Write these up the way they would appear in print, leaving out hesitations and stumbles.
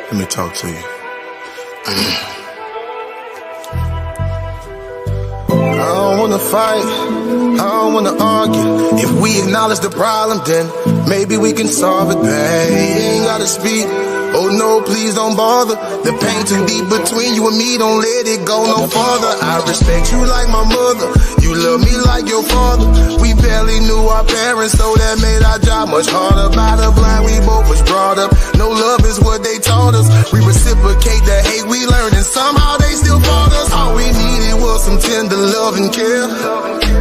Let me talk to you. I don't wanna fight, I don't wanna argue. If we acknowledge the problem, then maybe we can solve it, babe. You ain't gotta speak, oh no, please don't bother. The pain too deep between you and me, don't let it go no farther. I respect you like my mother, you love me like your father. We barely knew our parents, so that made our job much harder. By the blind, we both was brought up, no love is what they taught us. We reciprocate the hate we learned, and somehow they still fought us. All we needed was some tender love and care.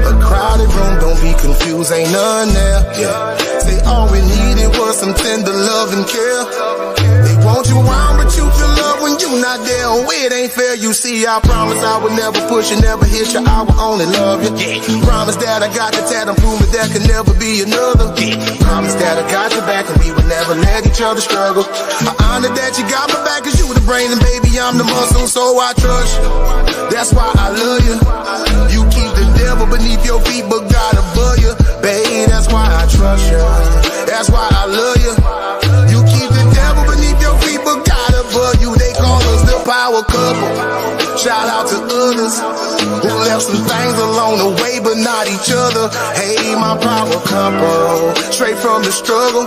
A crowded room, don't be confused, ain't none there. Yeah. Say all we needed was some tender love and care. They want you around, but you feel love when you not there. Oh, it ain't fair, you see. I promise I would never push you, never hit you. I will only love you. Promise that I got the tat and prove that there can never be another. Promise that I got your back and we would never let each other struggle. I honor that you got my back, cause you the brain and baby I'm the muscle, so I trust you. That's why I love you. You keep the devil beneath your feet, but God above you. Babe, that's why I trust you. That's why I love you. You keep the devil beneath your feet, but God above you. They call us the power couple. Shout out to others who left some things along the way, but not each other. Hey, my power couple, straight from the struggle.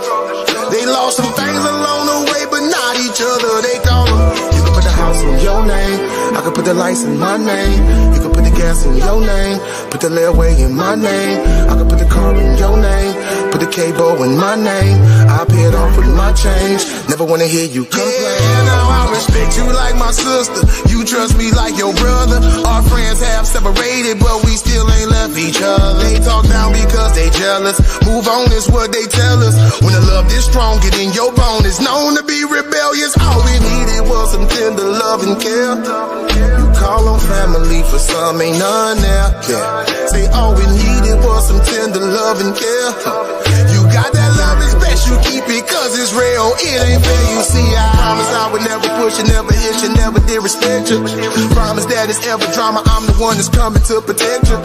They lost some things along the way, but not each other. They call them. You can put the house in your name, I can put the lights in my name. You can put the gas in your name, put the layaway in my name. I can put the car in your name, put the cable in my name. I pay it off with my change, never wanna hear you complain. Yeah, now I respect you like my sister, you trust me like your brother. Our friends have separated, but we still ain't left each other. They talk down because they jealous, move on is what they tell us. When the love is strong, get in your bone, it's known to be rebellious. All we needed was some tender love and care. You call on family, for some ain't none there. Yeah. Say all we needed was some tender love and care. You got that love, it's best you keep it, cause it's real. It ain't fair, you see. I promise I would never push you, never hit you, never did respect you. Promise that it's ever drama, I'm the one that's coming to protect you.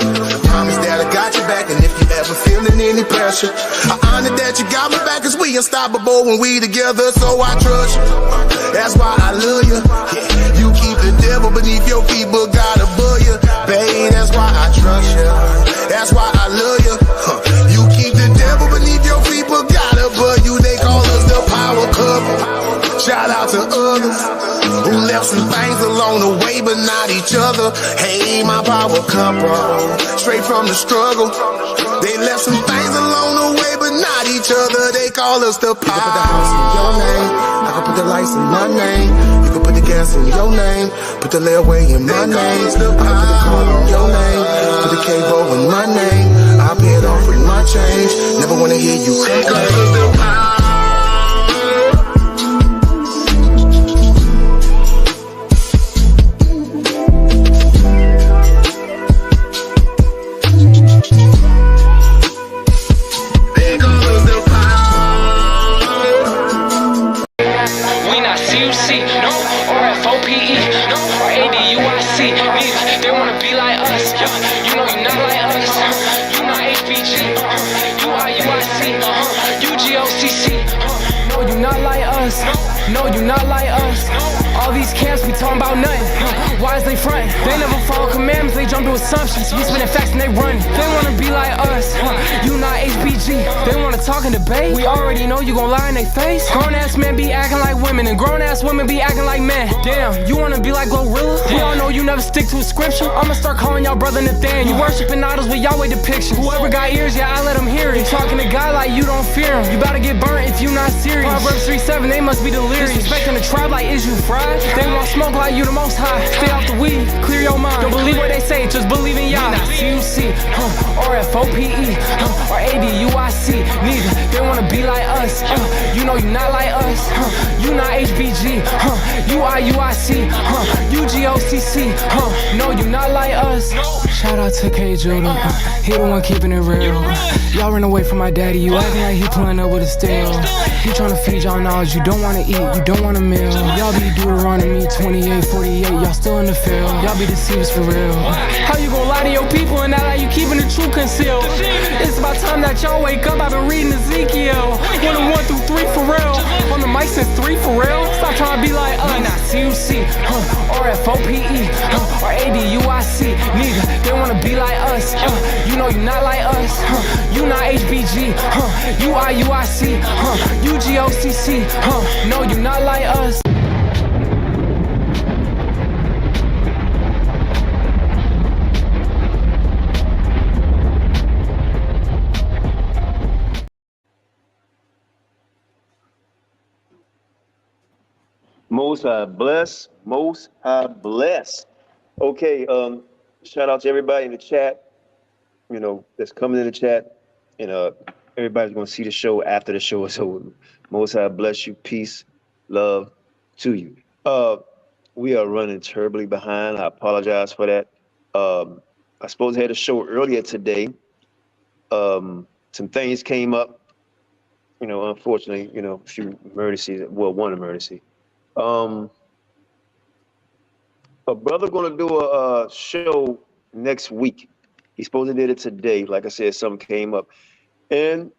Promise that I got your back, and if you ever feeling any pressure, I honor that you got my back, cause we unstoppable when we together, so I trust you. That's why I love you. Yeah. You keep the devil beneath your feet, but God above you. Babe, that's why I trust you. That's why I love you. You keep the devil beneath your feet, but God above you. They call us the power couple. Shout out to others who left some things along the way, but not each other. Hey, my power couple, straight from the struggle. They left some things along the way, but not each other. They call us the power. You can put the house in your name, I can put the lights in my name. You can put the gas in your name, put the layaway in my name. I can put the car in your name, put the cable in my name. I pay it off with my change, never wanna hear you complain. No, or F.O.P.E, no, or ADUIC, neither. They wanna be like us, you know you're not like us. You not HBG, UIUIC, UGOCC. No, you're not like us. No, you're not like us. All these camps be talking about nothing. Why is they frontin'? They never follow commandments, they jump to assumptions. We spinning facts and they running. They wanna be like us. You not HBG. They wanna talk and debate. We already know you gon' lie in they face. Grown ass men be acting like women, and grown ass women be acting like men. Damn, you wanna be like Glorilla? We all know you never stick to a scripture. I'ma start calling y'all brother Nathaniel. You worshiping idols with Yahweh depictions. Whoever got ears, yeah, I let them hear it. You talking to God like you don't fear him. You about to get burnt if you not serious. Proverbs 3:7, they must be delirious. Disrespecting the tribe like is you fried? They want smoke like you the most high. Stay off the weed, clear your mind. Don't believe what they say, just believe in Yah. CUC, or F.O.P.E, or ADUIC, neither. They wanna be like us. You know you not like us. You not HBG, UIUIC, UGOCC. No, you not like us. Shout out to K. Judah, he the one keeping it real. Y'all run away from my daddy, you acting like he pulling up with a steel. He tryna feed y'all knowledge, you don't wanna eat, you don't want a meal. Y'all be Deuteronomy 28, 48, y'all still in the field. Y'all be deceivers for real. How you gon' lie to your people and act like you keeping the truth concealed? It's about time that y'all wake up. I've been reading Ezekiel 1 through 3 for real. On the mic since 3 for real. Stop Stop trying to be like us. We not CUC, or F.O.P.E, or ADUIC. Neither, they wanna be like us. You know you not like us. You not HBG, you IUIC, you GOCC. No, you not like us. Most High bless, Most High bless. Okay, shout out to everybody in the chat, that's coming in the chat, and everybody's gonna see the show after the show is over. Most High bless you, peace, love to you. We are running terribly behind. I apologize for that. I suppose I had a show earlier today. Some things came up, unfortunately, a few emergencies. Well, one emergency. A brother gonna do a show next week. He's supposed to did it today. Like I said, something came up, and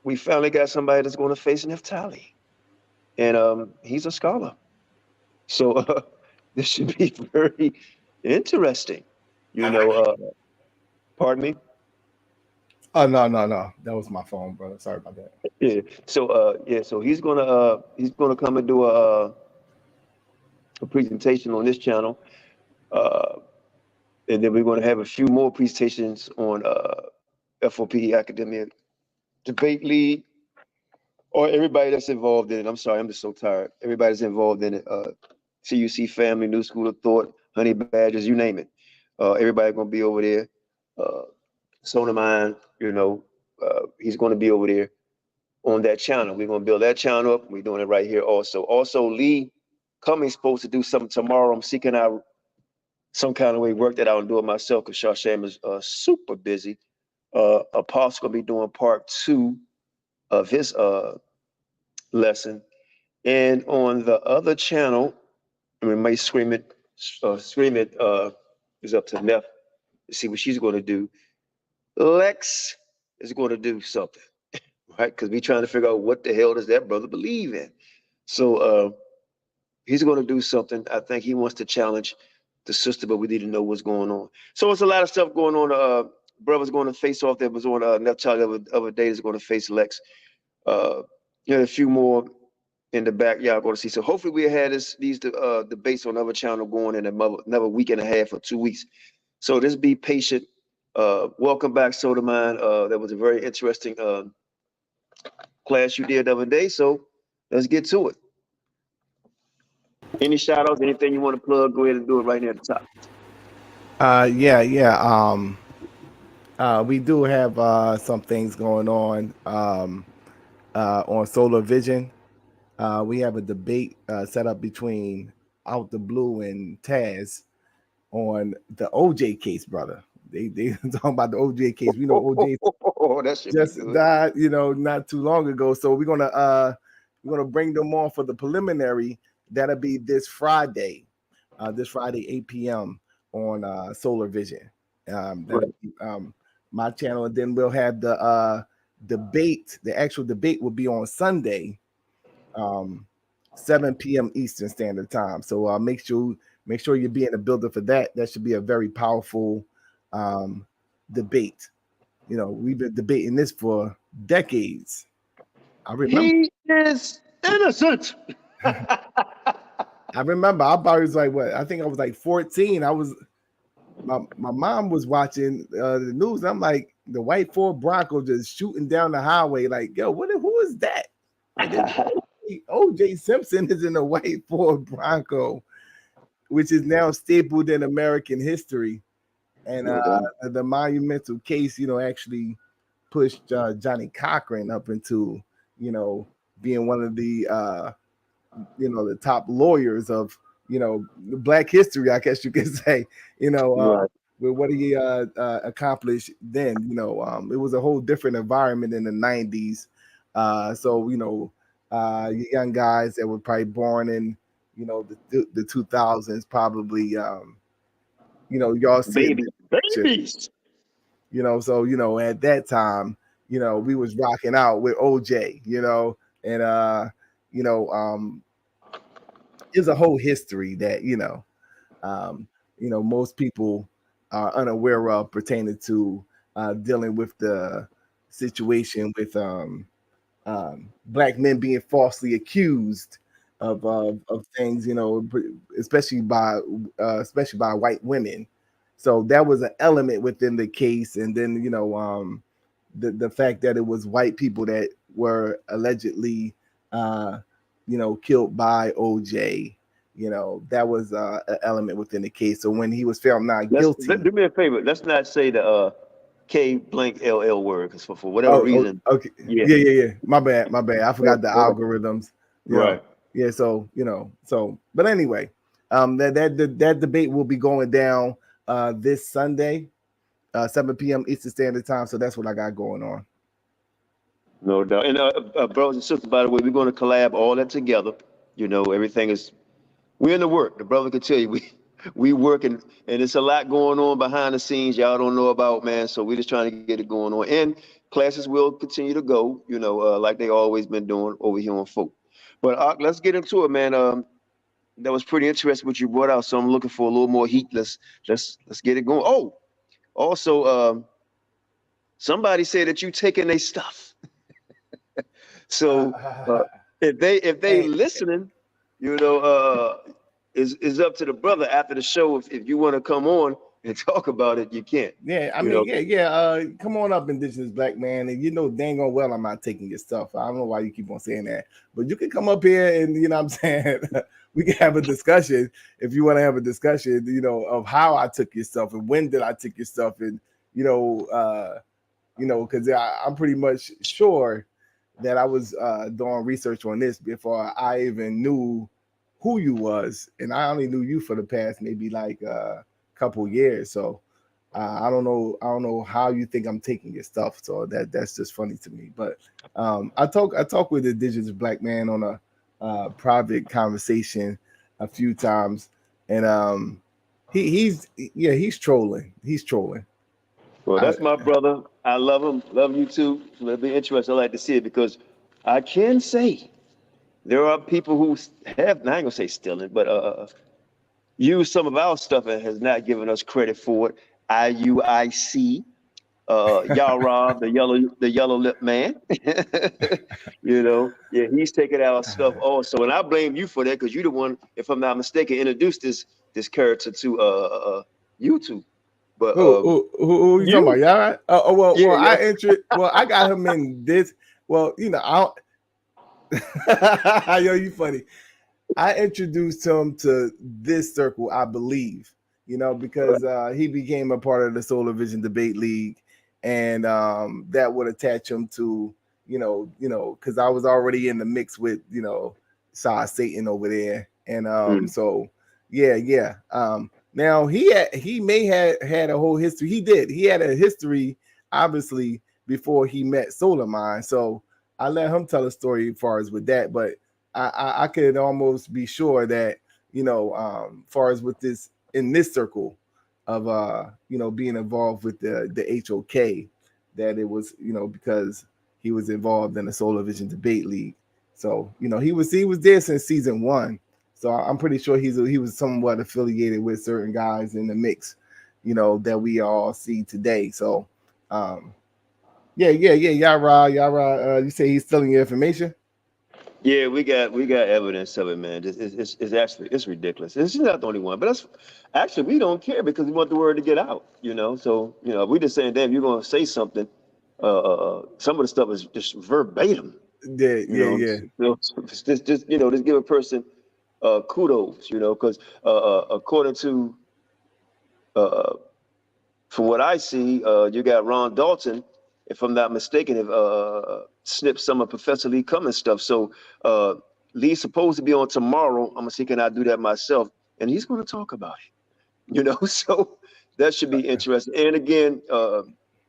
we finally got somebody that's going to face Naphtali, and he's a scholar. So this should be very interesting. Pardon me. Oh no, that was my phone, brother. Sorry about that. Yeah. So he's gonna come and do a presentation on this channel, and then we're going to have a few more presentations on F.O.P.E Academia Debate League, or everybody that's involved in it. I'm sorry, I'm just so tired. Everybody's involved in it. CUC Family, New School of Thought, Honey Badgers, you name it. Everybody gonna be over there. Solamind, he's gonna be over there on that channel. We're gonna build that channel up. We're doing it right here also. Also, Lee Cummings supposed to do something tomorrow. I'm seeking out some kind of way work that out and do it myself because Shasham is super busy. Apostle gonna be doing part 2 of his lesson, and on the other channel, we may scream it is up to Neff to see what she's going to do. Lex is going to do something, right? Because we're trying to figure out what the hell does that brother believe in. So he's going to do something. I think he wants to challenge the sister, but we need to know what's going on. So it's a lot of stuff going on. Brother's going to face off. That was on Naphtali the other day is going to face Lex. A few more in the back y'all going to see. So hopefully we had these debates on another channel going in another week and a half or 2 weeks. So just be patient. Welcome back, Solamind. That was a very interesting class you did the other day. So let's get to it. Any shout outs, anything you want to plug, go ahead and do it right near the top. We do have some things going on Solar Vision. We have a debate set up between Out the Blue and Taz on the OJ case, brother. They talking about the OJ case. We know OJ just died, not too long ago. So we're gonna bring them on for the preliminary. That'll be this Friday, 8 p.m. on Solar Vision. That'll be my channel, and then we'll have the debate. The actual debate will be on Sunday, 7 p.m. Eastern Standard Time. So make sure you be in the building for that. That should be a very powerful debate. We've been debating this for decades. I remember he is innocent. I remember I was like, what? I think I was like 14. My mom was watching the news. I'm like, the white Ford Bronco just shooting down the highway. Like, yo, who is that? Like, OJ Simpson is in a white Ford Bronco, which is now stapled in American history. And the monumental case, actually pushed Johnny Cochran up into, being one of the, the top lawyers of, Black history, I guess you could say, with what he accomplished then. It was a whole different environment in the 90s. So, young guys that were probably born in, the 2000s, probably, y'all see babies. So, at that time, we was rocking out with OJ, and there's a whole history that most people are unaware of pertaining to dealing with the situation with black men being falsely accused of things, especially by white women. So that was an element within the case, and then the fact that it was white people that were allegedly killed by OJ. That was an element within the case. So when he was found not guilty, Do me a favor. Let's not say the K blank LL word, because for whatever oh, reason. okay, Yeah. yeah. My bad. I forgot the algorithms. Right. Yeah. So but anyway, that debate will be going down this Sunday, 7 p.m. Eastern Standard Time. So that's what I got going on. No doubt. And brothers and sisters, by the way, we're going to collab all that together. Everything is, we're in the work. The brother can tell you we working, and it's a lot going on behind the scenes y'all don't know about, man. So we're just trying to get it going on. And classes will continue to go, like they always been doing over here on F.O.P.E. But let's get into it, man. That was pretty interesting what you brought out. So I'm looking for a little more heat. Let's get it going. Oh, also, somebody said that you taking their stuff. So if they listening, is up to the brother after the show. If you want to come on and talk about it, you can. Yeah, I mean, yeah. Come on up, Indigenous Black man, and dang on well I'm not taking your stuff. I don't know why you keep on saying that, but you can come up here and what I'm saying. We can have a discussion if you want to have a discussion, of how I took your stuff and when did I take your stuff, and because I'm pretty much sure that I was doing research on this before I even knew who you was, and I only knew you for the past maybe like couple years. So I don't know how you think I'm taking your stuff. So that's just funny to me. But I talk with the Indigenous Black man on a private conversation a few times, and he's trolling. He's trolling. Well, that's my brother. I love him. Love you too. It'll be interesting. I like to see it because I can say there are people who have, I ain't gonna say stealing, but use some of our stuff and has not given us credit for it. IUIC, Yara, the yellow lip man. Yeah, he's taking our stuff also, and I blame you for that because you're the one, if I'm not mistaken, introduced this character to YouTube. But who you talking about? Yara? Well, I got him in this. Well, yo, you funny. I introduced him to this circle, I believe, because he became a part of the Solar Vision Debate League, and that would attach him to, because I was already in the mix with, Saw Satan over there, and so yeah. Now he may have had a whole history. He had a history, obviously, before he met Solamind. So I let him tell a story as far as with that, but I could almost be sure that far as with this in this circle of being involved with the HOK, that it was because he was involved in the Solar Vision Debate League. So he was there since season 1. So I'm pretty sure he was somewhat affiliated with certain guys in the mix, that we all see today. So yeah. Yara, you say he's stealing your information? Yeah, we got evidence of it, man. It's actually ridiculous. This is not the only one, but that's actually we don't care because we want the word to get out. So we just saying, damn, you're gonna say something. Some of the stuff is just verbatim. Yeah. Just give a person kudos, because according to from what I see, you got Ron Dalton, if I'm not mistaken, if snipped some of Professor Lee Cummings stuff. So Lee's supposed to be on tomorrow. I'm gonna see can I do that myself, and he's going to talk about it. So that should be interesting. And again,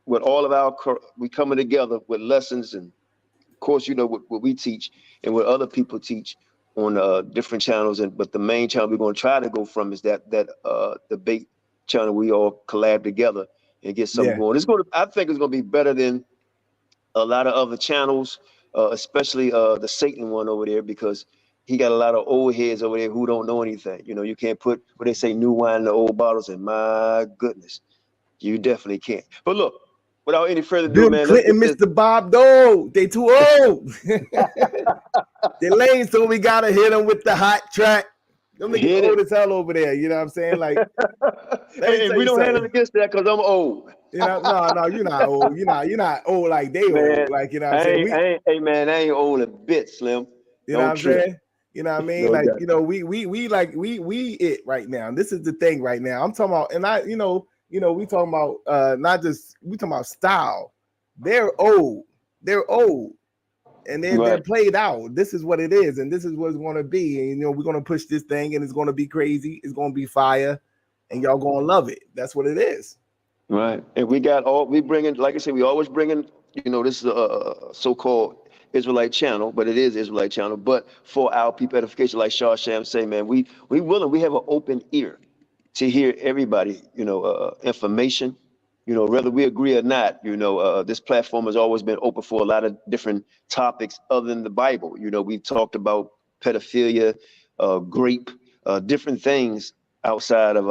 with all of we coming together with lessons, and of course, what we teach and what other people teach on different channels. But the main channel we're going to try to go from is that debate channel. We all collab together and get something going. I think it's going to be better than a lot of other channels, especially the Satan one over there, because he got a lot of old heads over there who don't know anything. You know, you can't put what they say new wine in the old bottles, and my goodness, you definitely can't. But look, without any further ado, Bill man, let's Clinton, get this. Mr. Bob Dole, they too old. They lame, so we gotta hit them with the hot track. Them niggas Hit old it. as hell over there. You know what I'm saying? Like, let me And tell we you don't handle something. against that because I'm old. You know, no, you're not old. You're not old like they Man, old. Like, you know what I'm saying? hey man, I ain't old a bit, Slim. You know what Don't I'm trip. saying? You know what I mean? No Like, doubt. you know, we it right now. This is the thing right now. I'm talking about, and we talking about not just we talking about style. They're old. They're old. And they're Right. played out. This is what it is, and this is what it's gonna be. And we're gonna push this thing, and it's gonna be crazy, it's gonna be fire, and y'all gonna love it. That's what it is. Right. And we bring in, like I said, we always bring in, this is a so-called Israelite channel, but it is Israelite channel. But for our people edification, like Shah Sham say, man, we willing, we have an open ear to hear everybody, information, whether we agree or not. This platform has always been open for a lot of different topics other than the Bible. We've talked about pedophilia, grape, different things outside of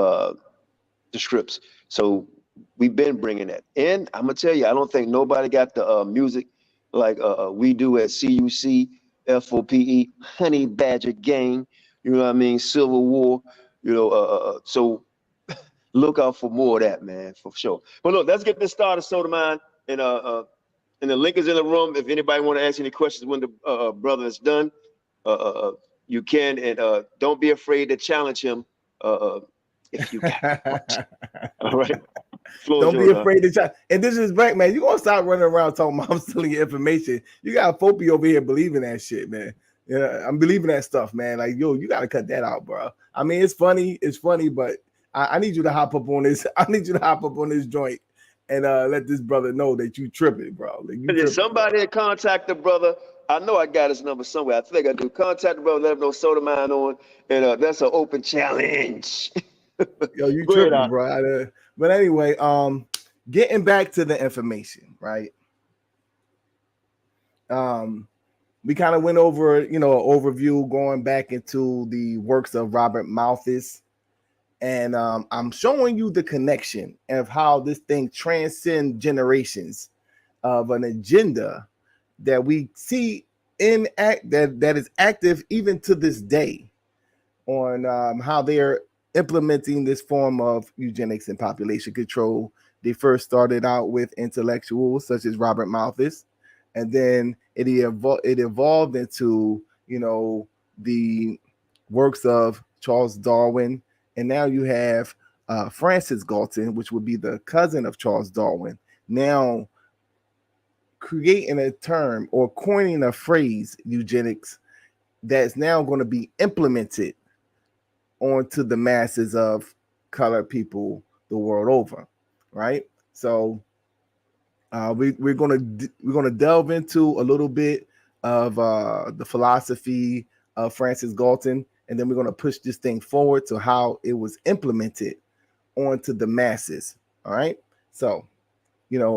the scripts. So we've been bringing that. And I'm gonna tell you, I don't think nobody got the music like we do at CUC, F.O.P.E, Honey Badger Gang. You know what I mean? Civil War. So look out for more of that, man, for sure. But look, let's get this started, Solamind, and the link is in the room. If anybody want to ask any questions when the brother is done, you can, and don't be afraid to challenge him if you got. All right. Don't be afraid to try. And this is back, man. You gonna stop running around talking about I'm stealing your information. You got F.O.P.E over here believing that shit, man. Yeah, I'm believing that stuff, man. Like, yo, you gotta cut that out, bro. I mean, it's funny, but I need you to hop up on this. I need you to hop up on this joint and let this brother know that you tripping, bro. Like, you tripping, somebody contact the brother. I know I got his number somewhere. I think I do. Contact the brother, let him know Solamind on, and that's an open challenge. Yo, you Go ahead, tripping, bro. But anyway, getting back to the information, right? We kind of went over, an overview going back into the works of Robert Malthus. And I'm showing you the connection of how this thing transcends generations of an agenda that we see that is active even to this day on how they're implementing this form of eugenics and population control. They first started out with intellectuals such as Robert Malthus, and then it evolved into the works of Charles Darwin, and now you have Francis Galton, which would be the cousin of Charles Darwin, now creating a term or coining a phrase, eugenics, that's now going to be implemented onto the masses of colored people the world over, right? So we're gonna delve into a little bit of the philosophy of Francis Galton, and then we're gonna push this thing forward to how it was implemented onto the masses. All right. So,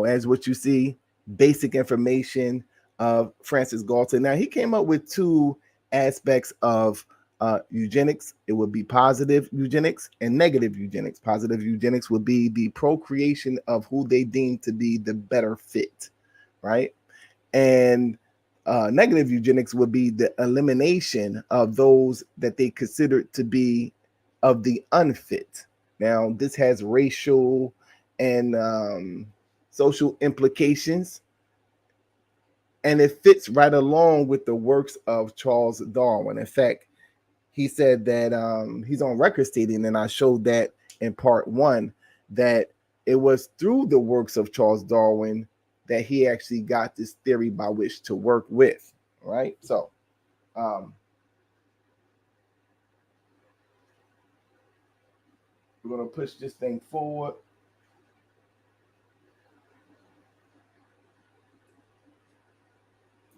as what you see, basic information of Francis Galton. Now he came up with two aspects of eugenics. It would be positive eugenics and negative eugenics. Positive eugenics would be the procreation of who they deem to be the better fit, right? And negative eugenics would be the elimination of those that they considered to be of the unfit. Now, this has racial and social implications, and it fits right along with the works of Charles Darwin. In fact, he said that he's on record stating, and I showed that in part one, that it was through the works of Charles Darwin that he actually got this theory by which to work with. All right. So we're going to push this thing forward.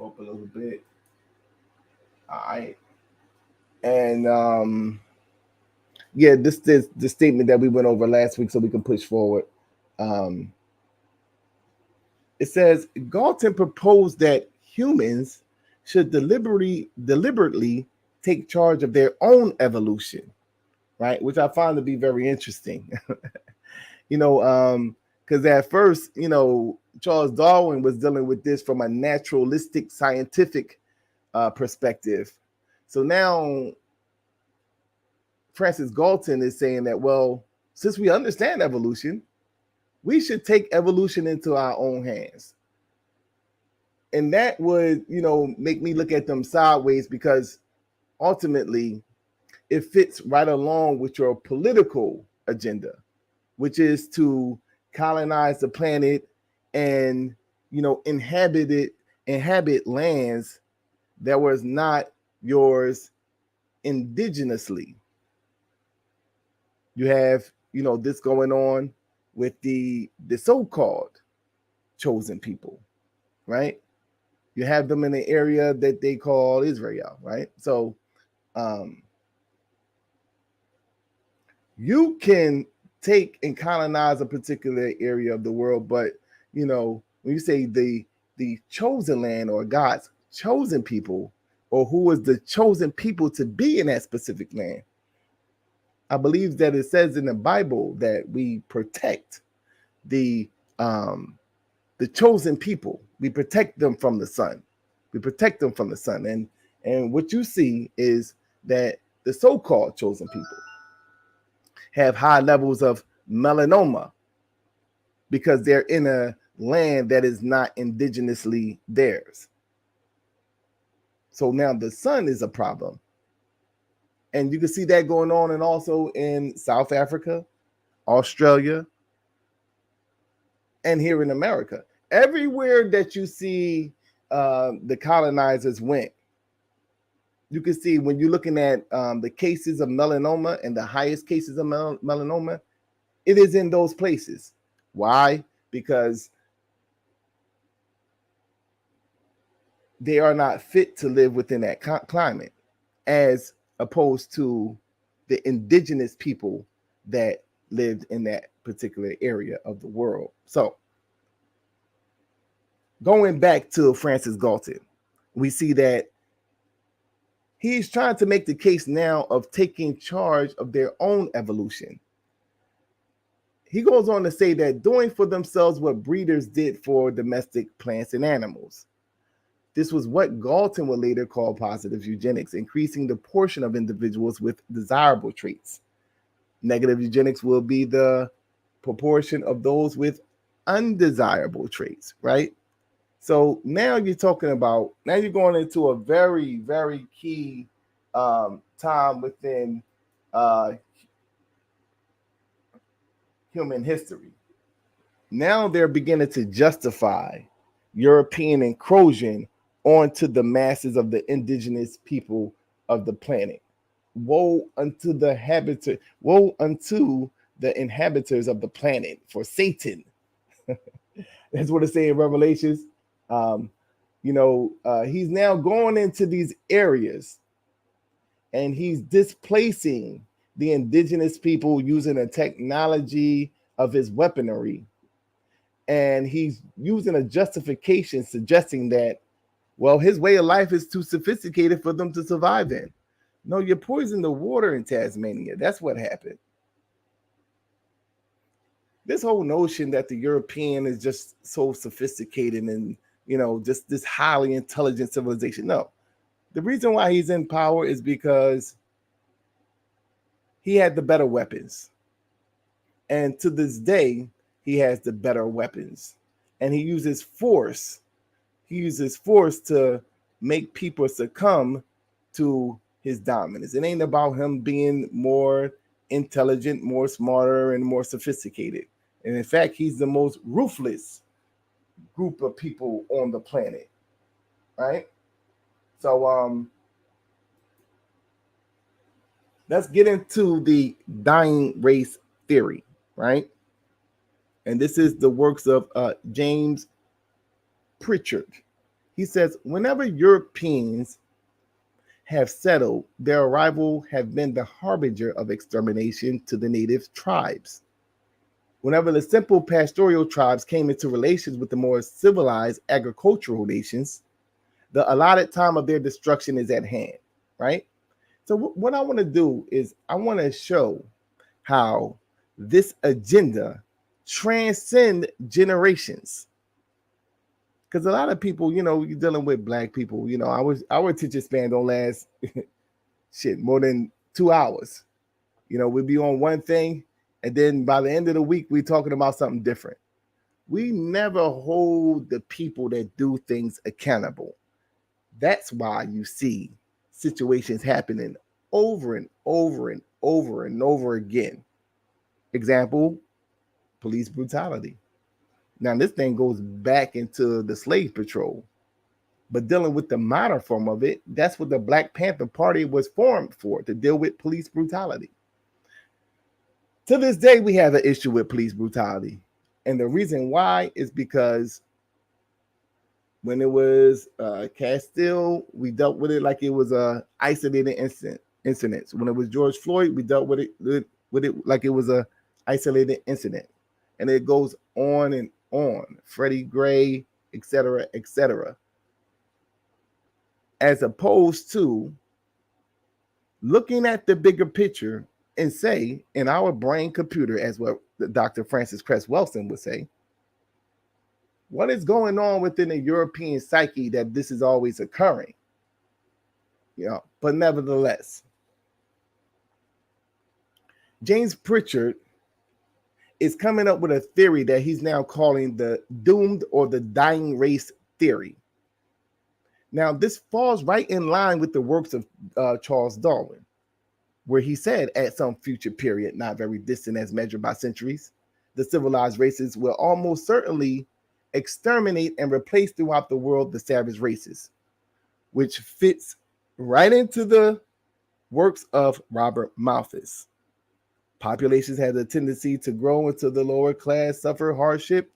Up a little bit. All right. And yeah, this is the statement that we went over last week, so we can push forward. It says Galton proposed that humans should deliberately take charge of their own evolution, right? Which I find to be very interesting. Because at first, Charles Darwin was dealing with this from a naturalistic, scientific perspective. So now Francis Galton is saying that, well, since we understand evolution, we should take evolution into our own hands. And that would, make me look at them sideways, because ultimately it fits right along with your political agenda, which is to colonize the planet and, inhabit lands that was not yours indigenously. You have, this going on with the so-called chosen people, right? You have them in the area that they call Israel, right? So you can take and colonize a particular area of the world, but when you say the chosen land or God's chosen people, or who was the chosen people to be in that specific land, I believe that it says in the Bible that we protect the chosen people. We protect them from the sun. We protect them from the sun. And what you see is that the so-called chosen people have high levels of melanoma because they're in a land that is not indigenously theirs. So now the sun is a problem. And you can see that going on, and also in South Africa, Australia, and here in America. Everywhere that you see the colonizers went, you can see when you're looking at the cases of melanoma and the highest cases of melanoma, it is in those places. Why? Because they are not fit to live within that climate, as opposed to the indigenous people that lived in that particular area of the world. So going back to Francis Galton, we see that he's trying to make the case now of taking charge of their own evolution. He goes on to say that doing for themselves what breeders did for domestic plants and animals. This was what Galton would later call positive eugenics, increasing the portion of individuals with desirable traits. Negative eugenics will be the proportion of those with undesirable traits, right? So now you're going into a very, very key time within human history. Now they're beginning to justify European incursion onto the masses of the indigenous people of the planet. Woe unto the inhabitants of the planet for Satan. That's what it says in Revelations. He's now going into these areas and he's displacing the indigenous people using the technology of his weaponry. And he's using a justification suggesting that, well, his way of life is too sophisticated for them to survive in. No, you poisoned the water in Tasmania. That's what happened. This whole notion that the European is just so sophisticated and, just this highly intelligent civilization. No, the reason why he's in power is because he had the better weapons. And to this day, he has the better weapons. And he uses force. He uses force to make people succumb to his dominance. It ain't about him being more intelligent, more smarter, and more sophisticated. And in fact, he's the most ruthless group of people on the planet, right? So let's get into the dying race theory, right? And this is the works of James Pritchard. He says, whenever Europeans have settled, their arrival have been the harbinger of extermination to the native tribes. Whenever the simple pastoral tribes came into relations with the more civilized agricultural nations, the allotted time of their destruction is at hand, right? So what I want to do is I want to show how this agenda transcend generations. Because a lot of people, you're dealing with black people. Our attention span don't last more than 2 hours. We'll be on one thing, and then by the end of the week, we're talking about something different. We never hold the people that do things accountable. That's why you see situations happening over and over and over and over again. Example, police brutality. Now, this thing goes back into the slave patrol, but dealing with the modern form of it, that's what the Black Panther Party was formed for, to deal with police brutality. To this day, we have an issue with police brutality. And the reason why is because when it was Castile, we dealt with it like it was a isolated incident. When it was George Floyd, we dealt with it like it was a isolated incident. And it goes on and on. Freddie Gray, etc., etc. As opposed to looking at the bigger picture and say, in our brain computer, as what Dr. Francis Cress Welsing would say, what is going on within the European psyche that this is always occurring? But nevertheless, James Pritchard is coming up with a theory that he's now calling the doomed or the dying race theory. Now, this falls right in line with the works of Charles Darwin, where he said at some future period, not very distant as measured by centuries, the civilized races will almost certainly exterminate and replace throughout the world the savage races, which fits right into the works of Robert Malthus. Populations have a tendency to grow until the lower class suffer hardship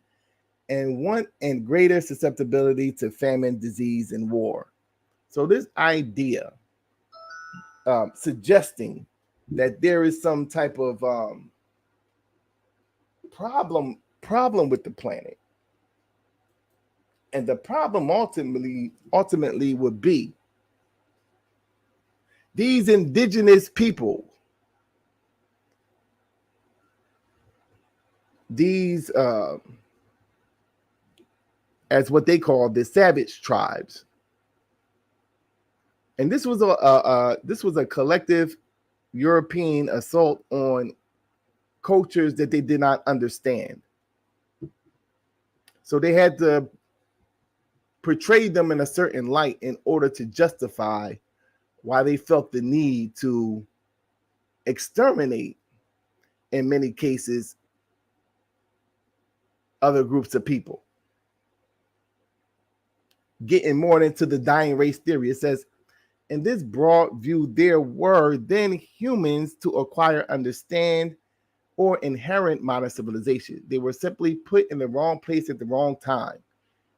and want and greater susceptibility to famine, disease, and war. So this idea suggesting that there is some type of problem with the planet. And the problem ultimately would be these indigenous people, these as what they call the savage tribes. And this was a collective European assault on cultures that they did not understand. So they had to portray them in a certain light in order to justify why they felt the need to exterminate, in many cases, other groups of people. Getting more into the dying race theory, it says, in this broad view, there were then humans to acquire, understand, or inherent modern civilization. They were simply put in the wrong place at the wrong time,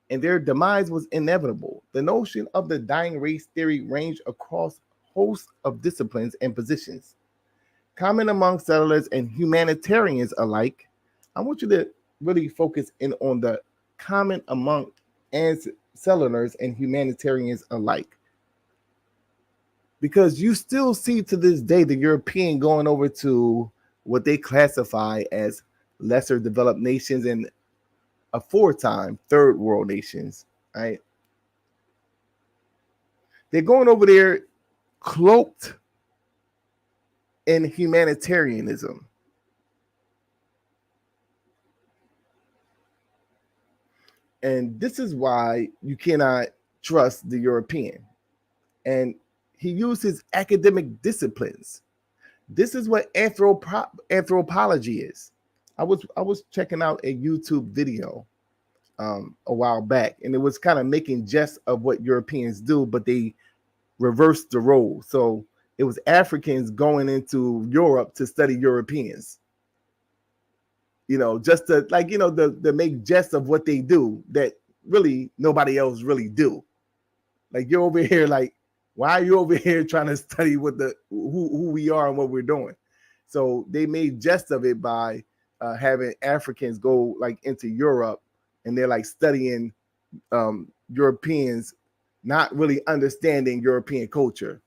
and their demise was inevitable. The notion of the dying race theory ranged across hosts of disciplines and positions. Common among settlers and humanitarians alike, I want you to really focus in on the common among settlers and humanitarians alike. Because you still see to this day the European going over to what they classify as lesser developed nations and aforetime third world nations, right? They're going over there cloaked in humanitarianism. And this is why you cannot trust the European. And he uses academic disciplines. This is what anthropology is. I was checking out a YouTube video a while back, and it was kind of making jest of what Europeans do, but they reversed the role. So it was Africans going into Europe to study Europeans. Just to make jest of what they do that really nobody else really do. Like, you're over here, like, why are you over here trying to study what who we are and what we're doing? So they made jest of it by having Africans go like into Europe, and they're like studying Europeans, not really understanding European culture,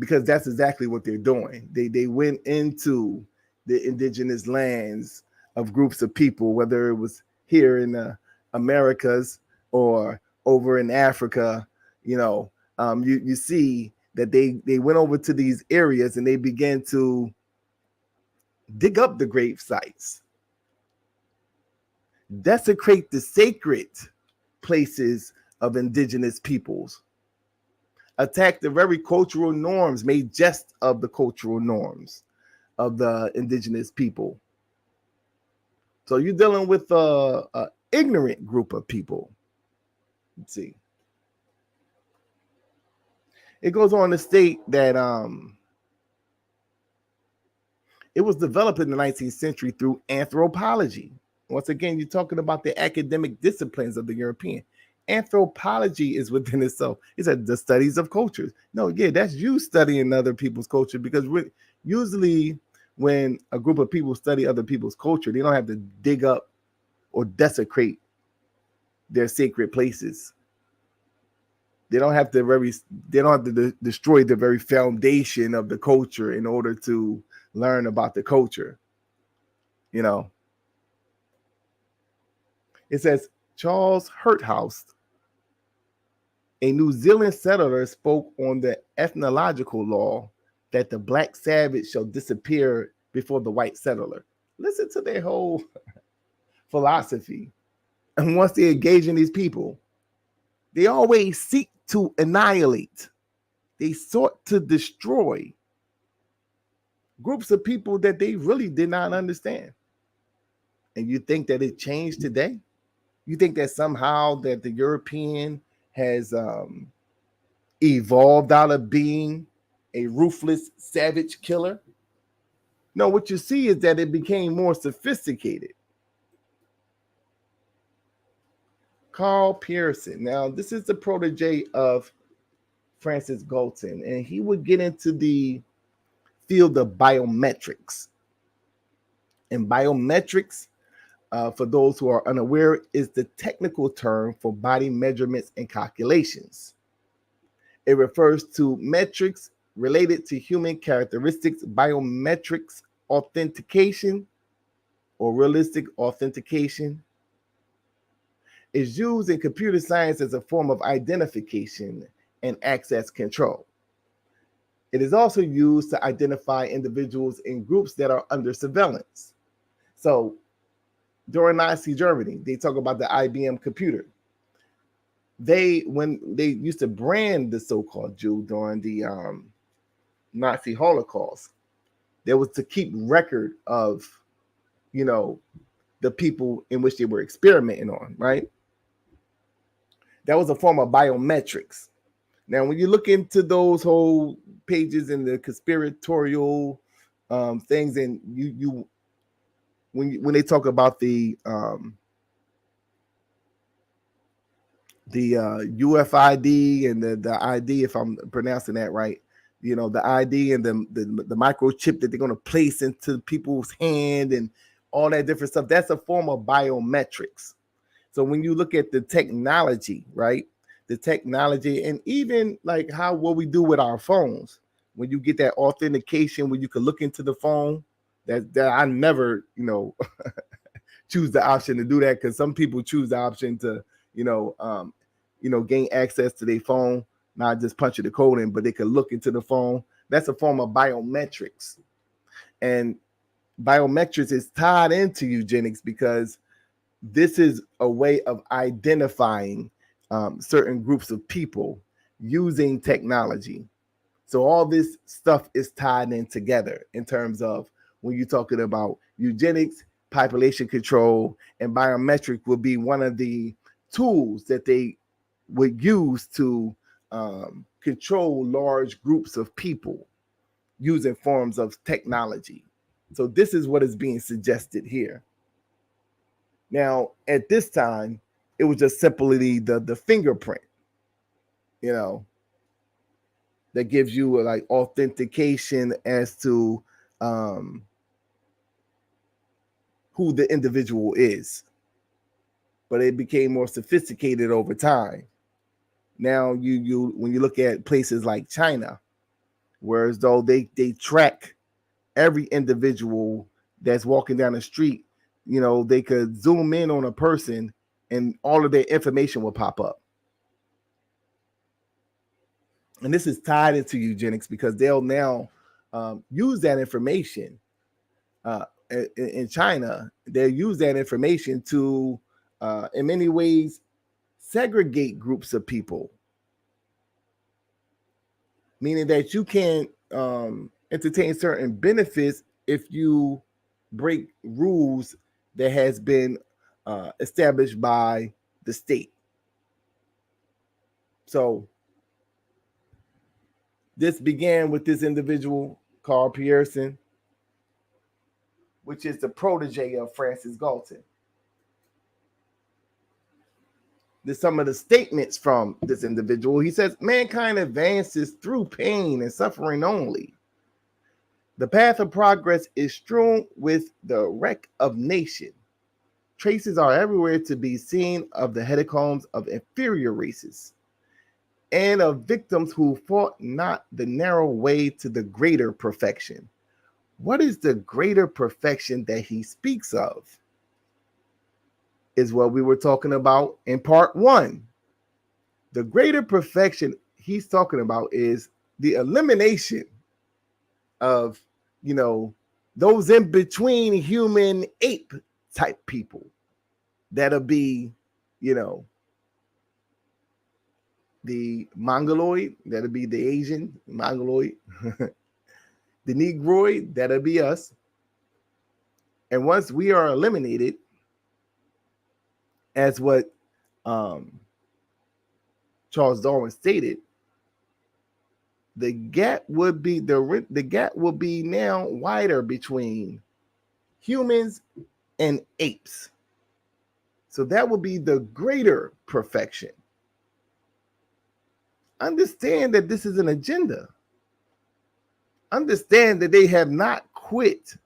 because that's exactly what they're doing. They went into the indigenous lands of groups of people, whether it was here in the Americas or over in Africa. You see that they went over to these areas and they began to dig up the grave sites, desecrate the sacred places of indigenous peoples, attack the very cultural norms, made jest of the cultural norms of the indigenous people. So you're dealing with a ignorant group of people. Let's see. It goes on to state that it was developed in the 19th century through anthropology. Once again, you're talking about the academic disciplines of the European. Anthropology is within itself. It's the studies of cultures. No, yeah, that's you studying other people's culture, because usually when a group of people study other people's culture, they don't have to dig up or desecrate their sacred places. They don't have to destroy the very foundation of the culture in order to learn about the culture. It says Charles Hurthouse, a New Zealand settler, spoke on the ethnological law that the black savage shall disappear before the white settler. Listen to their whole philosophy. And once they engage in these people, they always seek to annihilate. They sought to destroy groups of people that they really did not understand. And you think that it changed today? You think that somehow that the European has evolved out of being a ruthless savage killer? No, what you see is that it became more sophisticated. Carl Pearson. Now, this is the protege of Francis Galton, and he would get into the field of biometrics. And biometrics, for those who are unaware, is the technical term for body measurements and calculations. It refers to metrics related to human characteristics. Biometrics authentication or realistic authentication is used in computer science as a form of identification and access control. It is also used to identify individuals in groups that are under surveillance. So during Nazi Germany, they talk about the IBM computer. When they used to brand the so-called Jew during the Nazi Holocaust, there was to keep record of, the people in which they were experimenting on, right? That was a form of biometrics. Now, when you look into those whole pages in the conspiratorial things, and when they talk about the UFID and the ID, if I'm pronouncing that right, the ID and the microchip that they're going to place into people's hand and all that different stuff, that's a form of biometrics. So when you look at the technology, right, the technology, and even like what we do with our phones, when you get that authentication where you can look into the phone, that I never, choose the option to do that, because some people choose the option to, gain access to their phone, not just punching the code in, but they can look into the phone. That's a form of biometrics. And biometrics is tied into eugenics because this is a way of identifying certain groups of people using technology. So all this stuff is tied in together in terms of when you're talking about eugenics, population control, and biometric will be one of the tools that they would use to control large groups of people using forms of technology. So this is what is being suggested here. Now, at this time, it was just simply the fingerprint, that gives you like authentication as to who the individual is. But it became more sophisticated over time. Now, you when you look at places like China, whereas though they track every individual that's walking down the street. You know, they could zoom in on a person and all of their information will pop up. And this is tied into eugenics because they'll now use that information in China. They'll use that information to, in many ways, segregate groups of people, meaning that you can't entertain certain benefits if you break rules that has been established by the state. So this began with this individual called Pearson, which is the protege of Francis Galton. There's some of the statements from this individual. He says, mankind advances through pain and suffering only. The path of progress is strewn with the wreck of nation. Traces are everywhere to be seen of the hecatombs of inferior races and of victims who fought not the narrow way to the greater perfection. What is the greater perfection that he speaks of? Is what we were talking about in part 1. The greater perfection he's talking about is the elimination of, you know, those in between human ape type people. That'll be, you know, the Mongoloid, that'll be the Asian Mongoloid, the Negroid, that'll be us. And once we are eliminated, as what Charles Darwin stated, the gap would be the gap will be now wider between humans and apes. So that will be the greater perfection. Understand that this is an agenda. Understand that they have not quit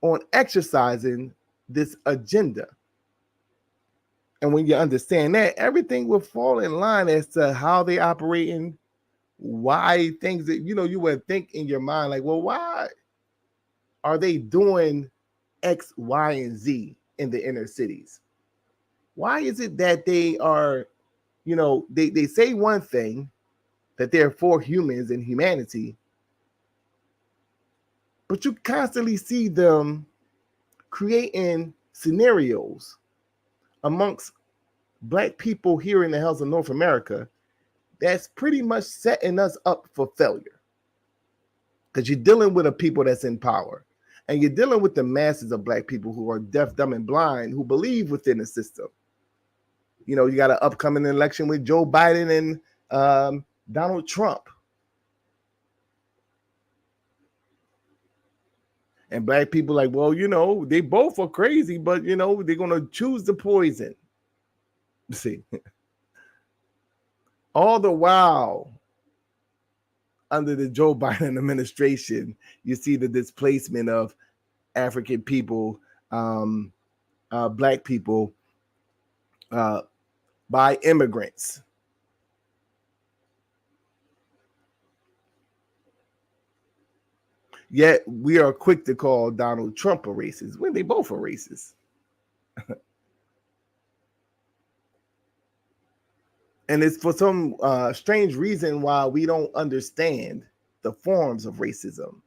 on exercising this agenda. And when you understand that, everything will fall in line as to how they operating, why things that, you know, you would think in your mind, like, well, why are they doing X, Y, and Z in the inner cities? Why is it that they are, you know, they say one thing, that they're for humans and humanity, but you constantly see them creating scenarios amongst Black people here in the hills of North America that's pretty much setting us up for failure. Because you're dealing with a people that's in power, and you're dealing with the masses of Black people who are deaf, dumb, and blind, who believe within the system. You know, you got an upcoming election with Joe Biden and Donald Trump. And Black people like, well, you know, they both are crazy, but, you know, they're going to choose the poison. See, all the while, under the Joe Biden administration, you see the displacement of African people, Black people, by immigrants. Yet we are quick to call Donald Trump a racist when they both are racist. And it's for some strange reason why we don't understand the forms of racism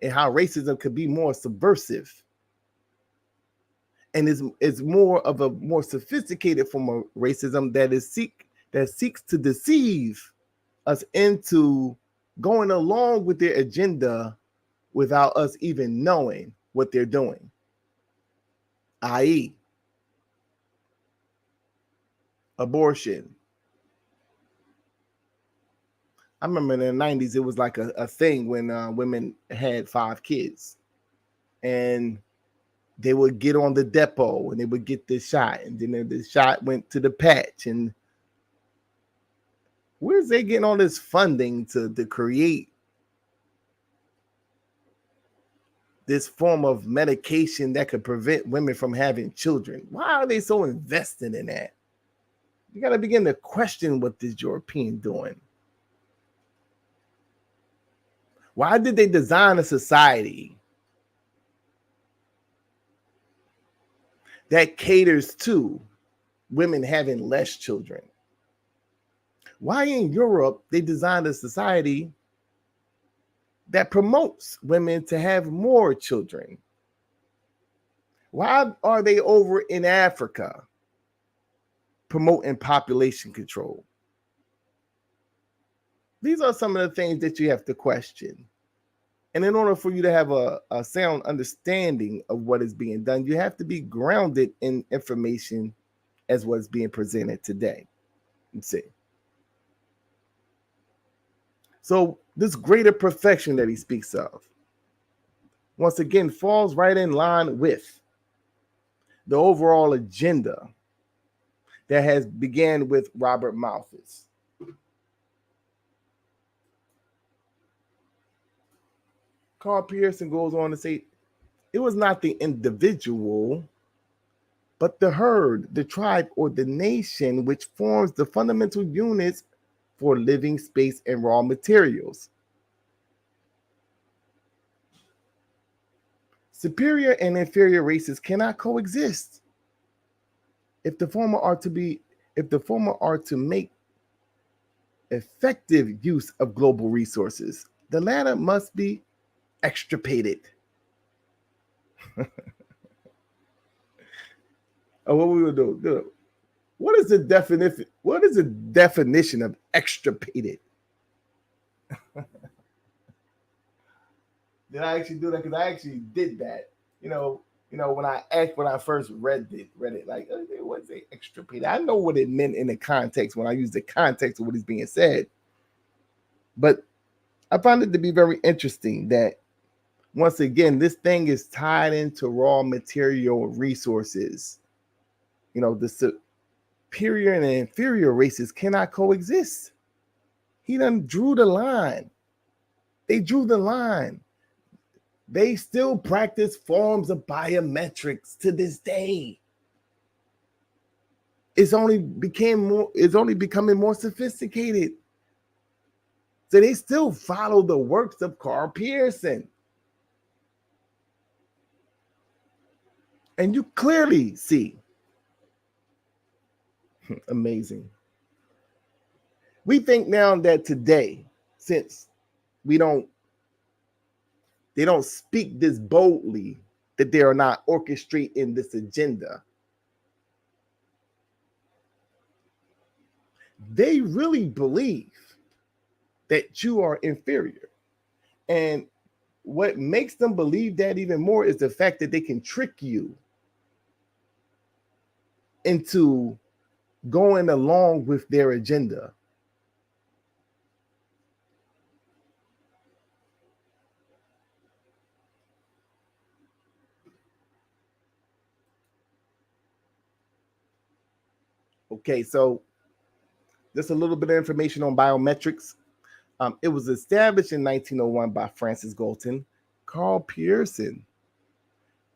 and how racism could be more subversive. And it's more of a more sophisticated form of racism that seeks to deceive us into going along with their agenda without us even knowing what they're doing. I.e., abortion. I remember in the 90s, it was like a thing when women had 5 kids and they would get on the depot and they would get this shot. And then the shot went to the patch. And where's they getting all this funding to create this form of medication that could prevent women from having children? Why are they so invested in that? You got to begin to question what this European doing. Why did they design a society that caters to women having less children? Why in Europe they designed a society that promotes women to have more children? Why are they over in Africa promoting population control? These are some of the things that you have to question. And in order for you to have a sound understanding of what is being done, you have to be grounded in information as what's being presented today. Let's see. So this greater perfection that he speaks of, once again, falls right in line with the overall agenda that has began with Robert Malthus. Carl Pearson goes on to say, it was not the individual, but the herd, the tribe, or the nation which forms the fundamental units for living space and raw materials. Superior and inferior races cannot coexist. If the former are to make effective use of global resources, the latter must be extirpated. Oh, what we will do? What is the definition? What is the definition of extirpated? Did I actually do that? Because I actually did that. When I first read it, like, what's it extirpated? I know what it meant in the context when I used the context of what is being said. But I found it to be very interesting that once again, this thing is tied into raw material resources. The superior and inferior races cannot coexist. He done drew the line. They drew the line. They still practice forms of biometrics to this day. It's only becoming more sophisticated. So they still follow the works of Carl Pearson. And you clearly see. Amazing. We think now that today, since they don't speak this boldly, that they are not orchestrating this agenda. They really believe that you are inferior. And what makes them believe that even more is the fact that they can trick you into going along with their agenda. Okay, so just a little bit of information on biometrics. It was established in 1901 by Francis Galton, Carl Pearson,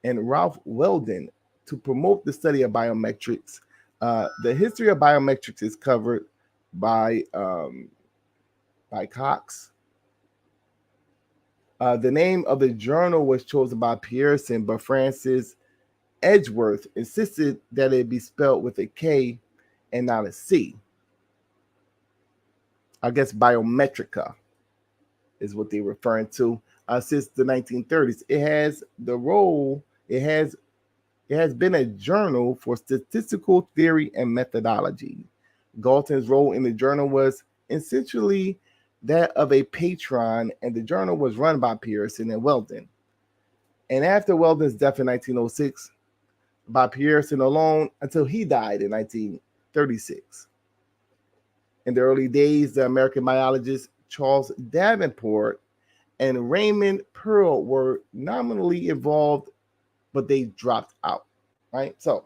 and Ralph Weldon to promote the study of biometrics. The history of biometrics is covered by Cox. The name of the journal was chosen by Pearson, but Francis Edgeworth insisted that it be spelled with a K and not a C. I guess Biometrica is what they're referring to. Since the 1930s, it has been a journal for statistical theory and methodology. Galton's role in the journal was essentially that of a patron, and the journal was run by Pearson and Weldon. And after Weldon's death in 1906, by Pearson alone until he died in 1936. In the early days, the American biologists Charles Davenport and Raymond Pearl were nominally involved, but they dropped out, right? So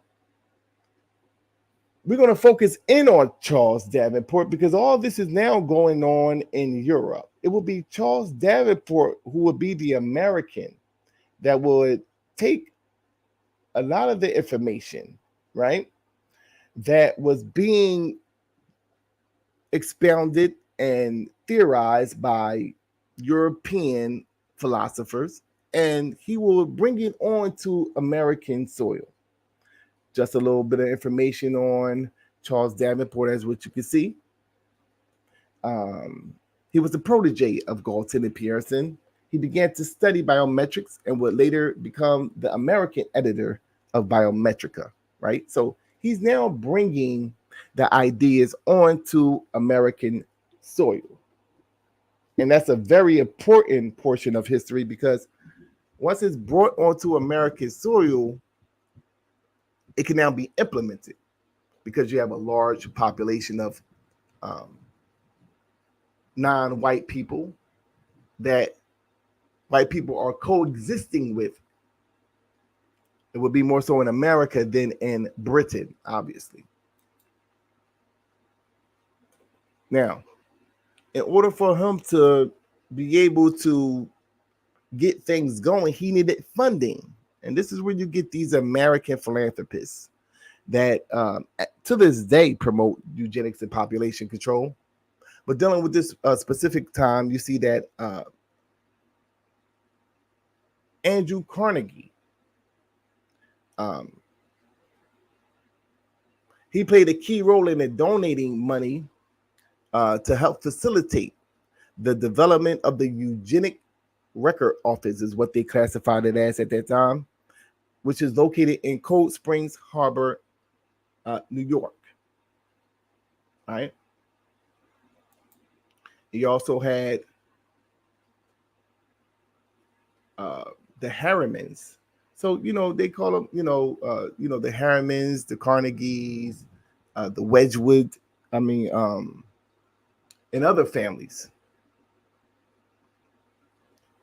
we're going to focus in on Charles Davenport because all this is now going on in Europe. It will be Charles Davenport who will be the American that would take a lot of the information, right, that was being expounded and theorized by European philosophers, and he will bring it on to American soil. Just a little bit of information on Charles Davenport, as what you can see. He was a protege of Galton and Pearson. He began to study biometrics and would later become the American editor of Biometrica, right? So he's now bringing the ideas onto American soil. And that's a very important portion of history, because once it's brought onto American soil, it can now be implemented, because you have a large population of non-white people that white people are coexisting with. It would be more so in America than in Britain, obviously. Now, in order for him to be able to get things going, he needed funding. And this is where you get these American philanthropists that to this day promote eugenics and population control. But dealing with this specific time, you see that Andrew Carnegie, he played a key role in donating money to help facilitate the development of the Eugenic Record Office, is what they classified it as at that time, which is located in Cold Springs Harbor, New York. All right. He also had the Harrimans. So, they call them, the Harrimans, the Carnegies, the Wedgwood, and other families.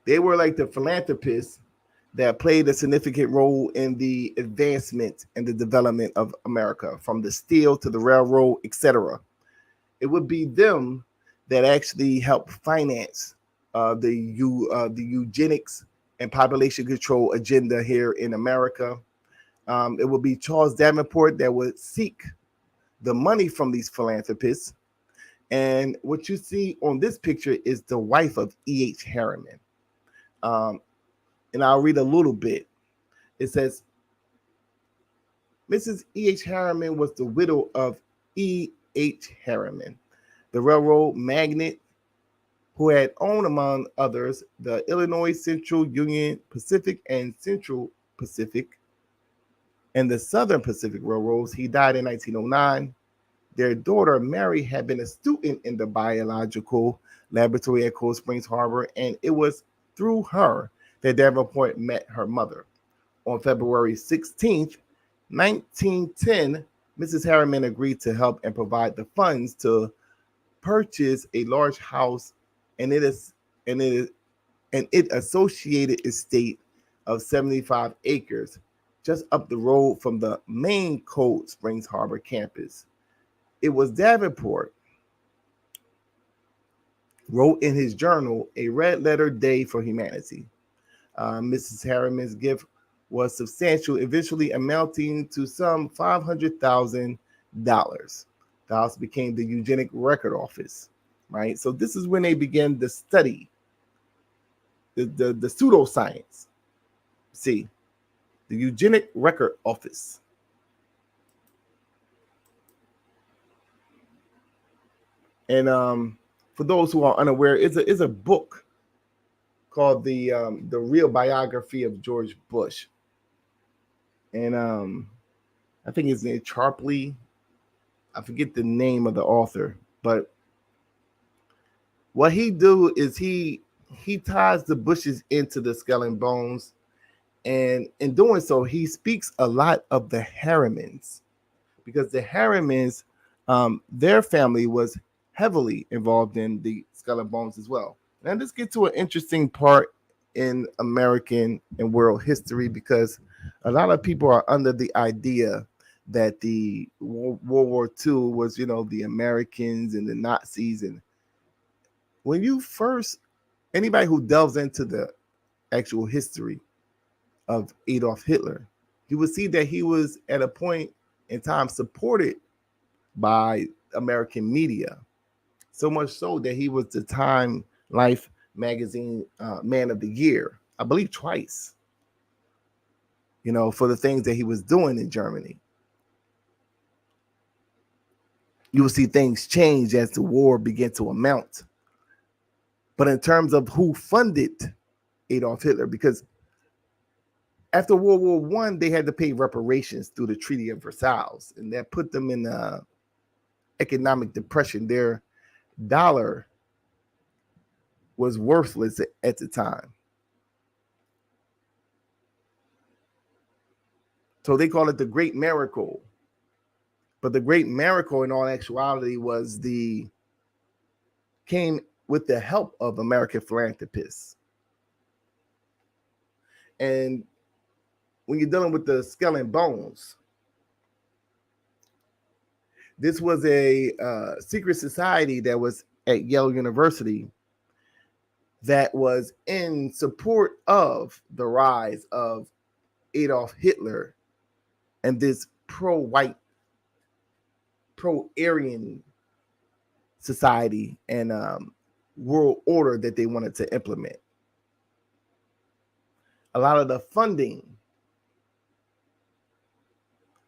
They were like the philanthropists that played a significant role in the advancement and the development of America, from the steel to the railroad, etc. It would be them that actually helped finance the eugenics and population control agenda here in America. It would be Charles Davenport that would seek the money from these philanthropists. And what you see on this picture is the wife of E.H. Harriman. And I'll read a little bit. It says, Mrs. E.H. Harriman was the widow of E.H. Harriman, the railroad magnate who had owned, among others, the Illinois Central, Union Pacific, and Central Pacific, and the Southern Pacific Railroads. He died in 1909. Their daughter, Mary, had been a student in the biological laboratory at Cold Springs Harbor, and it was through her that Davenport met her mother. On February 16th, 1910, Mrs. Harriman agreed to help and provide the funds to purchase a large house and its associated estate of 75 acres just up the road from the main Cold Springs Harbor campus. It was Davenport wrote in his journal, A Red Letter Day for Humanity. Mrs. Harriman's gift was substantial, eventually amounting to some $500,000. The house became the Eugenic Record Office, right? So this is when they began to study the pseudoscience. See, the Eugenic Record Office. And for those who are unaware, it's a book called the Real Biography of George Bush. And I think his name Charpley. I forget the name of the author, but what he do is he ties the Bushes into the Skull and Bones, and in doing so, he speaks a lot of the Harrimans, because the Harrimans, their family was heavily involved in the Skull and Bones as well. Now let's get to an interesting part in American and world history, because a lot of people are under the idea that the World War II was, the Americans and the Nazis. And when you first, anybody who delves into the actual history of Adolf Hitler, you will see that he was at a point in time supported by American media, so much so that he was the Time Life magazine Man of the Year, I believe twice, for the things that he was doing in Germany. You will see things change as the war began to amount. But in terms of who funded Adolf Hitler, because after World War I, they had to pay reparations through the Treaty of Versailles, and that put them in economic depression. Their dollar was worthless at the time. So they call it the Great Miracle. But the Great Miracle, in all actuality, came with the help of American philanthropists. And when you're dealing with the Skull and Bones, this was a secret society that was at Yale University that was in support of the rise of Adolf Hitler and this pro-white, pro-Aryan society and world order that they wanted to implement. A lot of the funding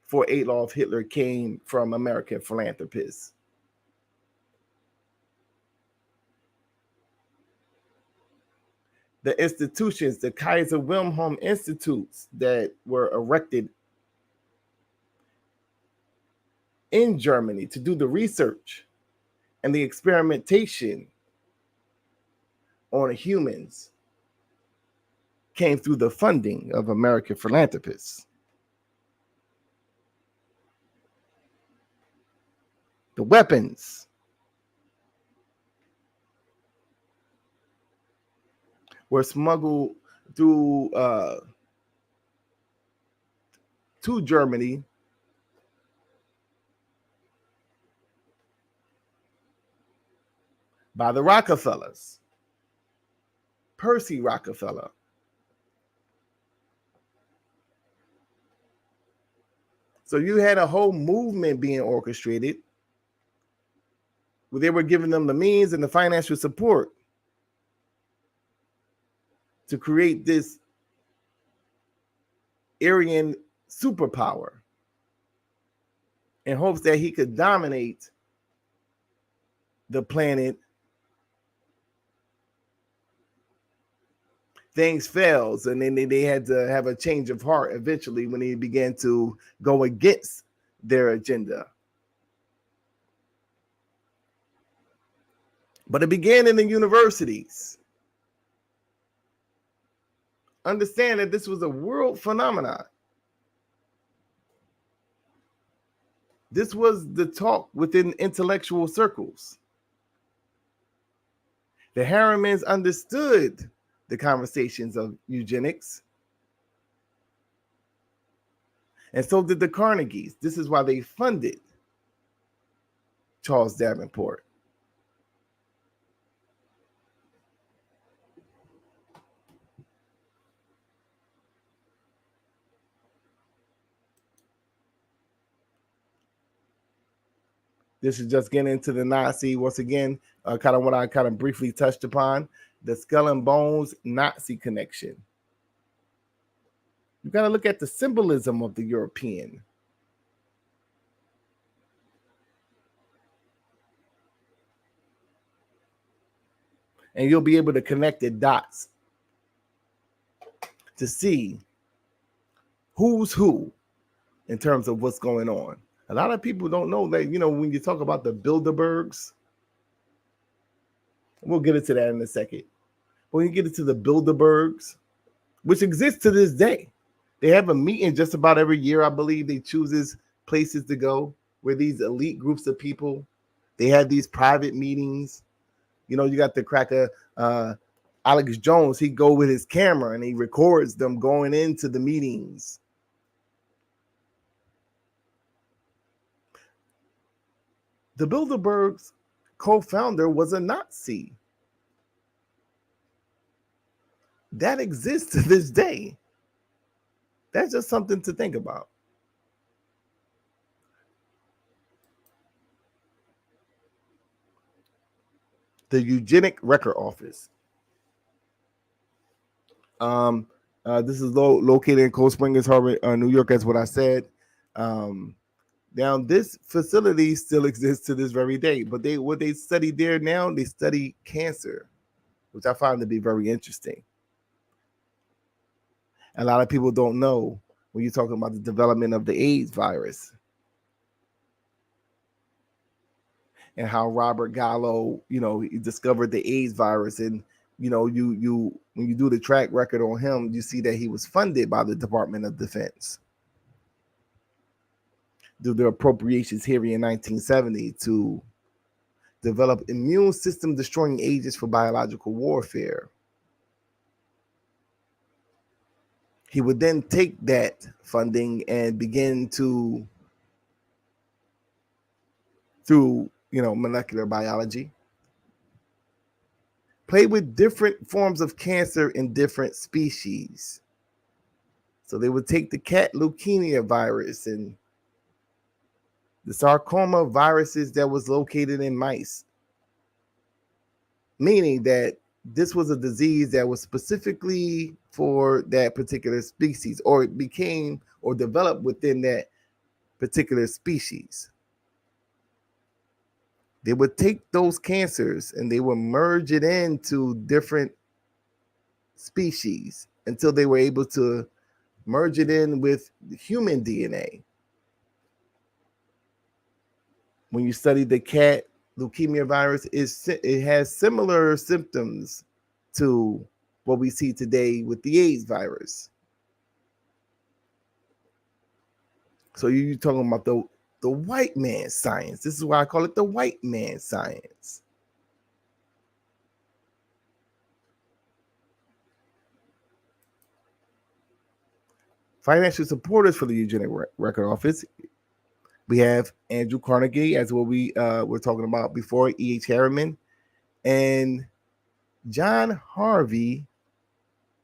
for Adolf Hitler came from American philanthropists. The institutions, the Kaiser Wilhelm Institutes that were erected in Germany to do the research and the experimentation on humans, came through the funding of American philanthropists. The weapons were smuggled through to Germany by the Rockefellers, Percy Rockefeller. So you had a whole movement being orchestrated where they were giving them the means and the financial support to create this Aryan superpower in hopes that he could dominate the planet. Things failed, and then they had to have a change of heart eventually when they began to go against their agenda. But it began in the universities. Understand that this was a world phenomenon. This was the talk within intellectual circles. The Harrimans understood the conversations of eugenics. And so did the Carnegies. This is why they funded Charles Davenport. This is just getting into the Nazi, once again, kind of what I kind of briefly touched upon, the Skull and Bones Nazi connection. You got to look at the symbolism of the European. And you'll be able to connect the dots to see who's who in terms of what's going on. A lot of people don't know that, when you talk about the Bilderbergs, we'll get into that in a second. But when you get into the Bilderbergs, which exists to this day, they have a meeting just about every year. I believe they chooses places to go where these elite groups of people, they have these private meetings. You got the cracker, Alex Jones, he go with his camera and he records them going into the meetings. The Bilderberg's co-founder was a Nazi. That exists to this day. That's just something to think about. The Eugenic Record Office. This is located in Cold Springs Harbor, New York, as what I said. Now, this facility still exists to this very day, but what they study there now, they study cancer, which I find to be very interesting. A lot of people don't know when you're talking about the development of the AIDS virus and how Robert Gallo, he discovered the AIDS virus. And, you when you do the track record on him, you see that he was funded by the Department of Defense through the appropriations here in 1970 to develop immune system destroying agents for biological warfare. He would then take that funding and begin to, through molecular biology, play with different forms of cancer in different species. So they would take the cat leukemia virus and the sarcoma viruses that was located in mice, meaning that this was a disease that was specifically for that particular species, or it became or developed within that particular species. They would take those cancers and they would merge it into different species until they were able to merge it in with human DNA. When you study the cat leukemia virus, it has similar symptoms to what we see today with the AIDS virus. So you're talking about the white man science. This is why I call it the white man science. Financial supporters for the Eugenic Record Office. We have Andrew Carnegie, as what we were talking about before, E.H. Harriman, and John Harvey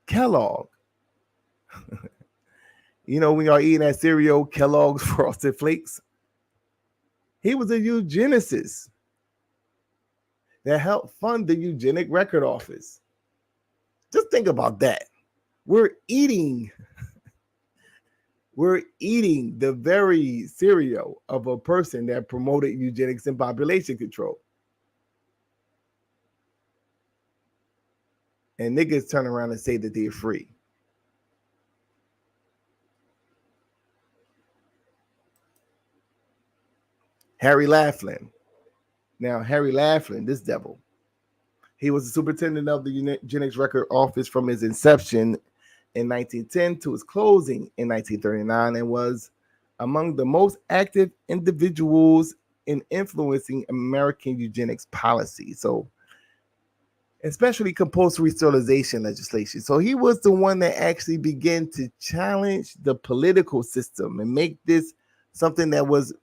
Kellogg. When y'all eating that cereal, Kellogg's Frosted Flakes, he was a eugenicist that helped fund the Eugenic Record Office. Just think about that. We're eating the very cereal of a person that promoted eugenics and population control. And niggas turn around and say that they're free. Harry Laughlin. Now, Harry Laughlin, this devil, he was the superintendent of the Eugenics Record Office from his inception in 1910 to his closing in 1939, and was among the most active individuals in influencing American eugenics policy. So, especially compulsory sterilization legislation. So he was the one that actually began to challenge the political system and make this something that was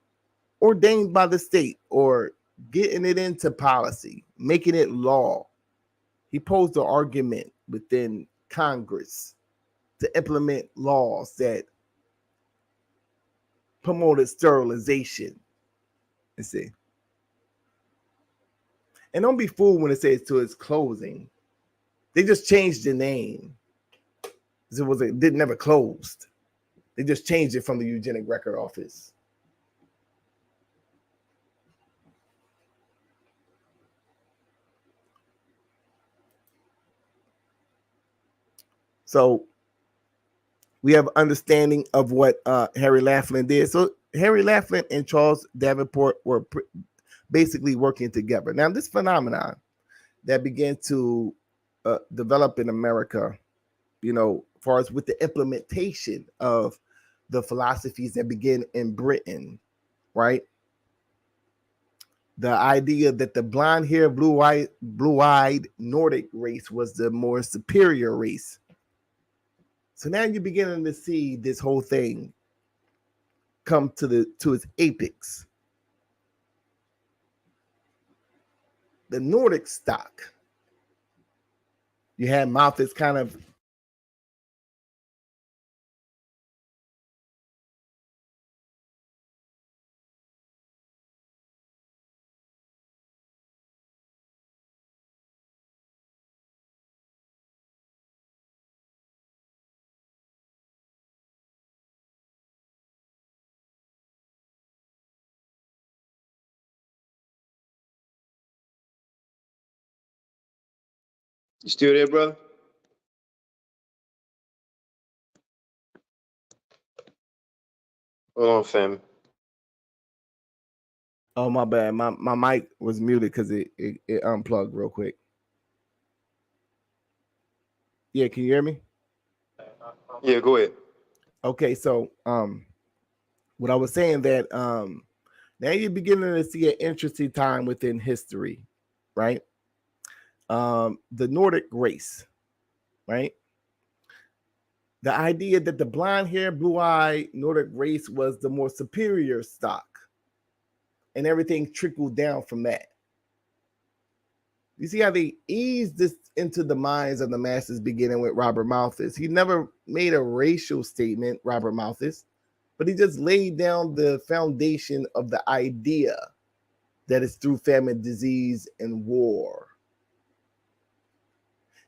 ordained by the state, or getting it into policy, making it law. He posed the argument within Congress to implement laws that promoted sterilization. You see. And don't be fooled when it says to its closing. They just changed the name. It never closed. They just changed it from the Eugenic Record Office. So we have understanding of what Harry Laughlin did. So Harry Laughlin and Charles Davenport were basically working together. Now, this phenomenon that began to develop in America, as far as with the implementation of the philosophies that begin in Britain, right? The idea that the blonde-haired, blue-eyed Nordic race was the more superior race. So now you're beginning to see this whole thing come to its apex. The Nordic stock. You had mouth is kind of You still there, brother? Hold on, fam. Oh, my bad. My mic was muted because it unplugged real quick. Yeah, can you hear me? Yeah, go ahead. Okay, so what I was saying that now you're beginning to see an interesting time within history, right? The Nordic race, right? The idea that the blonde hair, blue eye Nordic race was the more superior stock, and everything trickled down from that. You see how they eased this into the minds of the masses, beginning with Robert Malthus. He never made a racial statement, Robert Malthus, but he just laid down the foundation of the idea that it's through famine, disease, and war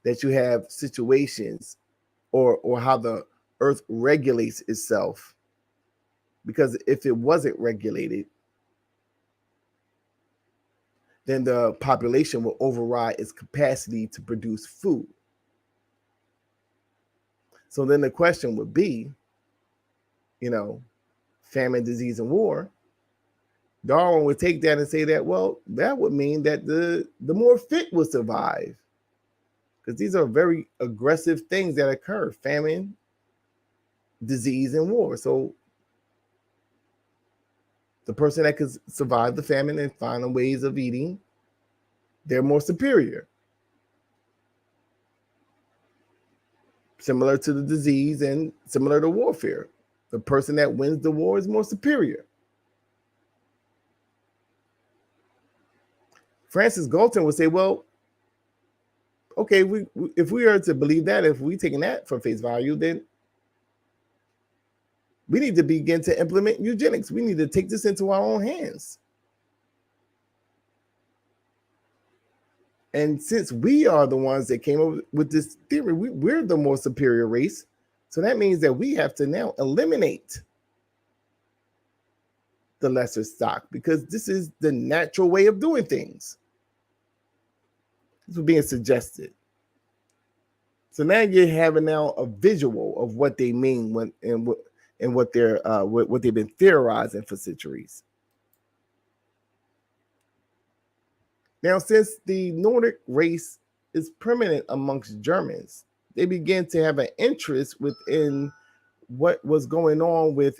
that you have situations or how the earth regulates itself. Because if it wasn't regulated, then the population will override its capacity to produce food. So then the question would be, famine, disease, and war. Darwin would take that and say that, well, that would mean that the more fit will survive. Because these are very aggressive things that occur: famine, disease, and war. So the person that could survive the famine and find ways of eating, they're more superior. Similar to the disease and similar to warfare. The person that wins the war is more superior. Francis Galton would say, well, okay, if we are to believe that, if we taking that for face value, then we need to begin to implement eugenics. We need to take this into our own hands. And since we are the ones that came up with this theory, we're the more superior race. So that means that we have to now eliminate the lesser stock, because this is the natural way of doing things. This is being suggested. So now you're having now a visual of what they mean when and what they've been theorizing for centuries. Now, since the Nordic race is permanent amongst Germans, they began to have an interest within what was going on with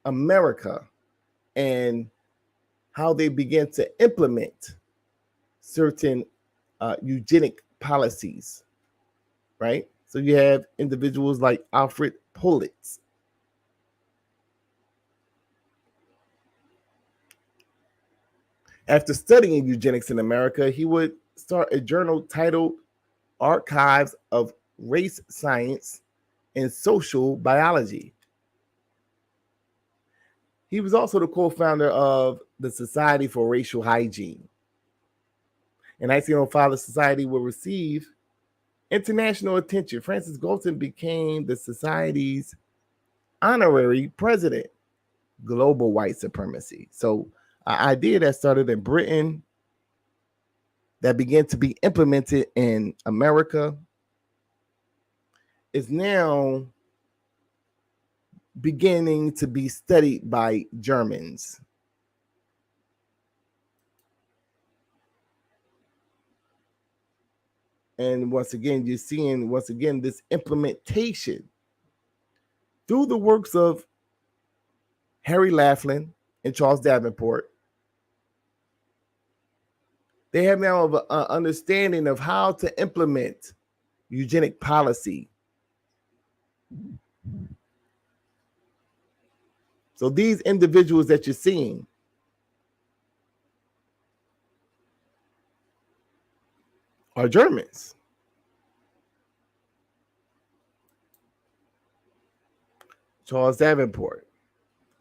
America and how they began to implement certain eugenic policies, right? So you have individuals like Alfred Politz. After studying eugenics in America, he would start a journal titled Archives of Race Science and Social Biology. He was also the co-founder of the Society for Racial Hygiene. In 1905, the society will receive international attention. Francis Galton became the society's honorary president. Global white supremacy. So an idea that started in Britain that began to be implemented in America is now beginning to be studied by Germans. And once again, you're seeing this implementation through the works of Harry Laughlin and Charles Davenport. They have now an understanding of how to implement eugenic policy. So these individuals that you're seeing are Germans. Charles Davenport.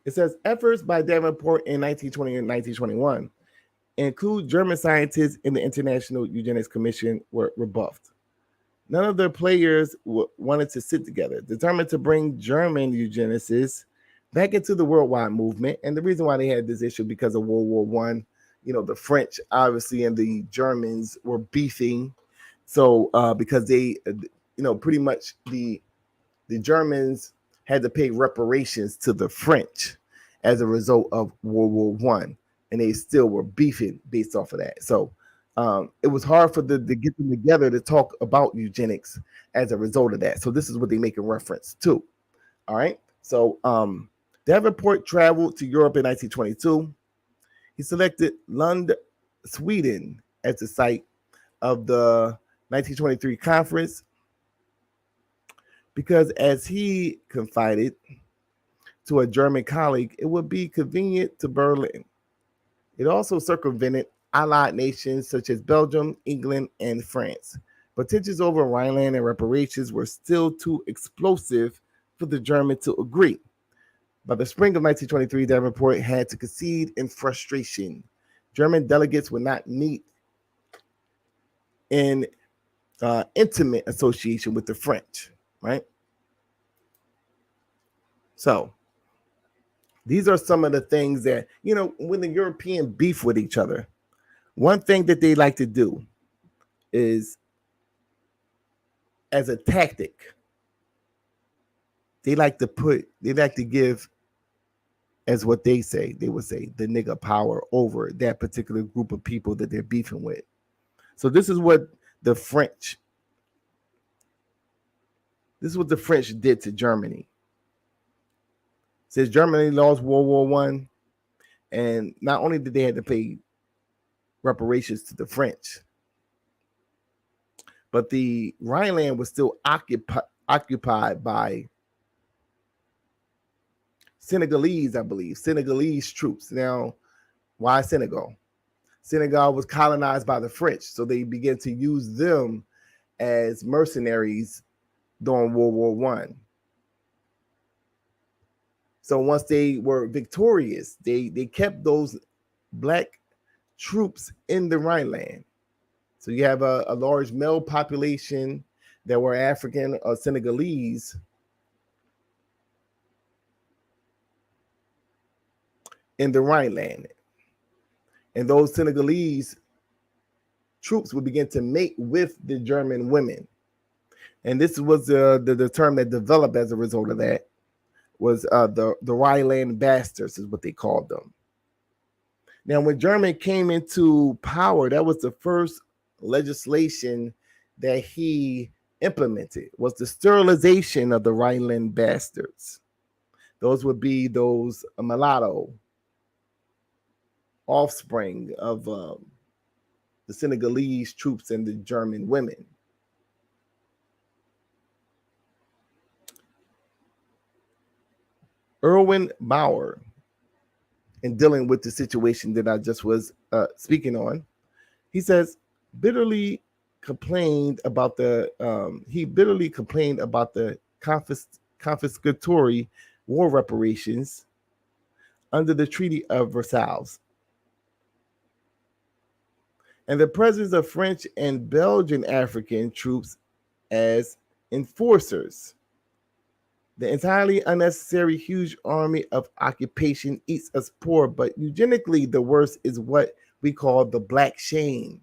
It says efforts by Davenport in 1920 and 1921 include German scientists in the International Eugenics Commission were rebuffed. None of their players wanted to sit together, determined to bring German eugenicists back into the worldwide movement. And the reason why they had this issue because of World War I, the French obviously and the Germans were beefing So because they, pretty much the Germans had to pay reparations to the French as a result of World War One, and they still were beefing based off of that. So it was hard for to get them together to talk about eugenics as a result of that. So this is what they make a reference to. All right. So Davenport traveled to Europe in 1922. He selected Lund, Sweden, as the site of the 1923 conference because, as he confided to a German colleague, it would be convenient to Berlin. It also circumvented allied nations such as Belgium, England, and France. But tensions over Rhineland and reparations were still too explosive for the Germans to agree. By the spring of 1923, Davenport had to concede in frustration. German delegates would not meet in intimate association with the French, right? So these are some of the things that, when the European beef with each other, one thing that they like to do is, as a tactic, they like to give, as what they say, they would say, the nigger power over that particular group of people that they're beefing with. So this is what the French did to Germany. Since Germany lost World War One, and not only did they have to pay reparations to the French, but the Rhineland was still occupied by Senegalese, I believe, Senegalese troops. Now, why Senegal? Senegal was colonized by the French, so they began to use them as mercenaries during World War One. So once they were victorious, they kept those black troops in the Rhineland. So you have a large male population that were African or Senegalese in the Rhineland. And those Senegalese troops would begin to mate with the German women. And this was the term that developed as a result of that, was the Rhineland bastards is what they called them. Now, when German came into power, that was the first legislation that he implemented, was the sterilization of the Rhineland bastards. Those would be those mulatto offspring of the Senegalese troops and the German women. Erwin Bauer, in dealing with the situation that I just was speaking on, he says, bitterly complained about the confiscatory war reparations under the Treaty of Versailles, and the presence of French and Belgian African troops as enforcers. The entirely unnecessary huge army of occupation eats us poor, but eugenically the worst is what we call the black shame.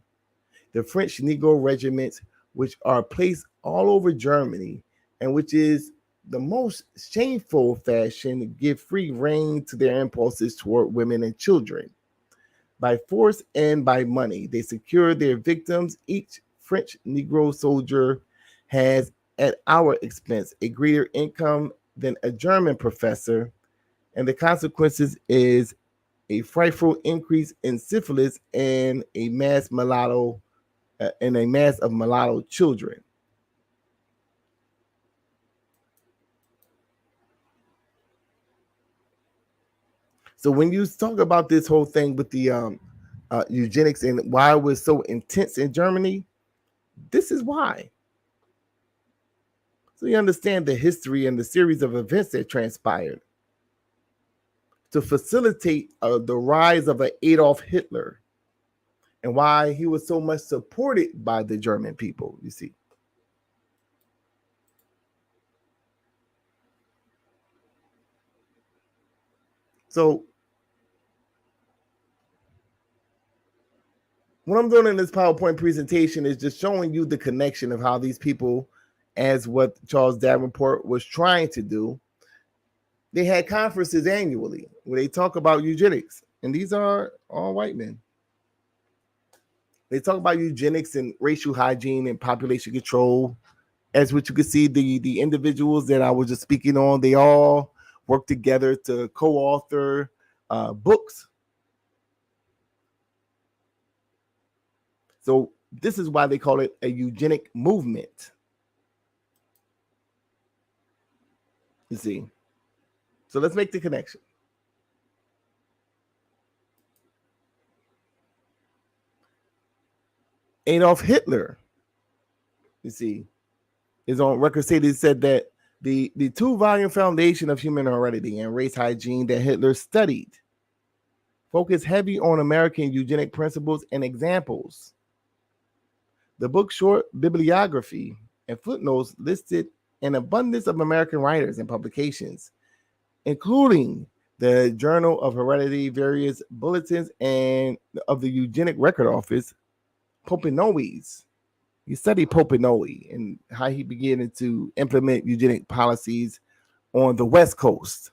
The French Negro regiments, which are placed all over Germany, and which is the most shameful fashion, give free rein to their impulses toward women and children. By force and by money, they secure their victims. Each French Negro soldier has, at our expense, a greater income than a German professor, and the consequences is a frightful increase in syphilis and a mass of mulatto children. So when you talk about this whole thing with the eugenics and why it was so intense in Germany, this is why. So you understand the history and the series of events that transpired to facilitate the rise of an Adolf Hitler, and why he was so much supported by the German people, you see. So what I'm doing in this PowerPoint presentation is just showing you the connection of how these people, as what Charles Davenport was trying to do, they had conferences annually where they talk about eugenics. And these are all white men. They talk about eugenics and racial hygiene and population control. As what you can see, the individuals that I was just speaking on, they all work together to co-author books. So this is why they call it a eugenic movement. You see. So let's make the connection. Adolf Hitler, you see, is on record said that the 2-volume foundation of human heredity and race hygiene that Hitler studied focused heavy on American eugenic principles and examples. The book's short bibliography and footnotes listed an abundance of American writers and publications, including the Journal of Heredity, various bulletins, and of the Eugenic Record Office, Popenoe. He studied Popenoe and how he began to implement eugenic policies on the West Coast,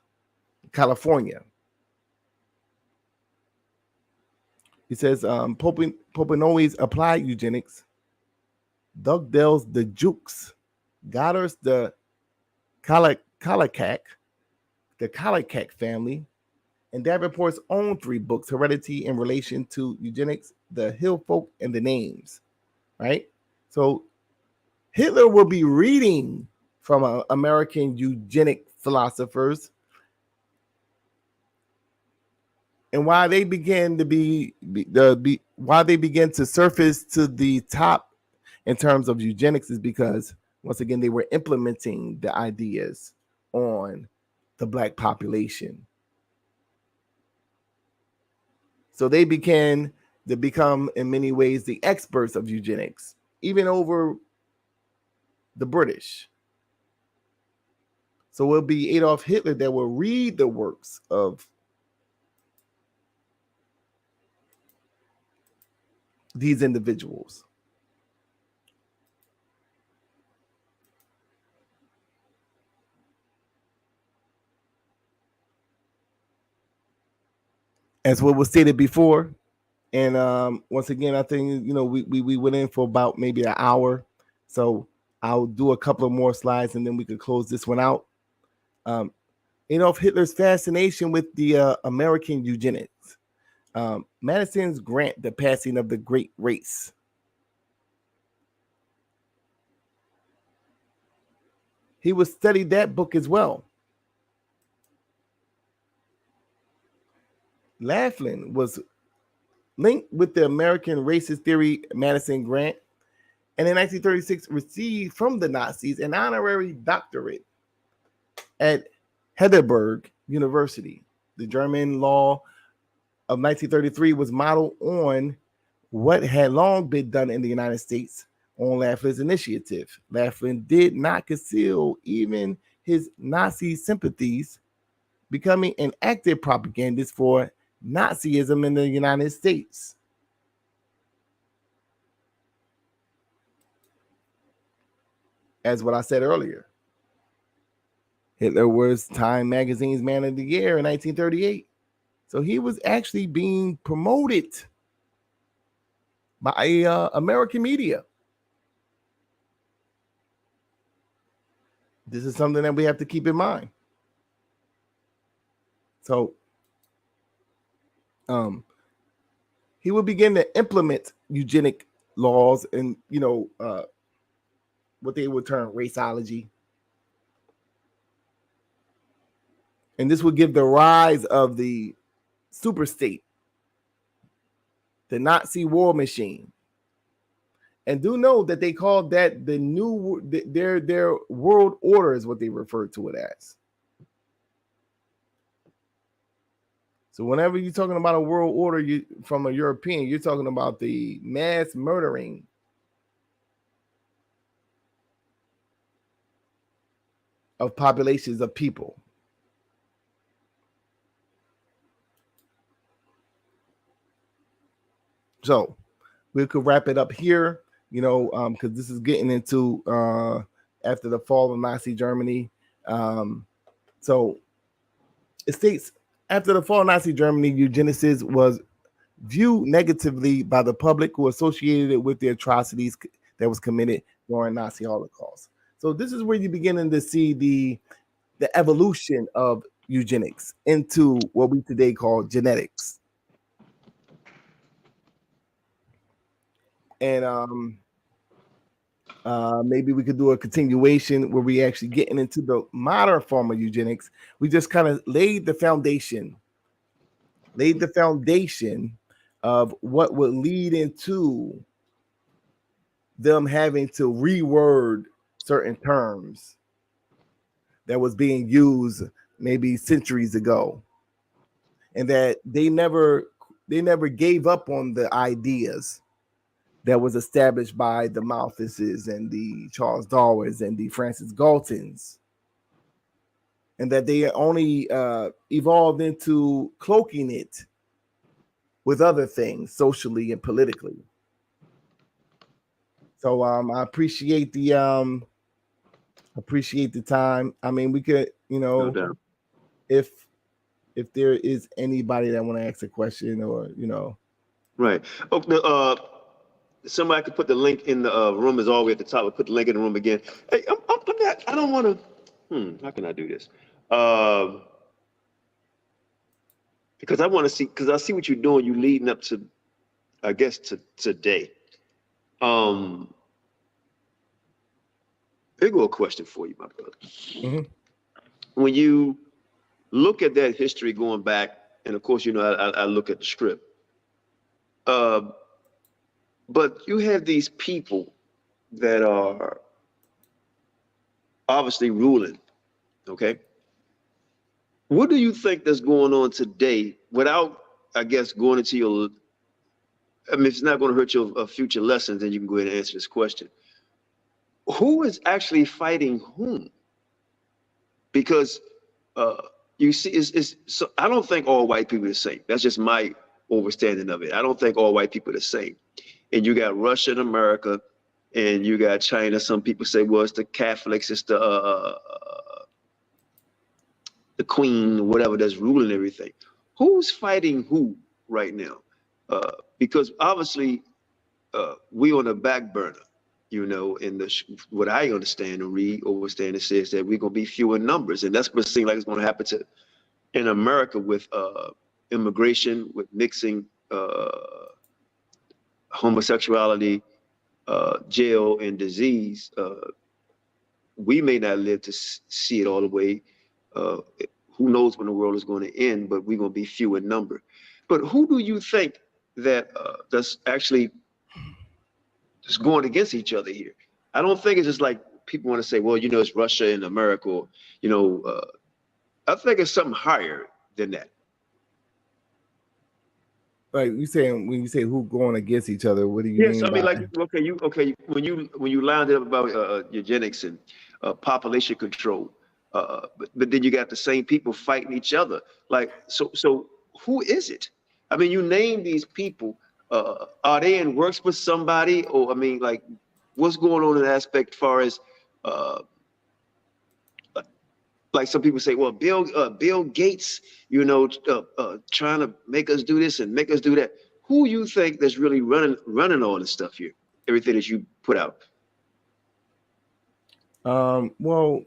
California. He says Popenoe's applied eugenics, Dugdale's the Jukes, Goddard's the Kallikak, the Kallikak family, and Davenport's own 3 books, Heredity in Relation to Eugenics, The Hill Folk, and The Names, right? So Hitler will be reading from American eugenic philosophers, and why they began to surface to the top in terms of eugenics is because, once again, they were implementing the ideas on the Black population. So they began to become, in many ways, the experts of eugenics, even over the British. So it'll be Adolf Hitler that will read the works of these individuals. As what was stated before, and once again, I think we went in for about maybe an hour, so I'll do a couple of more slides and then we could close this one out. Adolf Hitler's fascination with the American eugenics, Madison's grant, The Passing of the Great Race. He would study that book as well. Laughlin was linked with the American racist theory, Madison Grant, and in 1936 received from the Nazis an honorary doctorate at Heidelberg University. The German law of 1933 was modeled on what had long been done in the United States on Laughlin's initiative. Laughlin did not conceal even his Nazi sympathies, becoming an active propagandist for Nazism in the United States. As what I said earlier, Hitler was Time Magazine's Man of the Year in 1938. So he was actually being promoted by American media. This is something that we have to keep in mind. So he will begin to implement eugenic laws and, what they would term raceology. And this would give the rise of the superstate, the Nazi war machine. And do know that they called that the new, their world order is what they referred to it as. So whenever you're talking about a world order from a European, you're talking about the mass murdering of populations of people. So we could wrap it up here, because this is getting into after the fall of Nazi Germany. So it states, after the fall of Nazi Germany, eugenesis was viewed negatively by the public who associated it with the atrocities that was committed during Nazi Holocaust. So this is where you're beginning to see the evolution of eugenics into what we today call genetics. And maybe we could do a continuation where we actually getting into the modern form of eugenics. We just kind of laid the foundation of what would lead into them having to reword certain terms that was being used maybe centuries ago, and that they never gave up on the ideas that was established by the Malthuses and the Charles Darwins and the Francis Galtons, and that they only evolved into cloaking it with other things socially and politically. So I appreciate the time. I mean, we could, No, if there is anybody that want to ask a question or, right. Oh, somebody could put the link in the room is all the way at the top. We'll put the link in the room again. Hey, I'm not, I don't want to, how can I do this? Because I want to see, because I see what you're doing. You leading up to, I guess, to today. Big old question for you, my brother. Mm-hmm. When you look at that history going back, and of course, I look at the script. But you have these people that are obviously ruling, okay? What do you think that's going on today without, I guess, going into your, I mean, if it's not going to hurt your future lessons, then you can go ahead and answer this question. Who is actually fighting whom? Because you see, so I don't think all white people are the same. That's just my understanding of it. I don't think all white people are the same. And you got Russia and America, and you got China. Some people say, well, it's the Catholics, it's the Queen, whatever, that's ruling everything. Who's fighting who right now? Because obviously we on the back burner, in what I understand and read, understand, it says that we're gonna be fewer in numbers, and that's what it seems like it's gonna happen in America with immigration, with mixing homosexuality, jail, and disease. We may not live to see it all the way. Who knows when the world is going to end, but we're going to be few in number. But who do you think that that's actually just going against each other here? I don't think it's just like people want to say, well, it's Russia and America, or, I think it's something higher than that. Like you saying, when you say who going against each other, what do you mean? Yes, I mean, like, okay, when you lined up about eugenics and population control, but then you got the same people fighting each other. Like, so who is it? I mean, you name these people. Are they in works with somebody, or I mean, like, what's going on in that aspect as far as like some people say, well, Bill Gates, trying to make us do this and make us do that. Who you think that's really running all this stuff here? Everything that you put out. Well,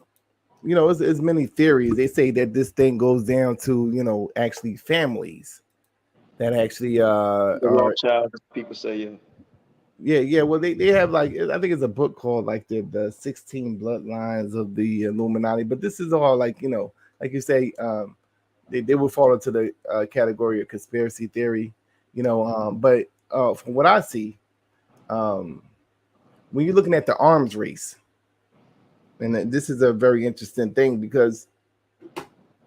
it's many theories. They say that this thing goes down to, actually families that actually child, people say, yeah. Well, they have, like, I think it's a book called like the 16 bloodlines of the Illuminati. But this is all like, like you say, they will fall into the category of conspiracy theory, but from what I see, when you're looking at the arms race, and this is a very interesting thing, because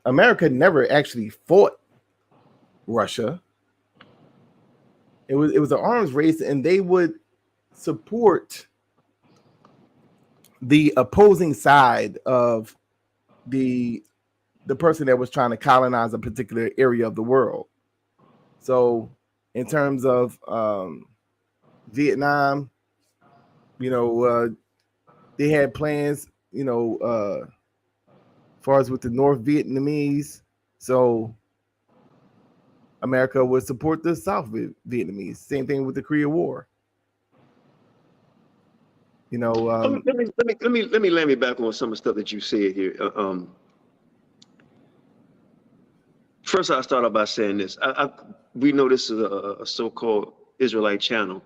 America never actually fought Russia. It was an arms race, and they would support the opposing side of the person that was trying to colonize a particular area of the world. So in terms of Vietnam. They had plans, as far as with the North Vietnamese. So America would support the South Vietnamese. Same thing with the Korea War. Let me land me back on some of the stuff that you said here. First, I'll start off by saying this. We know this is a so-called Israelite channel.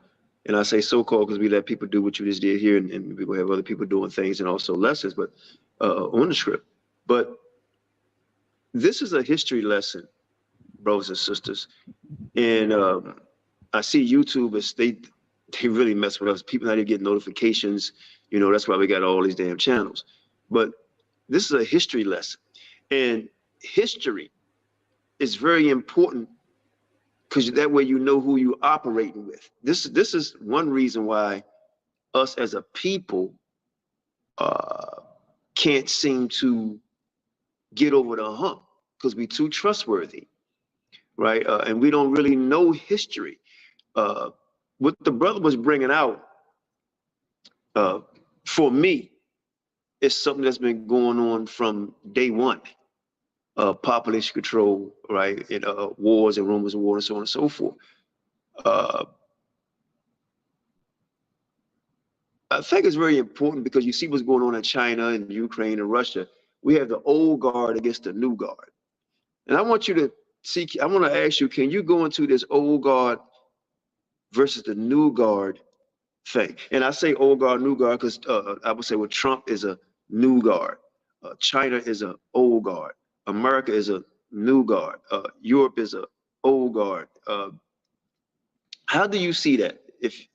And I say so-called because we let people do what you just did here, and we have other people doing things and also lessons, but on the script. But this is a history lesson, brothers and sisters. And I see YouTubers, they really mess with us. People not even get notifications. That's why we got all these damn channels. But this is a history lesson. And history is very important because that way you know who you're operating with. This is one reason why us as a people can't seem to get over the hump, because we're too trustworthy, right? And we don't really know history. What the brother was bringing out, for me, is something that's been going on from day one. Population control, right? And wars and rumors of war and so on and so forth. I think it's very important because you see what's going on in China and Ukraine and Russia. We have the old guard against the new guard. And I want to ask you, can you go into this old guard versus the new guard thing? And I say old guard, new guard, because I would say, well, Trump is a new guard. China is an old guard. America is a new guard. Europe is a old guard. How do you see that, if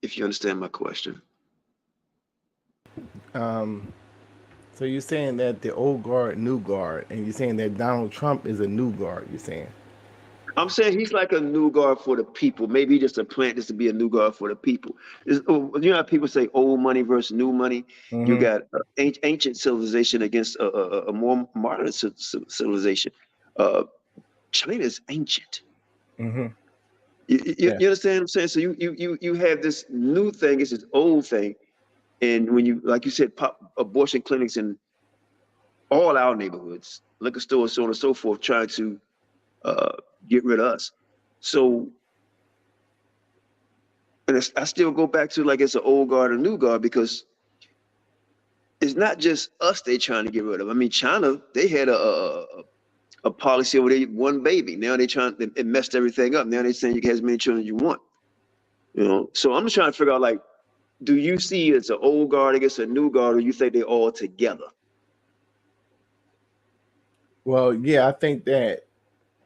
you understand my question? So you're saying that the old guard, new guard, and you're saying that Donald Trump is a new guard, you're saying? I'm saying he's like a new guard for the people. Maybe just a plant just to be a new guard for the people. How people say old money versus new money? Mm-hmm. You got ancient civilization against a more modern civilization. China is ancient. Mm-hmm. You understand what I'm saying? So you have this new thing, it's this old thing. And when you, like you said, pop abortion clinics in all our neighborhoods, liquor stores, so on and so forth, trying to get rid of us. So, and I still go back to like it's an old guard or new guard, because it's not just us they're trying to get rid of. I mean, China, they had a policy over there, one baby. Now it messed everything up. Now they're saying you can have as many children as you want. So I'm just trying to figure out, like, do you see it's an old guard against a new guard, or you think they're all together? Well, yeah, I think that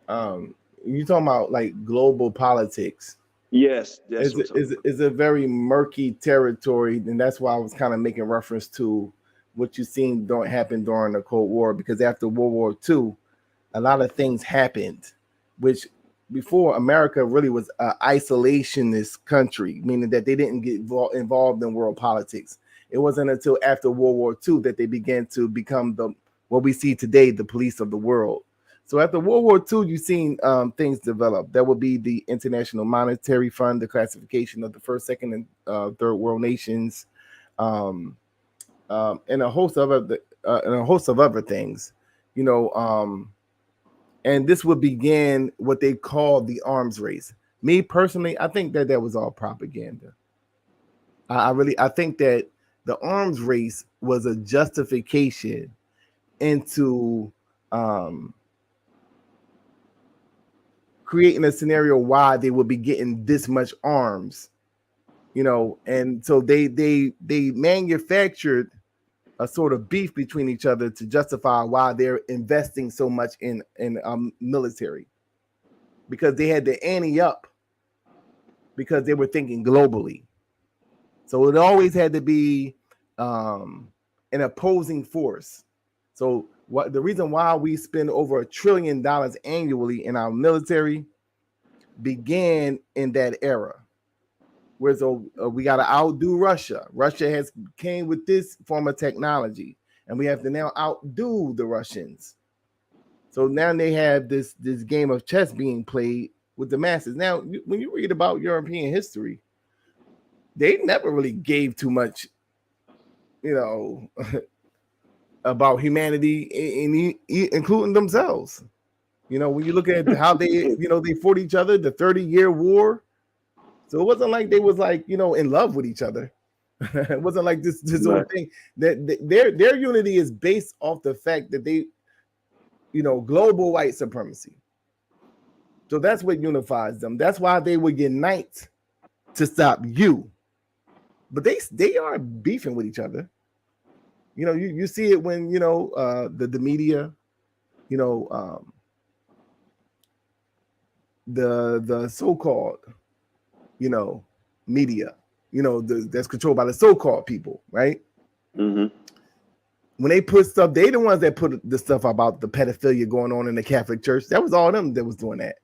you're talking about like global politics. Yes, it's a very murky territory, and that's why I was kind of making reference to what you've seen happen during the Cold War, because after World War II, a lot of things happened, which before America really was an isolationist country, meaning that they didn't get involved in world politics. It wasn't until after World War II that they began to become what we see today, the police of the world. So after World War II, you've seen things develop. That would be the International Monetary Fund, the classification of the first, second, and third world nations, and a host of other things, and this would begin what they call the arms race. Me personally, I think that was all propaganda. I think that the arms race was a justification into creating a scenario why they would be getting this much arms, and so they manufactured a sort of beef between each other to justify why they're investing so much in military, because they had to ante up, because they were thinking globally. So it always had to be an opposing force. So the reason why we spend over $1 trillion annually in our military began in that era. Whereas we got to outdo Russia. Russia came with this form of technology, and we have to now outdo the Russians. So now they have this game of chess being played with the masses. Now, when you read about European history, they never really gave too much, about humanity, including themselves. When you look at how they fought each other, the 30-year war. So it wasn't like they was like, in love with each other. It wasn't like this whole thing. That their unity is based off the fact that they, global white supremacy. So that's what unifies them. That's why they would unite to stop you. But they are beefing with each other. You see it when the media, the so-called media, that's controlled by the so-called people, right? Mm-hmm. When they put stuff, they the ones that put the stuff about the pedophilia going on in the Catholic Church. That was all them that was doing that.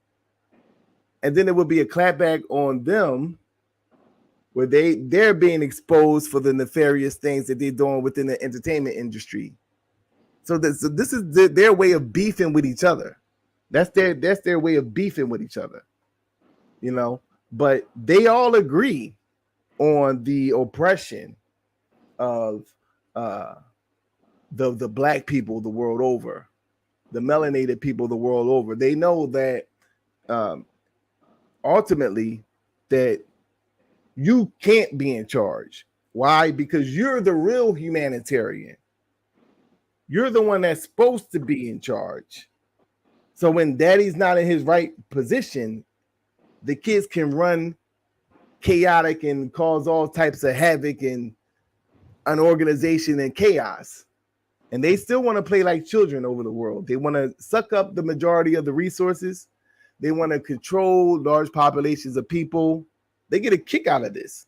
And then there would be a clapback on them where they're being exposed for the nefarious things that they're doing within the entertainment industry. So this is their way of beefing with each other. That's their way of beefing with each other. But they all agree on the oppression of the black people the world over, the melanated people the world over. They know that ultimately that you can't be in charge. Why? Because you're the real humanitarian. You're the one that's supposed to be in charge. So when daddy's not in his right position, the kids can run chaotic and cause all types of havoc and unorganization and chaos. And they still want to play like children over the world. They want to suck up the majority of the resources. They want to control large populations of people. They get a kick out of this.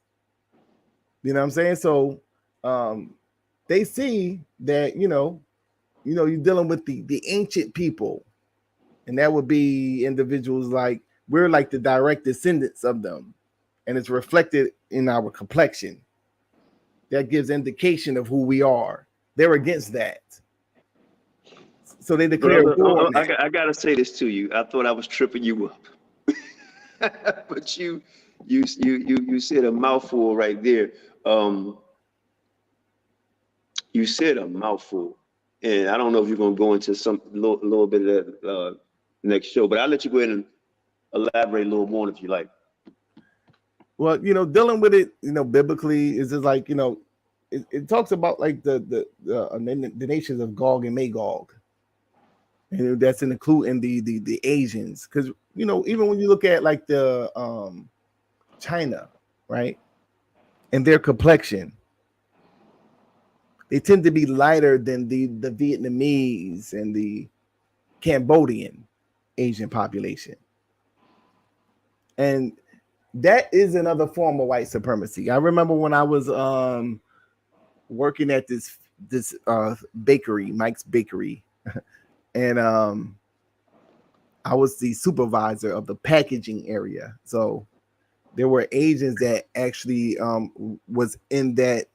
You know what I'm saying? So they see that, you're dealing with the ancient people. And that would be individuals like, we're like the direct descendants of them. And it's reflected in our complexion. That gives indication of who we are. They're against that. So they declare war. I gotta say this to you. I thought I was tripping you up. But you said a mouthful right there. You said a mouthful. And I don't know if you're gonna go into some little bit of that next show, but I'll let you go ahead and elaborate a little more if you like. Well, dealing with it, biblically is just like, it talks about like the nations of Gog and Magog, and that's including the Asians, because even when you look at like the China, right, and their complexion, they tend to be lighter than the Vietnamese and the Cambodian Asian population, and that is another form of white supremacy. I remember when I was working at this bakery, Mike's Bakery, and I was the supervisor of the packaging area. So there were Asians that actually was in that.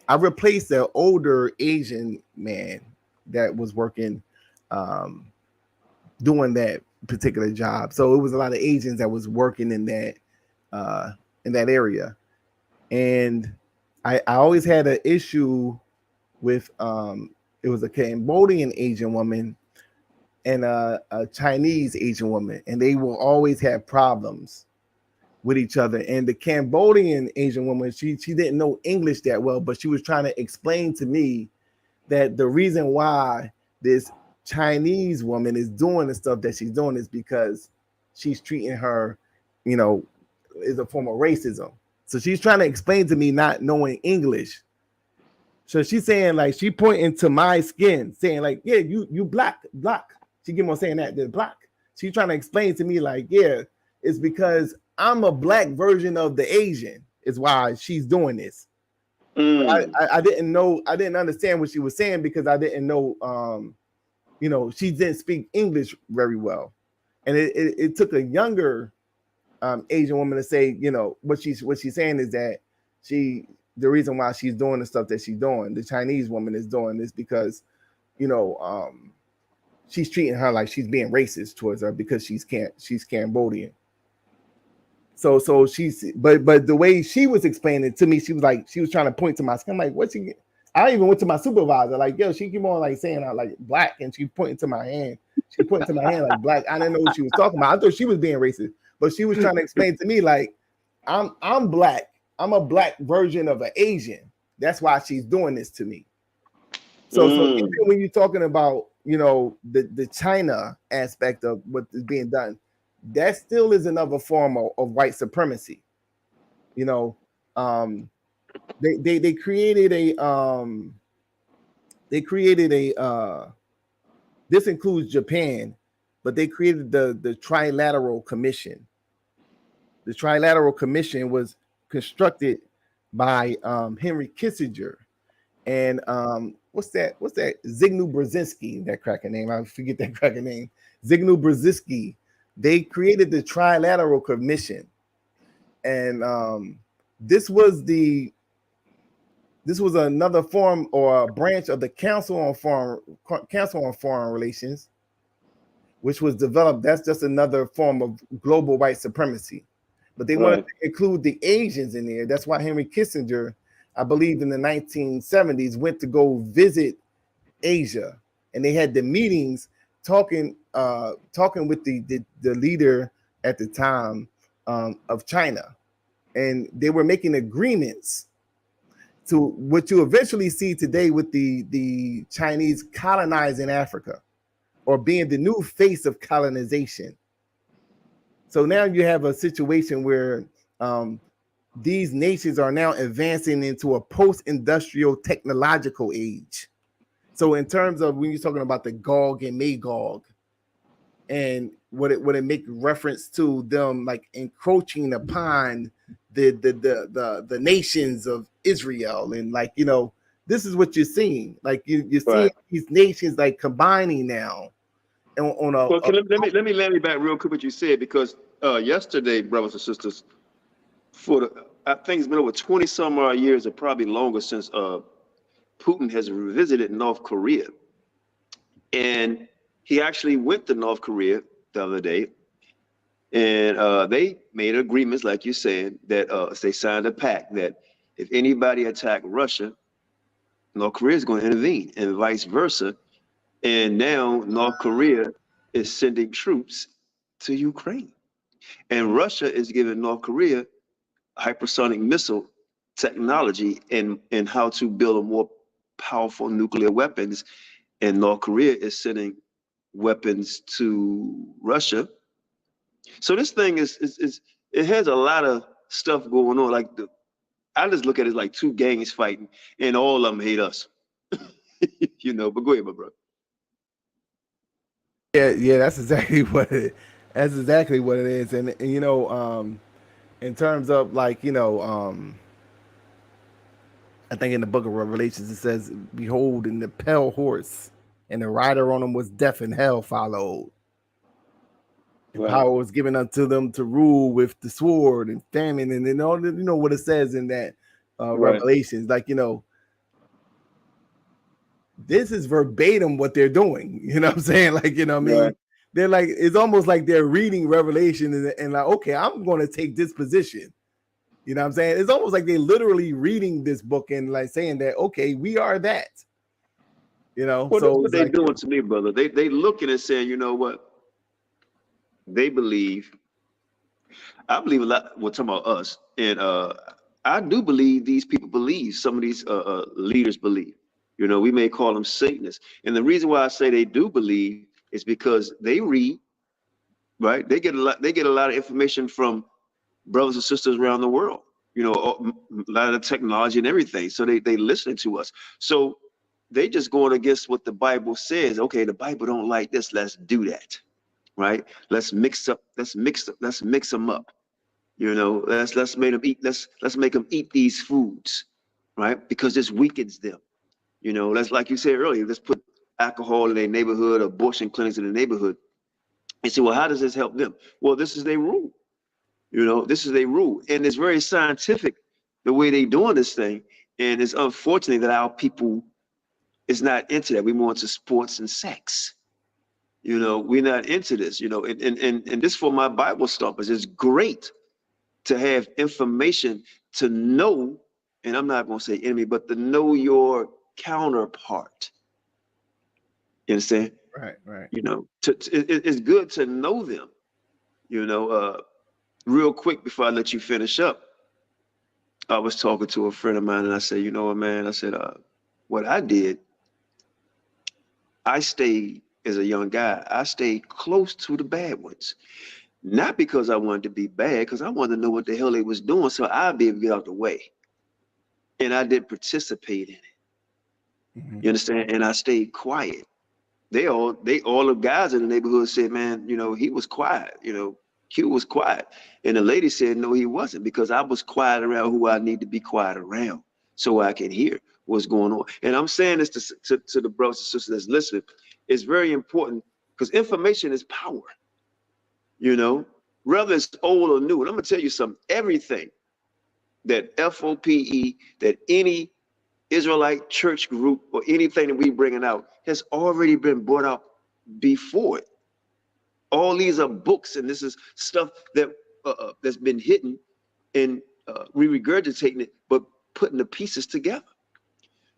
I replaced the older Asian man that was working doing that particular job. So it was a lot of Asians that was working in that area, and I always had an issue with it was a Cambodian Asian woman and a Chinese Asian woman, and they will always have problems with each other. And the Cambodian Asian woman, she didn't know English that well, but she was trying to explain to me that the reason why this Chinese woman is doing the stuff that she's doing is because she's treating her, is a form of racism. So she's trying to explain to me not knowing English. So she's saying, like, she pointing to my skin, saying like, yeah, you black. She keep on saying that they're black. She's trying to explain to me like, yeah, it's because I'm a black version of the Asian is why she's doing this. I didn't know, I didn't understand what she was saying because I didn't know, she didn't speak English very well. And it took a younger Asian woman to say, what she's saying is that the reason why she's doing the stuff that she's doing, the Chinese woman is doing this because, she's treating her like she's being racist towards her because she's Cambodian. So she's, but the way she was explaining it to me, she was trying to point to my skin. I'm like, what she? I even went to my supervisor, like, yo, she keep on like saying I like black, and she pointing to my hand. She pointing to my hand like black. I didn't know what she was talking about. I thought she was being racist, but she was trying to explain to me like, I'm black. I'm a black version of an Asian. That's why she's doing this to me. So even when you're talking about, you know, the China aspect of what is being done, that still is another form of white supremacy. You know, they created a this includes Japan, but they created the Trilateral Commission. The Trilateral Commission was constructed by Henry Kissinger and what's that Zygmunt Brzezinski, that cracker name, I forget that cracker name, Zygmunt Brzezinski. They created the Trilateral Commission, and this was another form or a branch of the Council on Foreign Relations, which was developed. That's just another form of global white supremacy. But they wanted to include the Asians in there. That's why Henry Kissinger, I believe in the 1970s, went to go visit Asia, and they had the meetings talking with the leader at the time of China, and they were making agreements to what you eventually see today with the Chinese colonizing Africa, or being the new face of colonization. So now you have a situation where these nations are now advancing into a post-industrial technological age. So in terms of when you're talking about the Gog and Magog, and what it make reference to them like encroaching upon the nations of Israel, and like, you know, this is what you're seeing. Like you're seeing these nations like combining now on a. Well, let me land me back real quick what you said, because yesterday, brothers and sisters, I think it's been over 20 some odd years, or probably longer, since Putin has revisited North Korea, and he actually went to North Korea the other day, and they made agreements, like you said, that they signed a pact that if anybody attacked Russia, North Korea is going to intervene, and vice versa. And now North Korea is sending troops to Ukraine, and Russia is giving North Korea hypersonic missile technology and how to build a more powerful nuclear weapons. And North Korea is sending weapons to Russia. So this thing is it has a lot of stuff going on. Like I just look at it like two gangs fighting, and all of them hate us. You know, but go ahead, my brother. Yeah, that's exactly what it is. And you know, in terms of like, you know, I think in the book of Revelations it says, behold, in the pale horse, and the rider on him was death, and hell followed. And power was given unto them to rule with the sword and famine, and then all, you know what it says in that Revelations. Like, you know, this is verbatim what they're doing. You know what I'm saying? Like, you know what I mean? They're like, it's almost like they're reading Revelation and like, okay, I'm going to take this position. You know what I'm saying? It's almost like they're literally reading this book and like saying that, okay, we are that. You know, well, so that's what they're like, doing to me, brother. They looking and saying, you know what? They believe. I believe a lot. We're talking about us, and I do believe these people believe. Some of these leaders believe. You know, we may call them Satanists, and the reason why I say they do believe is because they read, right? They get a lot. They get a lot of information from brothers and sisters around the world. You know, a lot of the technology and everything. So they listen to us. So they just going against what the Bible says. Okay, the Bible don't like this. Let's do that, right? Let's mix them up. You know, let's make them eat. Let's make them eat these foods, right? Because this weakens them. You know, that's like you said earlier. Let's put alcohol in their neighborhood, abortion clinics in the neighborhood, and say, well, how does this help them? Well, this is their rule. You know, this is their rule, and it's very scientific the way they doing this thing. And it's unfortunate that our people is not into that. We more into sports and sex. You know, we're not into this. You know, and this for my Bible stompers is great to have information to know, and I'm not going to say enemy, but to know your counterpart. You understand? Right, right. You know, it's good to know them. You know, real quick before I let you finish up, I was talking to a friend of mine, and I said, you know what, man? I said, what I did, I stayed as a young guy. I stayed close to the bad ones, not because I wanted to be bad, because I wanted to know what the hell they was doing, so I'd be able to get out the way. And I didn't participate in it. Mm-hmm. You understand? And I stayed quiet. All the guys in the neighborhood said, man, you know, he was quiet. You know, Q was quiet. And the lady said, no, he wasn't, because I was quiet around who I need to be quiet around so I can hear what's going on. And I'm saying this to the brothers and sisters that's listening. It's very important because information is power, you know, whether it's old or new. And I'm going to tell you something, everything that F.O.P.E., that any Israelite church group or anything that we bringing out has already been brought out before it. All these are books, and this is stuff that that's been hidden, and we regurgitating it, but putting the pieces together.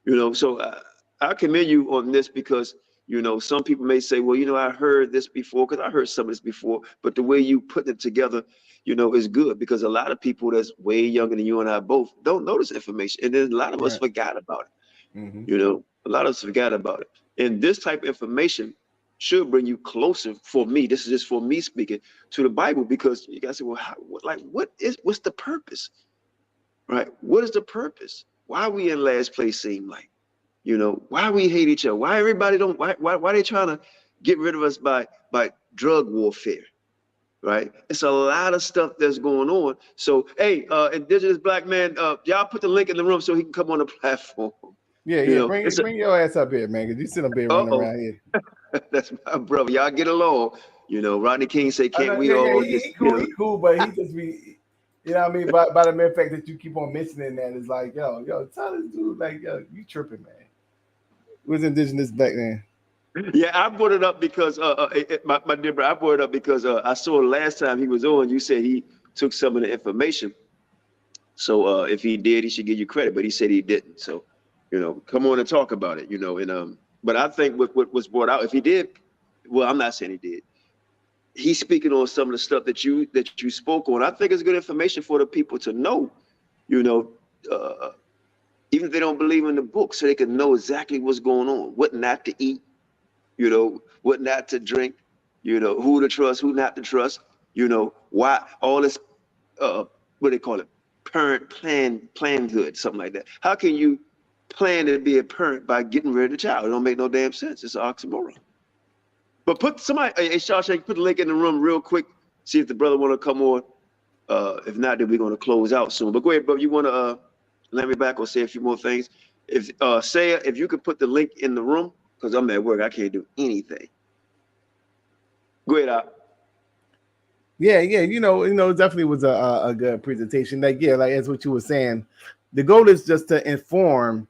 You know, so I commend you on this because, you know, some people may say, well, you know, I heard this before, because I heard some of this before, but the way you put it together, you know, is good, because a lot of people that's way younger than you and I both don't know this information. And then a lot of us forgot about it. Mm-hmm. You know, a lot of us forgot about it. And this type of information should bring you closer, for me, this is just for me speaking, to the Bible, because you guys say, well, what's the purpose? Right? What is the purpose? Why are we in last place, seem like? You know, why we hate each other? Why everybody don't, why they trying to get rid of us by drug warfare? Right? It's a lot of stuff that's going on. So, hey, indigenous black man, y'all put the link in the room so he can come on the platform. Yeah, you know, bring your ass up here, man, because you sit up here running around here. That's my brother. Y'all get along. You know, Rodney King say, can't we all just, he cool, but he just be, you know what I mean? By the mere fact that you keep on mentioning that, it's like, yo, tell this dude, like, yo, you tripping, man. Who's indigenous back then? Yeah, I brought it up because my dear brother, I brought it up because I saw last time he was on, you said he took some of the information. So if he did, he should give you credit, but he said he didn't. So, you know, come on and talk about it, you know. And but I think what was brought out, if he did, well, I'm not saying he did. He's speaking on some of the stuff that you spoke on. I think it's good information for the people to know, you know, even if they don't believe in the book, so they can know exactly what's going on, what not to eat, you know, what not to drink, you know, who to trust, who not to trust, you know, why all this, what do they call it? Planhood, something like that. How can you plan to be a parent by getting rid of the child? It don't make no damn sense. It's an oxymoron. But put somebody, hey, Shawshank, put the link in the room real quick. See if the brother want to come on. If not, then we're going to close out soon. But go ahead, bro. You want to let me back or say a few more things? If if you could put the link in the room, because I'm at work, I can't do anything. Go ahead, Al. Yeah, you know, it definitely was a good presentation. Like, yeah, like as what you were saying, the goal is just to inform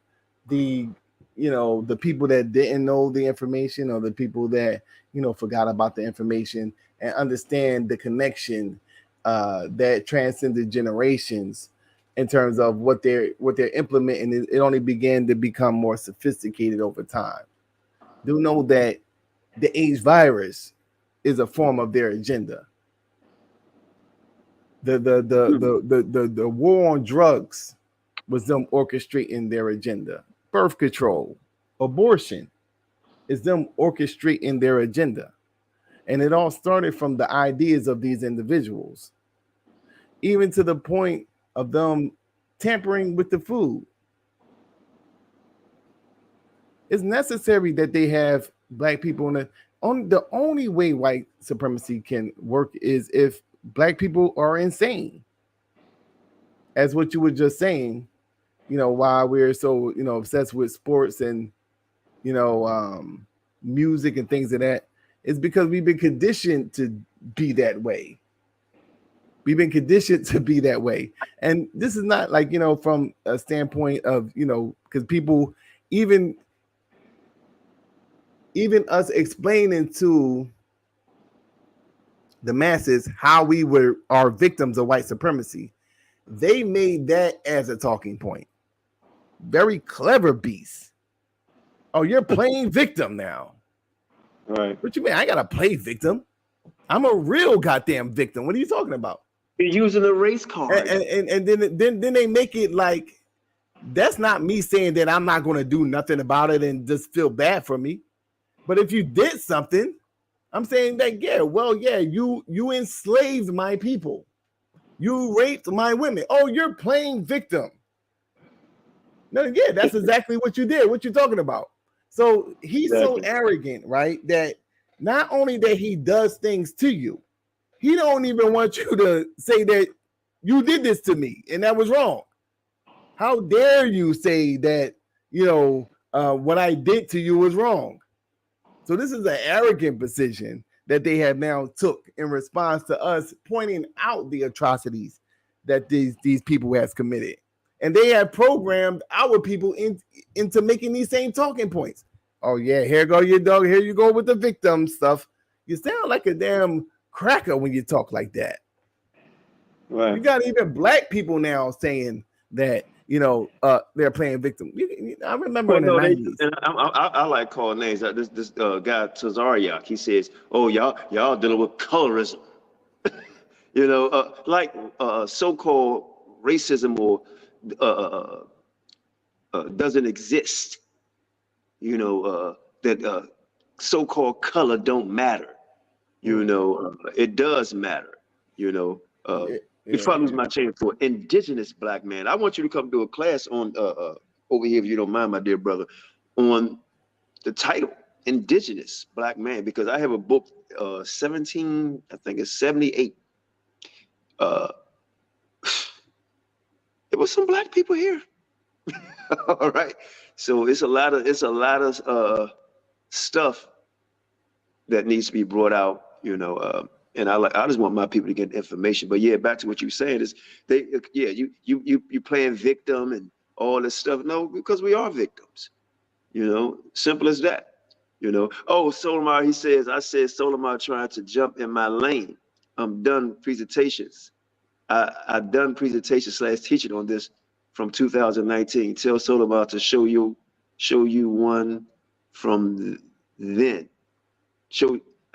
the, you know, the people that didn't know the information, or the people that, you know, forgot about the information, and understand the connection that transcended generations in terms of what they're implementing. It only began to become more sophisticated over time. Do know that the AIDS virus is a form of their agenda. The war on drugs was them orchestrating their agenda. Birth control, abortion is them orchestrating their agenda. And it all started from the ideas of these individuals, even to the point of them tampering with the food. It's necessary that they have black people in the only way white supremacy can work is if black people are insane. As what you were just saying, you know, why we're so, you know, obsessed with sports and, you know, music and things of that, is because we've been conditioned to be that way. We've been conditioned to be that way. And this is not like, you know, from a standpoint of, you know, because people, even us explaining to the masses how we are victims of white supremacy. They made that as a talking point. Very clever beast. Oh, you're playing victim now. Right. What you mean? I gotta play victim. I'm a real goddamn victim. What are you talking about? You're using a race card. And then they make it like that's not me saying that I'm not going to do nothing about it and just feel bad for me. But if you did something, I'm saying that you enslaved my people. You raped my women. Oh, you're playing victim. No, yeah, that's exactly what you did. What you talking about? So he's so arrogant, right? That not only that he does things to you, he don't even want you to say that you did this to me and that was wrong. How dare you say that, what I did to you was wrong? So this is an arrogant position that they have now took in response to us pointing out the atrocities that these people has committed. And they have programmed our people into making these same talking points. Oh, yeah, here go your dog. Here you go with the victim stuff. You sound like a damn cracker when you talk like that. Right. You got even black people now saying that, they're playing victim. I remember in the 90s. And I like calling names. This guy, Tazariak, he says, oh, y'all dealing with colorism. Like so-called racism or doesn't exist. That so-called color don't matter. It does matter. Before I lose my chain for indigenous black man, I want you to come do a class on over here, if you don't mind, my dear brother, on the title indigenous black man, because I have a book 78. There was some black people here. All right. So it's a lot of stuff that needs to be brought out, and I just want my people to get information. But yeah, back to what you were saying is you playing victim and all this stuff. No, because we are victims, simple as that. Oh, Solamind, he says, I said Solamind trying to jump in my lane. I'm done presentations. I've done presentations / teaching on this from 2019. Tell Solamind to show you one from then.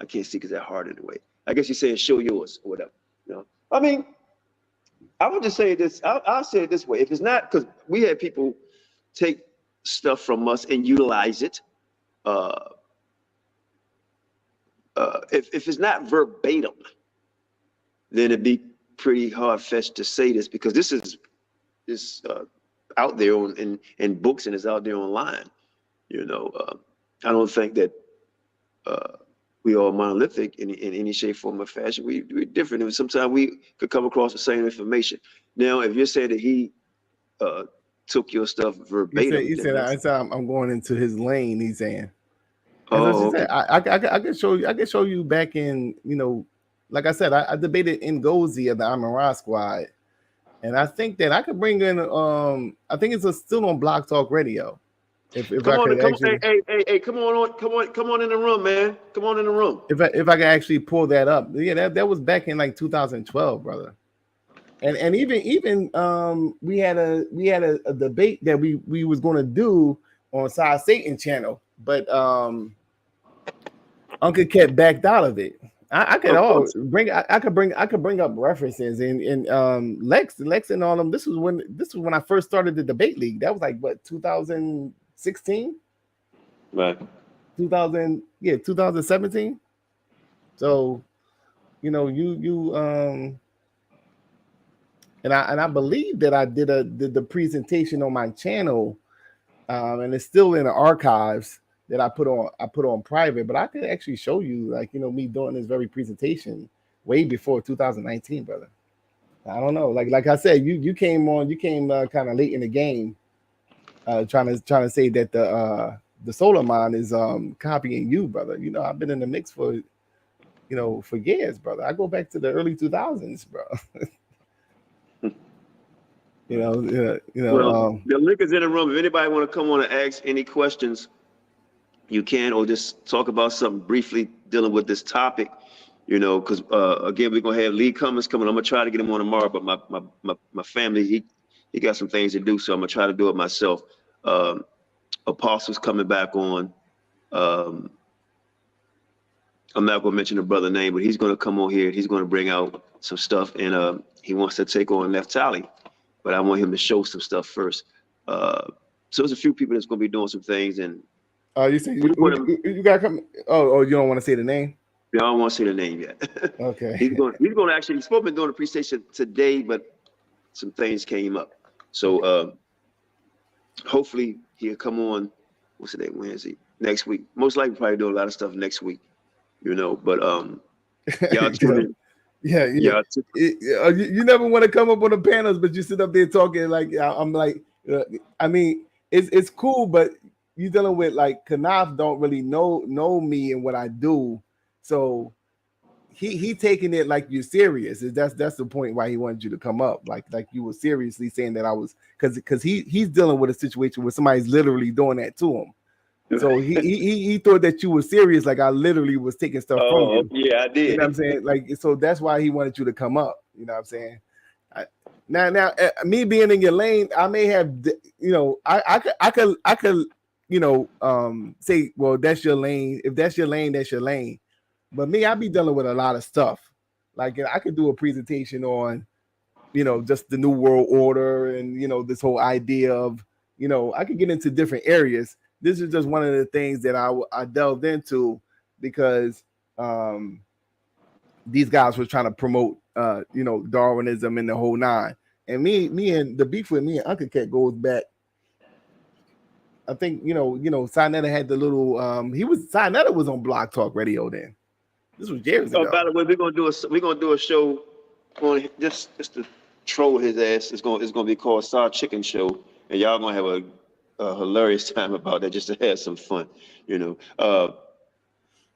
I can't see because that's hard anyway. I guess you're saying show yours or whatever. I mean, I would just say this. I'll say it this way. If it's not, because we had people take stuff from us and utilize it. If it's not verbatim, then it'd be pretty hard-fetched to say this, because this is out there in books and it's out there online. I don't think that we are monolithic in any shape, form, or fashion. We're different, and sometimes we could come across the same information. Now, if you're saying that he took your stuff verbatim, he said I'm going into his lane. He's saying, okay. I can show you. I can show you back in, like I said, I debated Ngozi of the Amara Squad, and I think that I could bring in. I think it's still on Blog Talk Radio. Come on in the room, man. Come on in the room. If I can actually pull that up, yeah, that was back in like 2012, brother. And even we had a debate that we was going to do on Side Satan channel, but Uncle Cat backed out of it. I could bring up references and Lex and all them. This was when I first started the debate league. That was like what, 2016, right? 2017. So, and I believe that I did the presentation on my channel, and it's still in the archives that I put on private. But I could actually show you, like, me doing this very presentation way before 2019, brother. I don't know, like I said, you came kind of late in the game. Trying to say that the Solamind is copying you, brother. I've been in the mix for years, brother. I go back to the early 2000s, bro. Well, the link is in the room. If anybody want to come on and ask any questions, you can, or just talk about something briefly dealing with this topic. you know, because again, we're gonna have Lee Cummins coming. I'm gonna try to get him on tomorrow, but my family, he got some things to do, so I'm gonna try to do it myself. Apostle's coming back on. I'm not gonna mention the brother name, but he's gonna come on here. He's gonna bring out some stuff, and he wants to take on Naphtali, but I want him to show some stuff first. So there's a few people that's gonna be doing some things, and you say you gotta come. Oh, you don't want to say the name? Yeah, I don't want to say the name yet. Okay. He's going to actually, he's supposed to be doing a presentation today, but some things came up. So hopefully he'll come on, what's the day, Wednesday, next week. Most likely probably do a lot of stuff next week, you know, but y'all tune in. You never want to come up on the panels, but you sit up there talking like, I'm like, I mean, it's cool, but you dealing with like QANATH don't really know me and what I do. So he taking it like you're serious. That's the point why he wanted you to come up, like you were seriously saying that I was, because he's dealing with a situation where somebody's literally doing that to him. So he thought that you were serious, like I literally was taking stuff from you. Yeah, I did. You know what I'm saying? Like, so that's why he wanted you to come up. You know what I'm saying? Now, me being in your lane, I may have, you know, I could, you know, say, well, that's your lane. If that's your lane, that's your lane. But me, I be dealing with a lot of stuff. Like, I could do a presentation on, you know, just the New World Order and, you know, this whole idea of, you know, I could get into different areas. This is just one of the things that I delved into because these guys were trying to promote, you know, Darwinism and the whole nine. And me and the beef with me and Uncle Cat goes back. I think, you know, Sinetta had the little, Sinetta was on Blog Talk Radio then. This was years ago. By the way, we're gonna do a show on just to troll his ass. It's gonna be called Star Chicken Show, and y'all gonna have a hilarious time about that, just to have some fun, you know.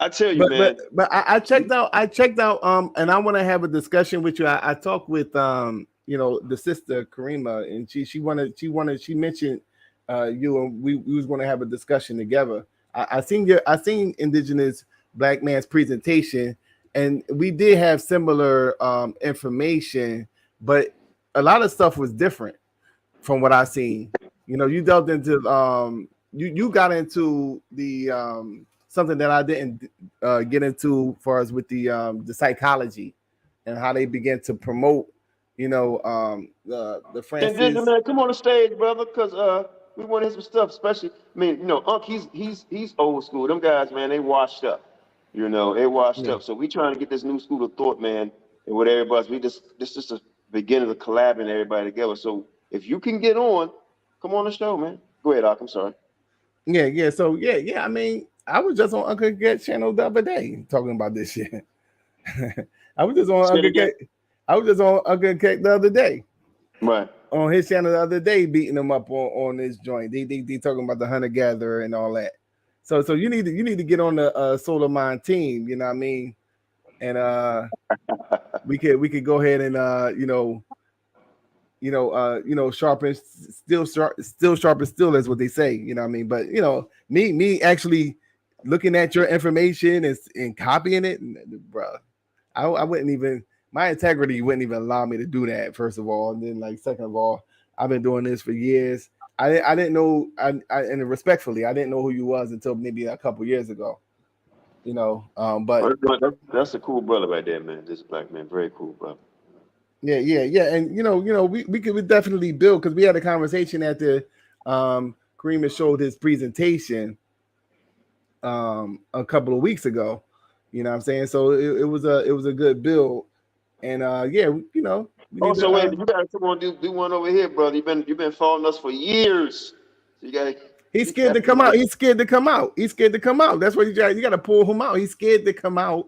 I tell you, man. But I checked out, and I want to have a discussion with you. I talked with you know, the sister Karima, and she mentioned you, and we was going to have a discussion together. I seen Indigenous Black Man's presentation, and we did have similar information, but a lot of stuff was different from what I seen. You know, you delved into you got into the something that I didn't get into, far as with the psychology and how they began to promote, you know, the Francis. Man, come on the stage, brother, because we want to hear some stuff, especially. I mean, you know, Unc, he's old school. Them guys, man, they washed up. You know, they washed up. So we trying to get this new school of thought, man, and with everybody. This is just a beginning of collabing everybody together. So if you can get on, come on the show, man. Go ahead, Doc. I'm sorry. Yeah. So yeah. I mean, I was just on Uncle Get channel the other day talking about this shit. I was just on Uncle Get the other day. Right. On his channel the other day, beating them up on this joint. They talking about the hunter gatherer and all that. So you need to get on the Solamind team. You know what I mean? And we could go ahead and sharpen still sharpen still is what they say. You know what I mean? But you know, me actually looking at your information and copying it, bro, I wouldn't even. My integrity wouldn't even allow me to do that, first of all. And then, like, second of all, I've been doing this for years. I didn't know, and respectfully, I didn't know who you was until maybe a couple years ago. You know, but that's a cool brother right there, man. This Black man, very cool brother. Yeah. And you know, we could definitely build, because we had a conversation after Kareem showed his presentation a couple of weeks ago. You know what I'm saying? So it was a good build. And you know. Also, wait, you gotta come on, do one over here, brother. You've been following us for years. So you gotta. He's scared to come out. He's scared to come out. That's what you gotta pull him out. He's scared to come out.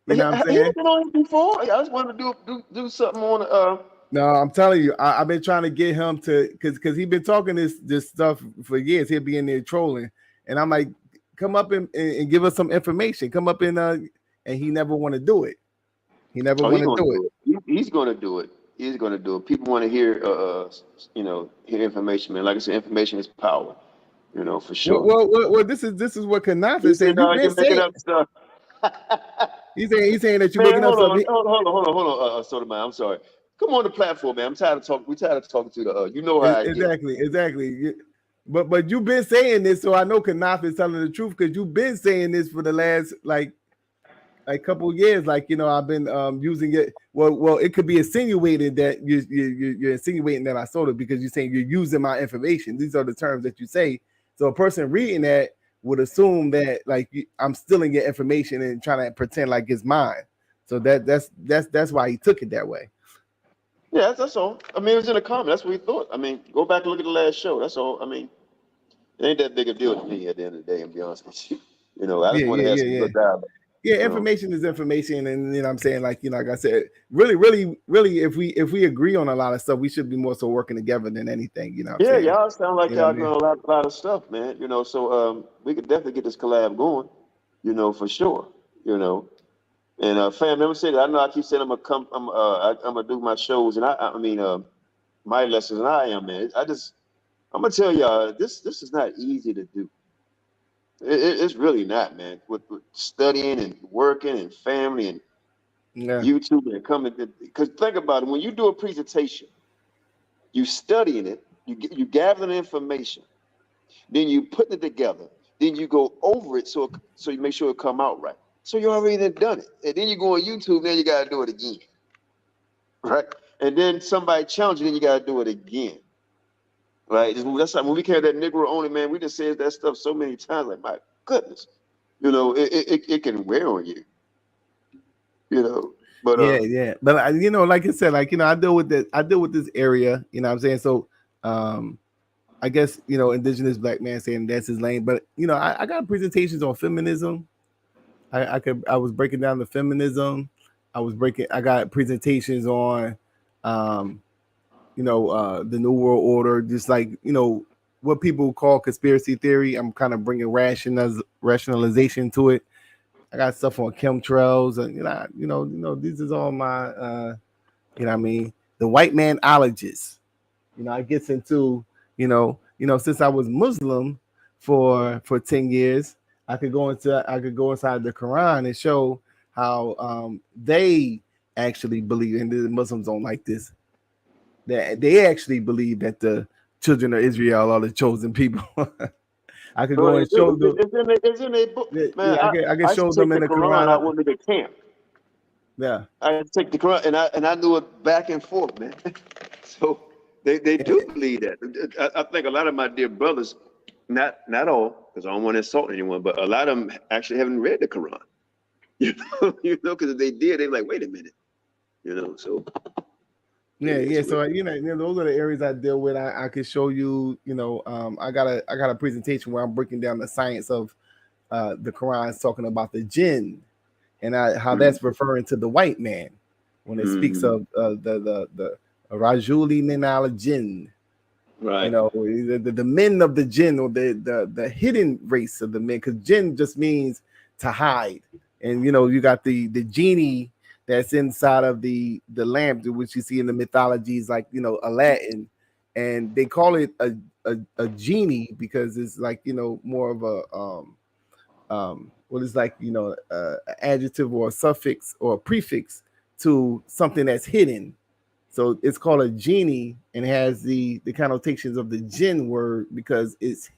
You know what I'm saying? He's been on before. I just wanted to do something on. No, I'm telling you, I've been trying to get him to, because he's been talking this stuff for years. He'll be in there trolling, and I'm like, come up and give us some information. Come up and he never want to do it. He never want to do it. He's going to do it. He's going to do it. People want to hear, hear information, man. Like I said, information is power. You know, for sure. Well, this is what QANATH is saying. He's saying that you're Man, looking up hold on, something. Solamind. I'm sorry. Come on the platform, man. I'm tired of talking. We tired of talking to the. You know how I get. Exactly. But you've been saying this, so I know QANATH is telling the truth because you've been saying this for the last like couple of years. Like, you know, I've been using it. Well, it could be insinuated that you're insinuating that I sold it because you're saying you're using my information. These are the terms that you say. So a person reading that would assume that like I'm stealing your information and trying to pretend like it's mine. So that's why he took it that way. Yeah, that's all. I mean, it was in the comment. That's what we thought. I mean, go back and look at the last show. That's all. I mean, it ain't that big a deal to me at the end of the day, and be honest with you. You know, I just want to have some good dialogue. Yeah, information is information, and you know what I'm saying, like, you know, like I said, really, if we agree on a lot of stuff, we should be more so working together than anything. You know what I'm saying? Y'all sound like y'all doing I mean? a lot of stuff, man. You know, so we could definitely get this collab going. You know, for sure. You know, and fam, never said I know I keep saying I'm gonna do my shows, and I mean my lessons, and I am, man. I'm gonna tell y'all this is not easy to do. It's really not, man. With studying and working and family and YouTube and coming, because think about it. When you do a presentation, you studying it, you gathering information, then you putting it together, then you go over it so you make sure it come out right. So you already done it, and then you go on YouTube, then you gotta do it again, right? And then somebody challenge you, then you gotta do it again. Right, that's like when we carry that Negro only, man. We just said that stuff so many times. Like, my goodness, you know, it can wear on you, you know. But but you know, like I said, like, you know, I deal with this area. You know what I'm saying? So, I guess, you know, indigenous black man saying that's his lane. But you know, I got presentations on feminism. I was breaking down the feminism. I got presentations on, you know, the New World Order, just like, you know, what people call conspiracy theory. I'm kind of bringing rationalization to it. I got stuff on chemtrails, and you know, this is all my, you know what I mean, the white manologist. You know, I gets into, you know, since I was Muslim for 10 years, I could go inside the Quran and show how they actually believe, and the Muslims don't like this, that they actually believe that the children of Israel are the chosen people. I could go and show them. It's in a book, man. I can show them in the Quran. Out with me to camp. Yeah, I take the Quran, and I knew it back and forth, man. So they do believe that. I think a lot of my dear brothers, not all, because I don't want to insult anyone, but a lot of them actually haven't read the Quran. You know, because if they did, they'd be like, wait a minute, you know. So yeah. So you know, those are the areas I deal with. I could show you. You know, I got a presentation where I'm breaking down the science of the Quran, talking about the jinn and how that's referring to the white man when it speaks of the Rajuli min al jinn. Right. You know, the men of the jinn, or the hidden race of the men, because jinn just means to hide. And you know, you got the genie that's inside of the lamp, which you see in the mythologies, like, you know, Aladdin, and they call it a genie because it's like, you know, more of a what is, like, you know, an adjective or a suffix or a prefix to something that's hidden. So it's called a genie, and has the connotations of the jinn word because it's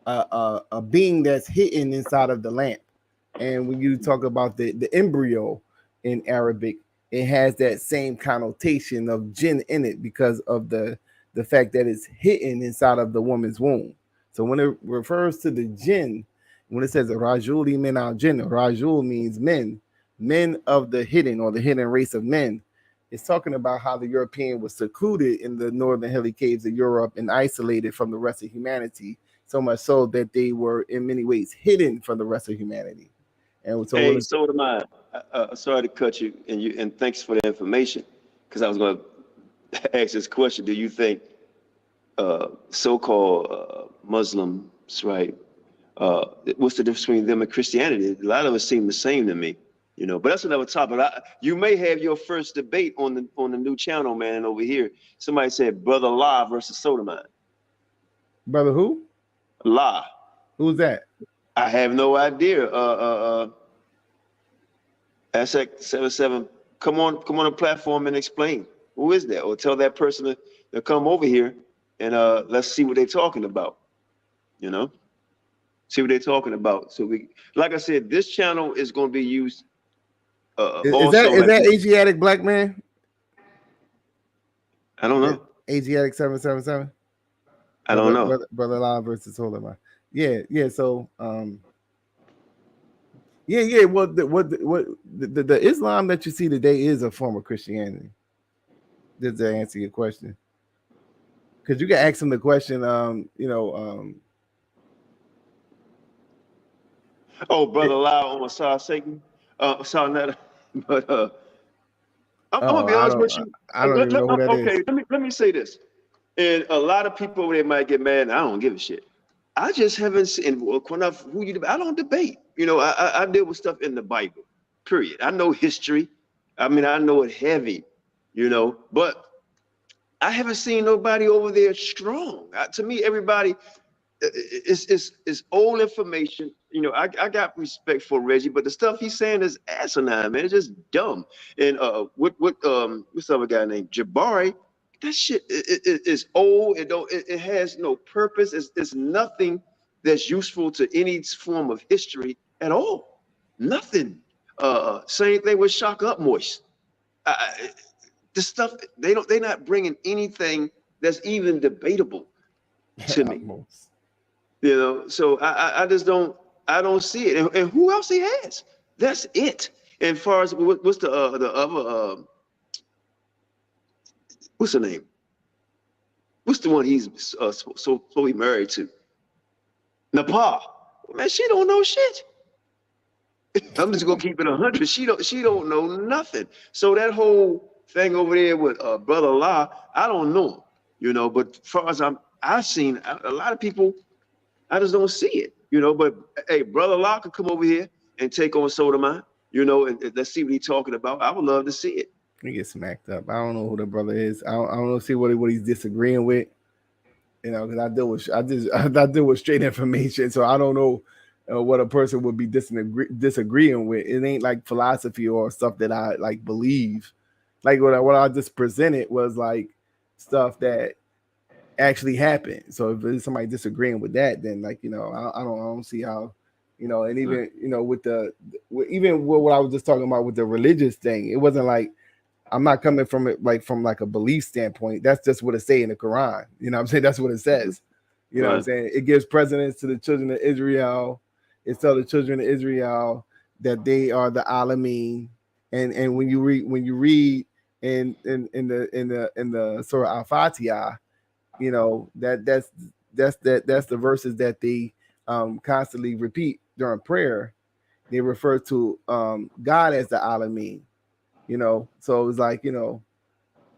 a being that's hidden inside of the lamp. And when you talk about the embryo in Arabic, it has that same connotation of jinn in it because of the fact that it's hidden inside of the woman's womb. So when it refers to the jinn, when it says Rajuli min al jinn, Rajul means men of the hidden, or the hidden race of men. It's talking about how the European was secluded in the northern hilly caves of Europe and isolated from the rest of humanity, so much so that they were in many ways hidden from the rest of humanity. And so, hey, Solamind, sorry to cut you, and thanks for the information, because I was going to ask this question. Do you think so-called Muslims, right? What's the difference between them and Christianity? A lot of us seem the same to me, you know. But that's another topic. You may have your first debate on the new channel, man. Over here, somebody said Brother La versus Solamind. Brother who? La. Who's that? I have no idea. Asec77, come on a platform and explain who is that, or tell that person to come over here and let's see what they're talking about. You know, see what they're talking about. So we, like I said, this channel is going to be used Is also. that Asiatic black man? I don't know. Asiatic 777. I don't know. Law versus Solamind. Yeah. So yeah. Well, the Islam that you see today is a form of Christianity. Just to answer your question, because you can ask them the question. Oh, brother, Lau on Satan. Sorry, not, but I'm gonna be honest with you. I don't even know who that is. Okay, let me say this. And a lot of people over there might get mad. And I don't give a shit. I just haven't seen who you. I don't debate. You know, I deal with stuff in the Bible. Period. I know history. I mean, I know it heavy. You know, but I haven't seen nobody over there strong. To me, everybody is old information. You know, I got respect for Reggie, but the stuff he's saying is asinine, man. It's just dumb. And what's the other guy named Jabari? That shit is old. It has no purpose. It's nothing that's useful to any form of history at all. Nothing. Same thing with Shock Up Moist. The stuff they're not bringing anything that's even debatable to me. You know, so I just don't see it. And who else he has? That's it. And as far as what's the other what's the name? What's the one he's so he married to? Nepal. Man, she don't know shit. I'm just gonna keep it 100. She don't know nothing. So that whole thing over there with Brother La, I don't know. You know, but as far as I've seen a lot of people. I just don't see it, you know. But hey, Brother Locke could come over here and take on Solamind, you know, and let's see what he's talking about. I would love to see it. He gets smacked up. I don't know who the brother is. I don't see what he's disagreeing with, you know, because I deal with straight information, so I don't know what a person would be disagreeing with. It ain't like philosophy or stuff that I like believe. Like what I just presented was like stuff that actually happened. So if there's somebody disagreeing with that, then like, you know, I don't see how, you know. And even you know, with what I was just talking about with the religious thing, it wasn't like I'm not coming from it like from like a belief standpoint. That's just what it say in the Quran. You know what I'm saying? That's what it says. You know what I'm saying? It gives precedence to the children of Israel. It tells the children of Israel that they are the Alameen. And when you read in the Surah Al-Fatiha, you know, that's the verses that they constantly repeat during prayer. They refer to God as the Alameen, you know. So it's like, you know,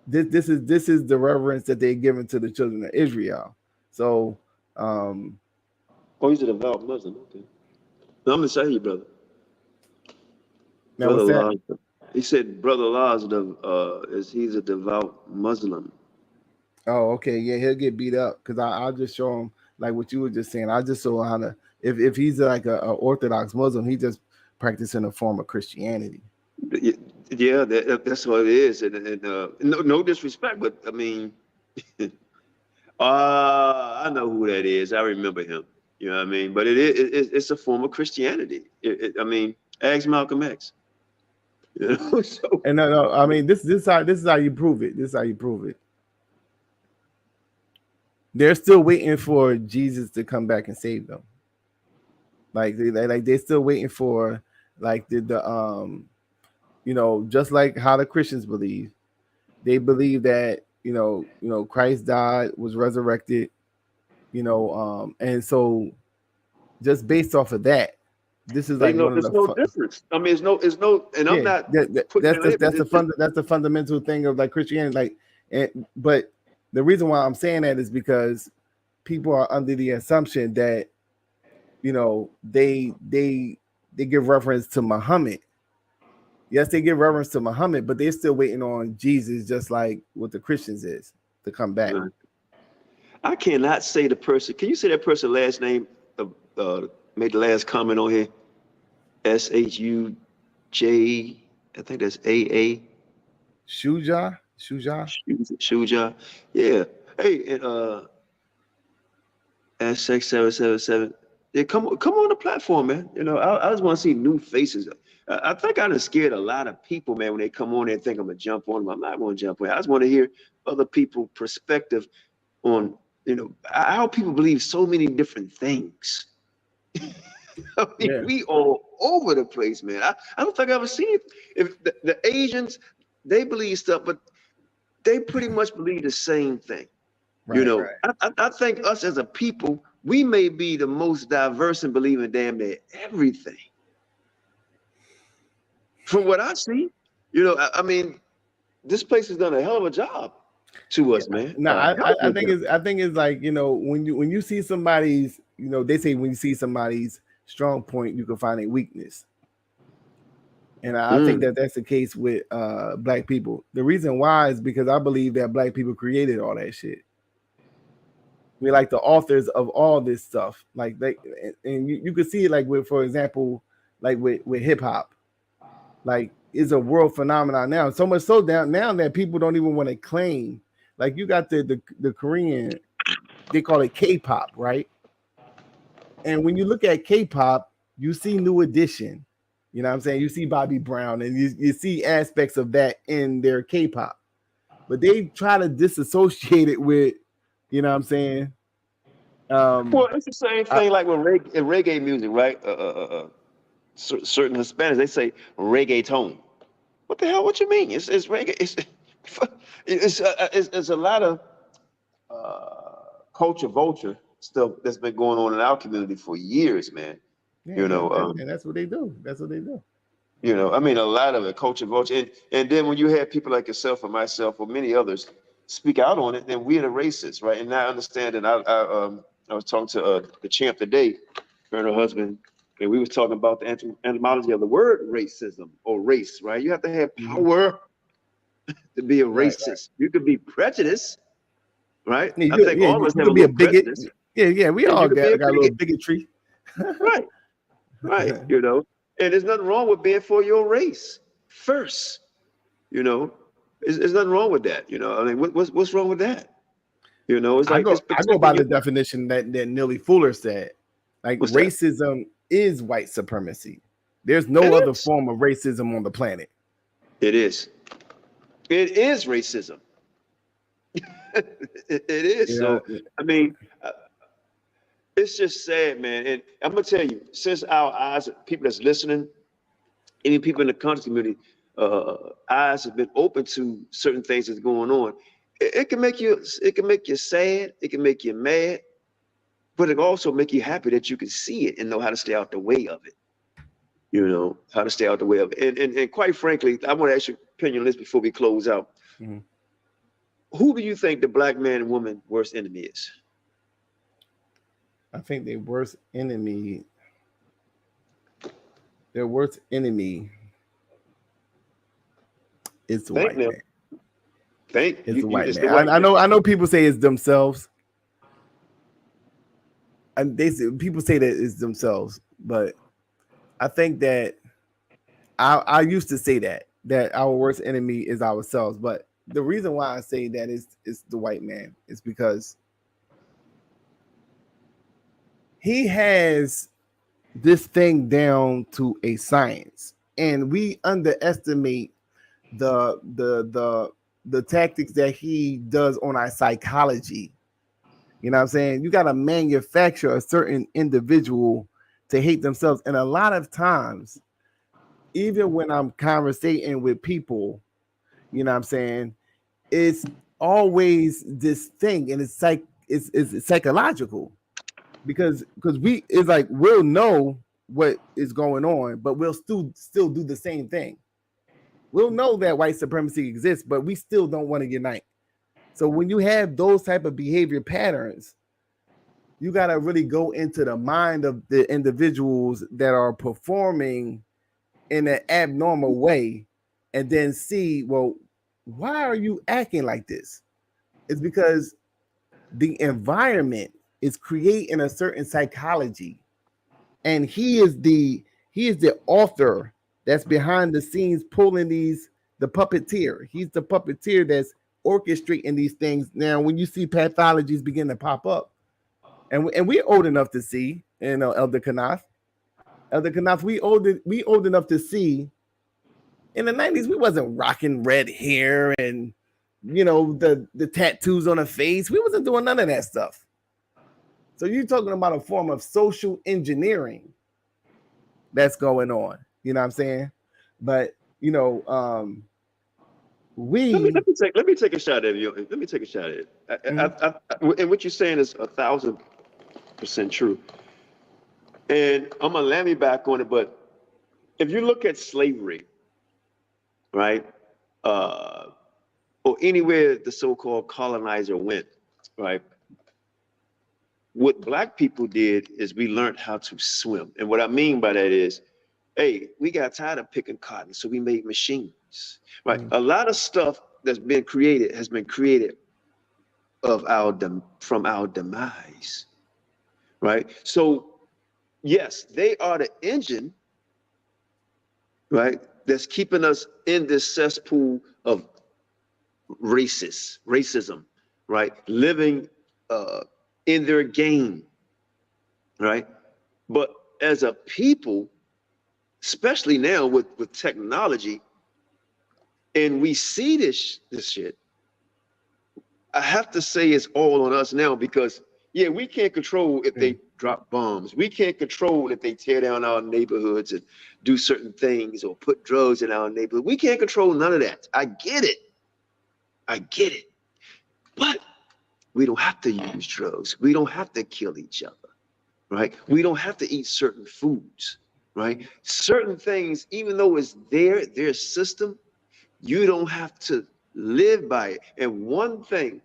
this is the reverence that they're giving to the children of Israel. So he's a devout Muslim. Okay, no, I'm gonna say you, brother. Now what's that? He said Brother Law he's a devout Muslim. Oh, okay, yeah, he'll get beat up because I'll just show him like what you were just saying. I just saw how to if he's like a Orthodox Muslim, he just practicing a form of Christianity. Yeah, that's what it is, and no disrespect, but I mean, I know who that is. I remember him. You know what I mean? But it's a form of Christianity. I mean, ask Malcolm X. You know? So, and no, I mean this is how you prove it. This is how you prove it. They're still waiting for Jesus to come back and save them. Like they're still waiting for like the you know, just like how the Christians believe. They believe that you know Christ died, was resurrected, you know, and so just based off of that, this is like there's no difference. I mean, it's no, and I'm not. That's the fundamental thing of like Christianity. Like, but the reason why I'm saying that is because people are under the assumption that, you know, they give reference to Muhammad. Yes, they give reference to Muhammad, but they're still waiting on Jesus, just like what the Christians is, to come back. I cannot say the person. Can you say that person's last name? Made the last comment on here. SHUJ I think that's AA. Shuja. Shuja. Yeah. Hey, and SX777. Yeah, come on the platform, man. You know, I just want to see new faces. I think I done scared a lot of people, man, when they come on there and think I'm gonna jump on them. I'm not gonna jump on. I just want to hear other people's perspective on, you know, how people believe so many different things. I mean, Yeah. we all over the place, man. I don't think I've ever seen it. If the Asians, they believe stuff, but they pretty much believe the same thing. You Right. know, I think us as a people, we may be the most diverse and believe in damn near everything. From what I see, you know, I mean, this place has done a hell of a job to us, man. No, Hell of a job. I think it's like, you know, when you see somebody's, you know, they say when you see somebody's strong point, you can find a weakness. And I think that that's the case with black people. The reason why is because I believe that black people created all that shit. We like the authors of all this stuff. Like they, and you could see it like with, for example, like with hip hop, like it's a world phenomenon now. So much so down now that people don't even want to claim. Like you got the Korean, they call it K-pop, right? And when you look at K-pop, you see New Edition. You know what I'm saying? You see Bobby Brown, and you see aspects of that in their K-pop. But they try to disassociate it with, you know what I'm saying? Well, it's the same thing like with reggae music, right? Certain Hispanics, they say reggaeton. What the hell? What you mean? It's reggae. It's a lot of culture vulture stuff that's been going on in our community for years, man. Yeah, You know, and that's what they do. That's what they do. You know, I mean, a lot of it, culture vulture, and then when you have people like yourself or myself or many others speak out on it, then we're the racists, right? And I understand. And I was talking to the champ today, her and her husband, and we was talking about the etymology of the word racism or race, right? You have to have power to be a racist. Right. You could be prejudiced, right? I think all of us have a little prejudice. Yeah, we all got a little bigotry. Right. You know, and there's nothing wrong with being for your race first. You know, there's nothing wrong with that. You know, I mean, what's wrong with that? You know, it's like I go by the definition that Neely Fuller said. Like racism is white supremacy. There's no other form of racism on the planet. It is. It is racism. it is. Yeah. So I mean. It's just sad, man. And I'm gonna tell you, since our eyes, people that's listening, even people in the country community, eyes have been open to certain things that's going on. It can make you sad, it can make you mad, but it can also make you happy that you can see it and know how to stay out the way of it. You know, how to stay out the way of it. And quite frankly, I want to ask your opinion on this before we close out. Mm-hmm. Who do you think the black man and woman worst enemy is? I think their worst enemy is the white man. It's the white man. I know people say it's themselves. And people say that it's themselves, but I think that I used to say that our worst enemy is ourselves. But the reason why I say that is the white man is because he has this thing down to a science, and we underestimate the tactics that he does on our psychology. You know what I'm saying? You got to manufacture a certain individual to hate themselves. And a lot of times, even when I'm conversating with people, you know what I'm saying, it's always this thing, and it's psychological. Because it's like we'll know what is going on, but we'll still do the same thing. We'll know that white supremacy exists, but we still don't want to unite. So when you have those type of behavior patterns, you got to really go into the mind of the individuals that are performing in an abnormal way, and then see, well, why are you acting like this? It's because the environment is creating a certain psychology, and he is the author that's behind the scenes pulling the puppeteer. He's the puppeteer that's orchestrating these things. Now, when you see pathologies begin to pop up, and we're old enough to see, Elder QANATH, we old enough to see. In the 90s, we wasn't rocking red hair and the tattoos on the face. We wasn't doing none of that stuff. So you're talking about a form of social engineering that's going on. You know what I'm saying? But let me take a shot at it. Let me take a shot at it. And what you're saying is 1,000% true. And I'm gonna land me back on it. But if you look at slavery, right, or anywhere the so-called colonizer went, right, what Black people did is we learned how to swim. And what I mean by that is, hey, we got tired of picking cotton, so we made machines, right? A lot of stuff that's been created has been created from our demise, right? So yes, they are the engine, right, that's keeping us in this cesspool of racism, right? Living in their game, right? But as a people, especially now with technology, and we see this shit, I have to say it's all on us now because, yeah, we can't control if they drop bombs. We can't control if they tear down our neighborhoods and do certain things or put drugs in our neighborhood. We can't control none of that. I get it. But we don't have to use drugs. We don't have to kill each other, right? We don't have to eat certain foods, right? Certain things, even though it's their system, you don't have to live by it. And one thing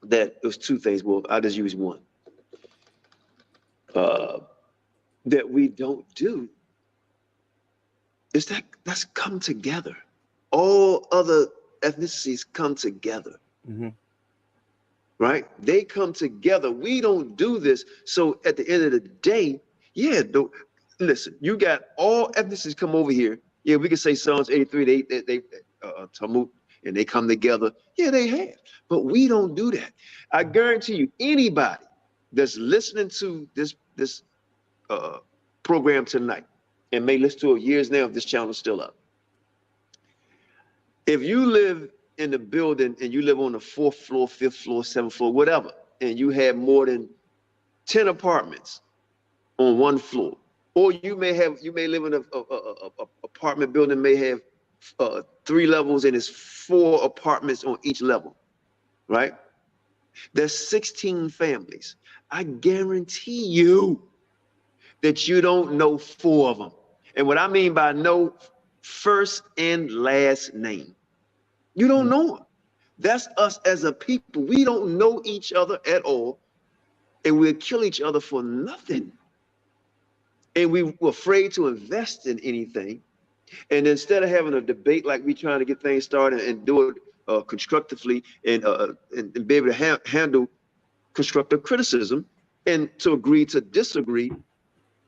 there's two things, well, I'll just use one, that we don't do is let's come together. All other ethnicities come together. Right? They come together. We don't do this. So at the end of the day, listen, you got all ethnicities come over here. Yeah, we can say Psalms 83, they Talmud, and they come together. Yeah, they have. But we don't do that. I guarantee you, anybody that's listening to this program tonight and may listen to it years now if this channel is still up. If you live in the building and you live on the 4th floor, 5th floor, 7th floor, whatever, and you have more than 10 apartments on one floor, or you may live in a apartment building, may have 3 levels and it's 4 apartments on each level, right? There's 16 families. I guarantee you that you don't know 4 of them. And what I mean by know, first and last name. You don't know them. That's us as a people. We don't know each other at all, and we'll kill each other for nothing. And we're afraid to invest in anything. And instead of having a debate like we trying to get things started and do it constructively and be able to handle constructive criticism and to agree to disagree,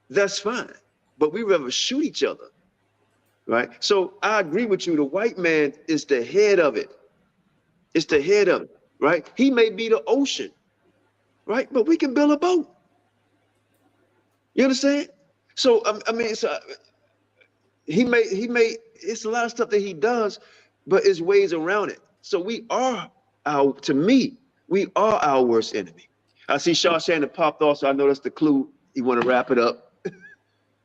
that's fine. But we rather shoot each other, right? So I agree with you. The white man is the head of it. It's the head of it, right? He may be the ocean, right? But we can build a boat. You understand? So I mean, he may. It's a lot of stuff that he does, but it's ways around it. So we are to me, we are our worst enemy. I see Shaw Shannon popped off, so I know that's the clue. You want to wrap it up.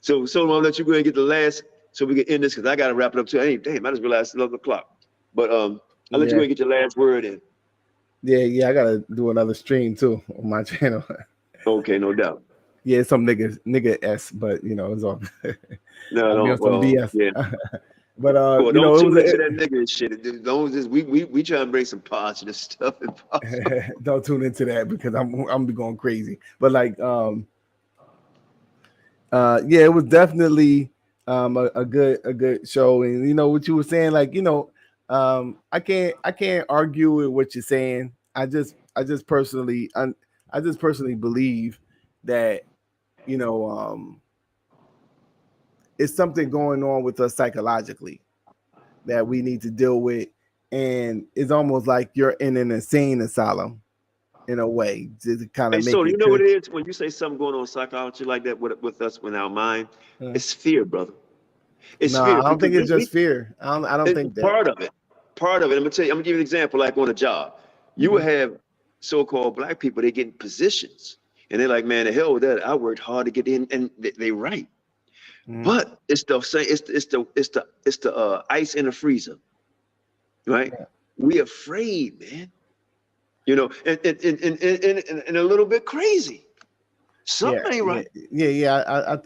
So I'm gonna let you go ahead and get the last, so we can end this because I gotta wrap it up too. Hey, damn, I just realized it's 11 o'clock. But I'll let you go ahead and get your last word in. Yeah, I gotta do another stream too on my channel. Okay, no doubt. Yeah, some nigga S, but it's all no, some BS. Yeah. But don't tune into that nigga shit. Don't just we try to bring some positive stuff. Don't tune into that because I'm be going crazy. But like it was definitely a good show, and what you were saying, like I can't argue with what you're saying. I just personally believe that it's something going on with us psychologically that we need to deal with, and it's almost like you're in an insane asylum in a way to kind Hey, of make so you it know what clear. it is when you say something going on in psychology like that with us, with our mind? It's fear, brother. It's No, fear I don't because think it's just fear. I don't it's think that. part of it. Part of it. I'm gonna tell you. I'm gonna give you an example. Like on a job, you will have so-called black people. They get in positions, and they're like, "Man, the hell with that. I worked hard to get in," and they right. But it's the same. It's the ice in the freezer, right? We afraid, man. You know, and a little bit crazy. Something ain't right.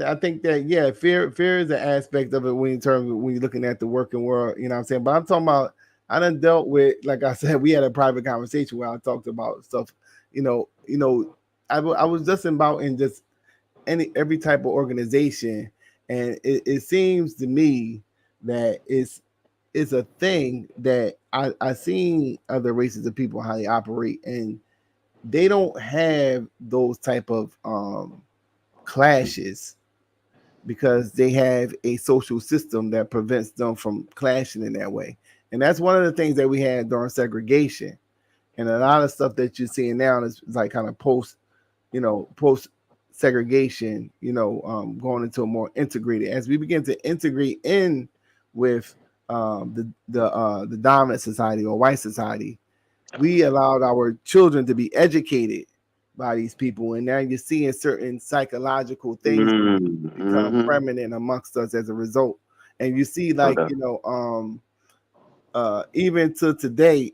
I think that fear is an aspect of it when you're looking at the working world. You know what I'm saying? But I'm talking about. I done dealt with, like I said, we had a private conversation where I talked about stuff. I was just about in just every type of organization, and it seems to me that it's a thing that I seen other races of people how they operate, and they don't have those type of clashes because they have a social system that prevents them from clashing in that way. And that's one of the things that we had during segregation. And a lot of stuff that you're seeing now is like kind of post segregation, going into a more integrated. As we begin to integrate in with the dominant society or white society, we allowed our children to be educated by these people, and now you're seeing certain psychological things become prominent amongst us as a result. And you see, like, even today,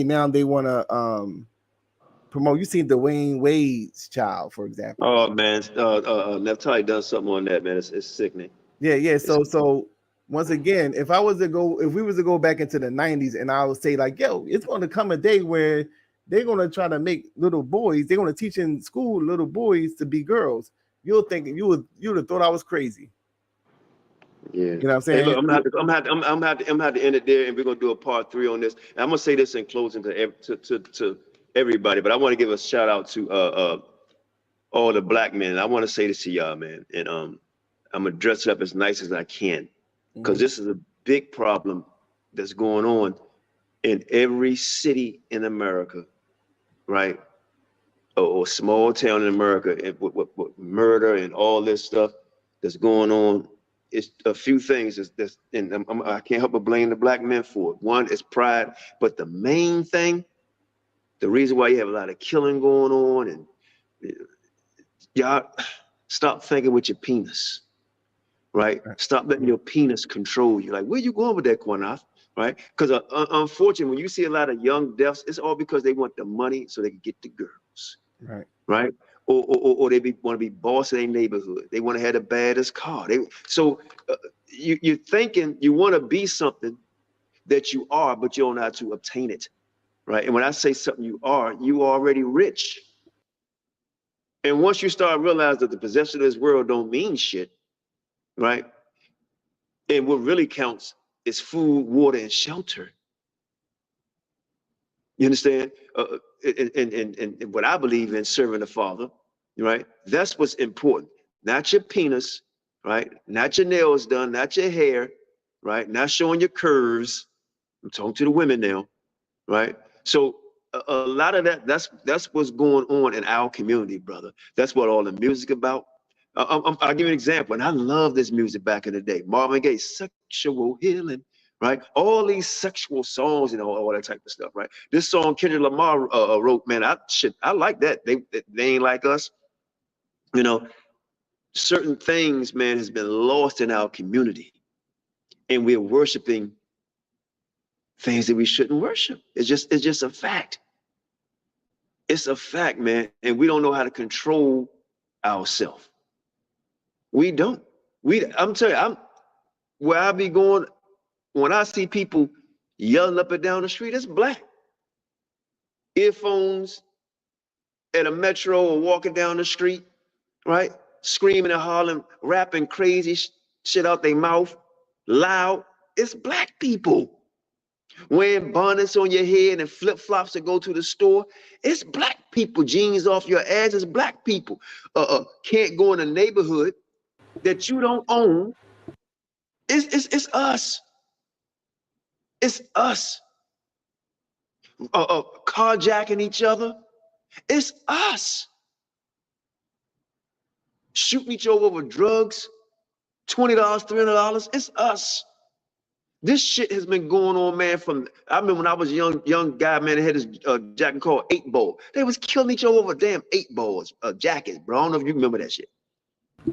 now they want to promote. You see Dwayne Wade's child, for example. Oh man, Neftali done something on that, man. It's sickening. Yeah. So once again, if we was to go back into the 90s, and I would say like, yo, it's going to come a day where they're going to try to make little boys, they're going to teach in school little boys to be girls. You'll think you would have thought I was crazy. Yeah. You know what I'm saying? Hey, look, I'm gonna have to end it there, and we're gonna do a part 3 on this. And I'm gonna say this in closing to everybody, but I want to give a shout out to all the black men. I want to say this to y'all, man, and I'm gonna dress it up as nice as I can, because this is a big problem that's going on in every city in America, right? Or small town in America, and with murder and all this stuff that's going on. It's a few things that's and I can't help but blame the black men for it. One is pride, but the main thing, the reason why you have a lot of killing going on, and y'all stop thinking with your penis, right? Stop letting your penis control you. Like, where you going with that, QANATH? Right? Because unfortunately, when you see a lot of young deaths, it's all because they want the money so they can get the girls. Right? Or they want to be boss in their neighborhood. They want to have the baddest car. You're thinking you want to be something that you are, but you don't know how to obtain it. Right? And when I say something you are, you already rich. And once you start realizing that the possession of this world don't mean shit, right? And what really counts is food, water, and shelter. You understand? And what I believe in, serving the Father, right? That's what's important. Not your penis, right? Not your nails done, not your hair, right? Not showing your curves. I'm talking to the women now, right? So a lot of that's what's going on in our community, brother. That's what all the music about. I'll give you an example, and I love this music back in the day. Marvin Gaye, Sexual Healing, right? All these sexual songs and all that type of stuff, right? This song Kendrick Lamar wrote, man, I like that. They ain't like us. You know, certain things, man, has been lost in our community, and we're worshiping things that we shouldn't worship. It's just a fact. It's a fact, man, and we don't know how to control ourselves. We don't. I'm telling you, where I be going, when I see people yelling up and down the street, it's black. Earphones at a metro or walking down the street, right? Screaming and hollering, rapping crazy shit out their mouth, loud. It's black people. Wearing bonnets on your head and flip-flops to go to the store. It's black people. Jeans off your ass. It's black people. Can't go in a neighborhood that you don't own It's us. It's us. Carjacking each other. It's us. Shooting each other over drugs, $20, $300. It's us. This shit has been going on, man. I remember when I was a young guy, man, that had this jacket called 8-ball. They was killing each other over damn 8-balls jackets, bro. I don't know if you remember that shit.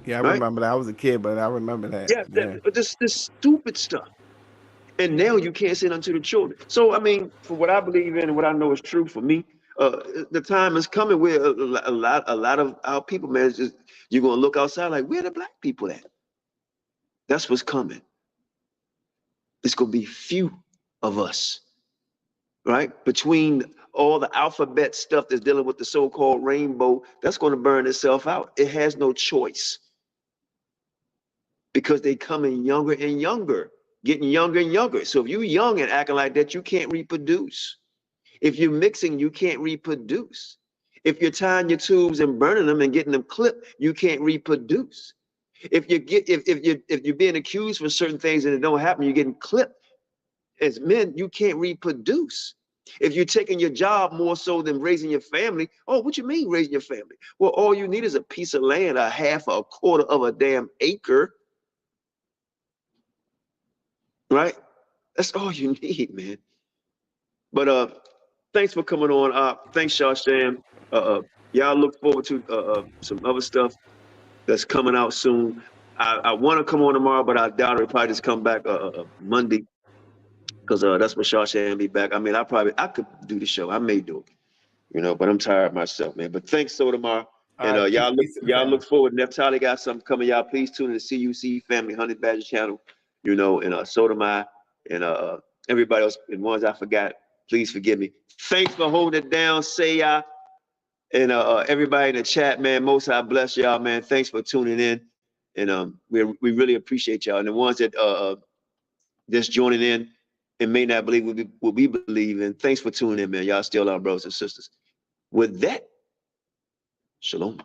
Yeah, I right? remember that. I was a kid, but I remember that. Yeah, this stupid stuff. And now you can't say nothing to the children. So, I mean, for what I believe in and what I know is true for me, the time is coming where a lot of our people, man, is just, you're going to look outside like, where the black people at? That's what's coming. It's going to be few of us, right? Between all the alphabet stuff that's dealing with the so-called rainbow, that's going to burn itself out. It has no choice because they coming younger and younger, getting younger and younger. So if you're young and acting like that, you can't reproduce. If you're mixing, you can't reproduce. If you're tying your tubes and burning them and getting them clipped, you can't reproduce. If you're being accused for certain things and it don't happen, you're getting clipped. As men, you can't reproduce. If you're taking your job more so than raising your family, oh, what you mean raising your family? Well, all you need is a piece of land, a half or a quarter of a damn acre, right? That's all you need, man. But thanks for coming on. Thanks, Shawsham. Y'all look forward to some other stuff that's coming out soon. I want to come on tomorrow, but I doubt it'll probably just come back Monday, because that's when Shawsham be back. I mean, I could do the show. I may do it, but I'm tired myself, man. But thanks, Sotomar. And y'all look forward. Neftali got something coming. Y'all please tune in to CUC Family Honey Badger channel, and Sotomar and everybody else, and ones I forgot, please forgive me. Thanks for holding it down, say y'all. And everybody in the chat, man, most I bless y'all, man. Thanks for tuning in. And we really appreciate y'all. And the ones that just joining in and may not believe what we believe in, thanks for tuning in, man. Y'all still our brothers and sisters. With that, shalom.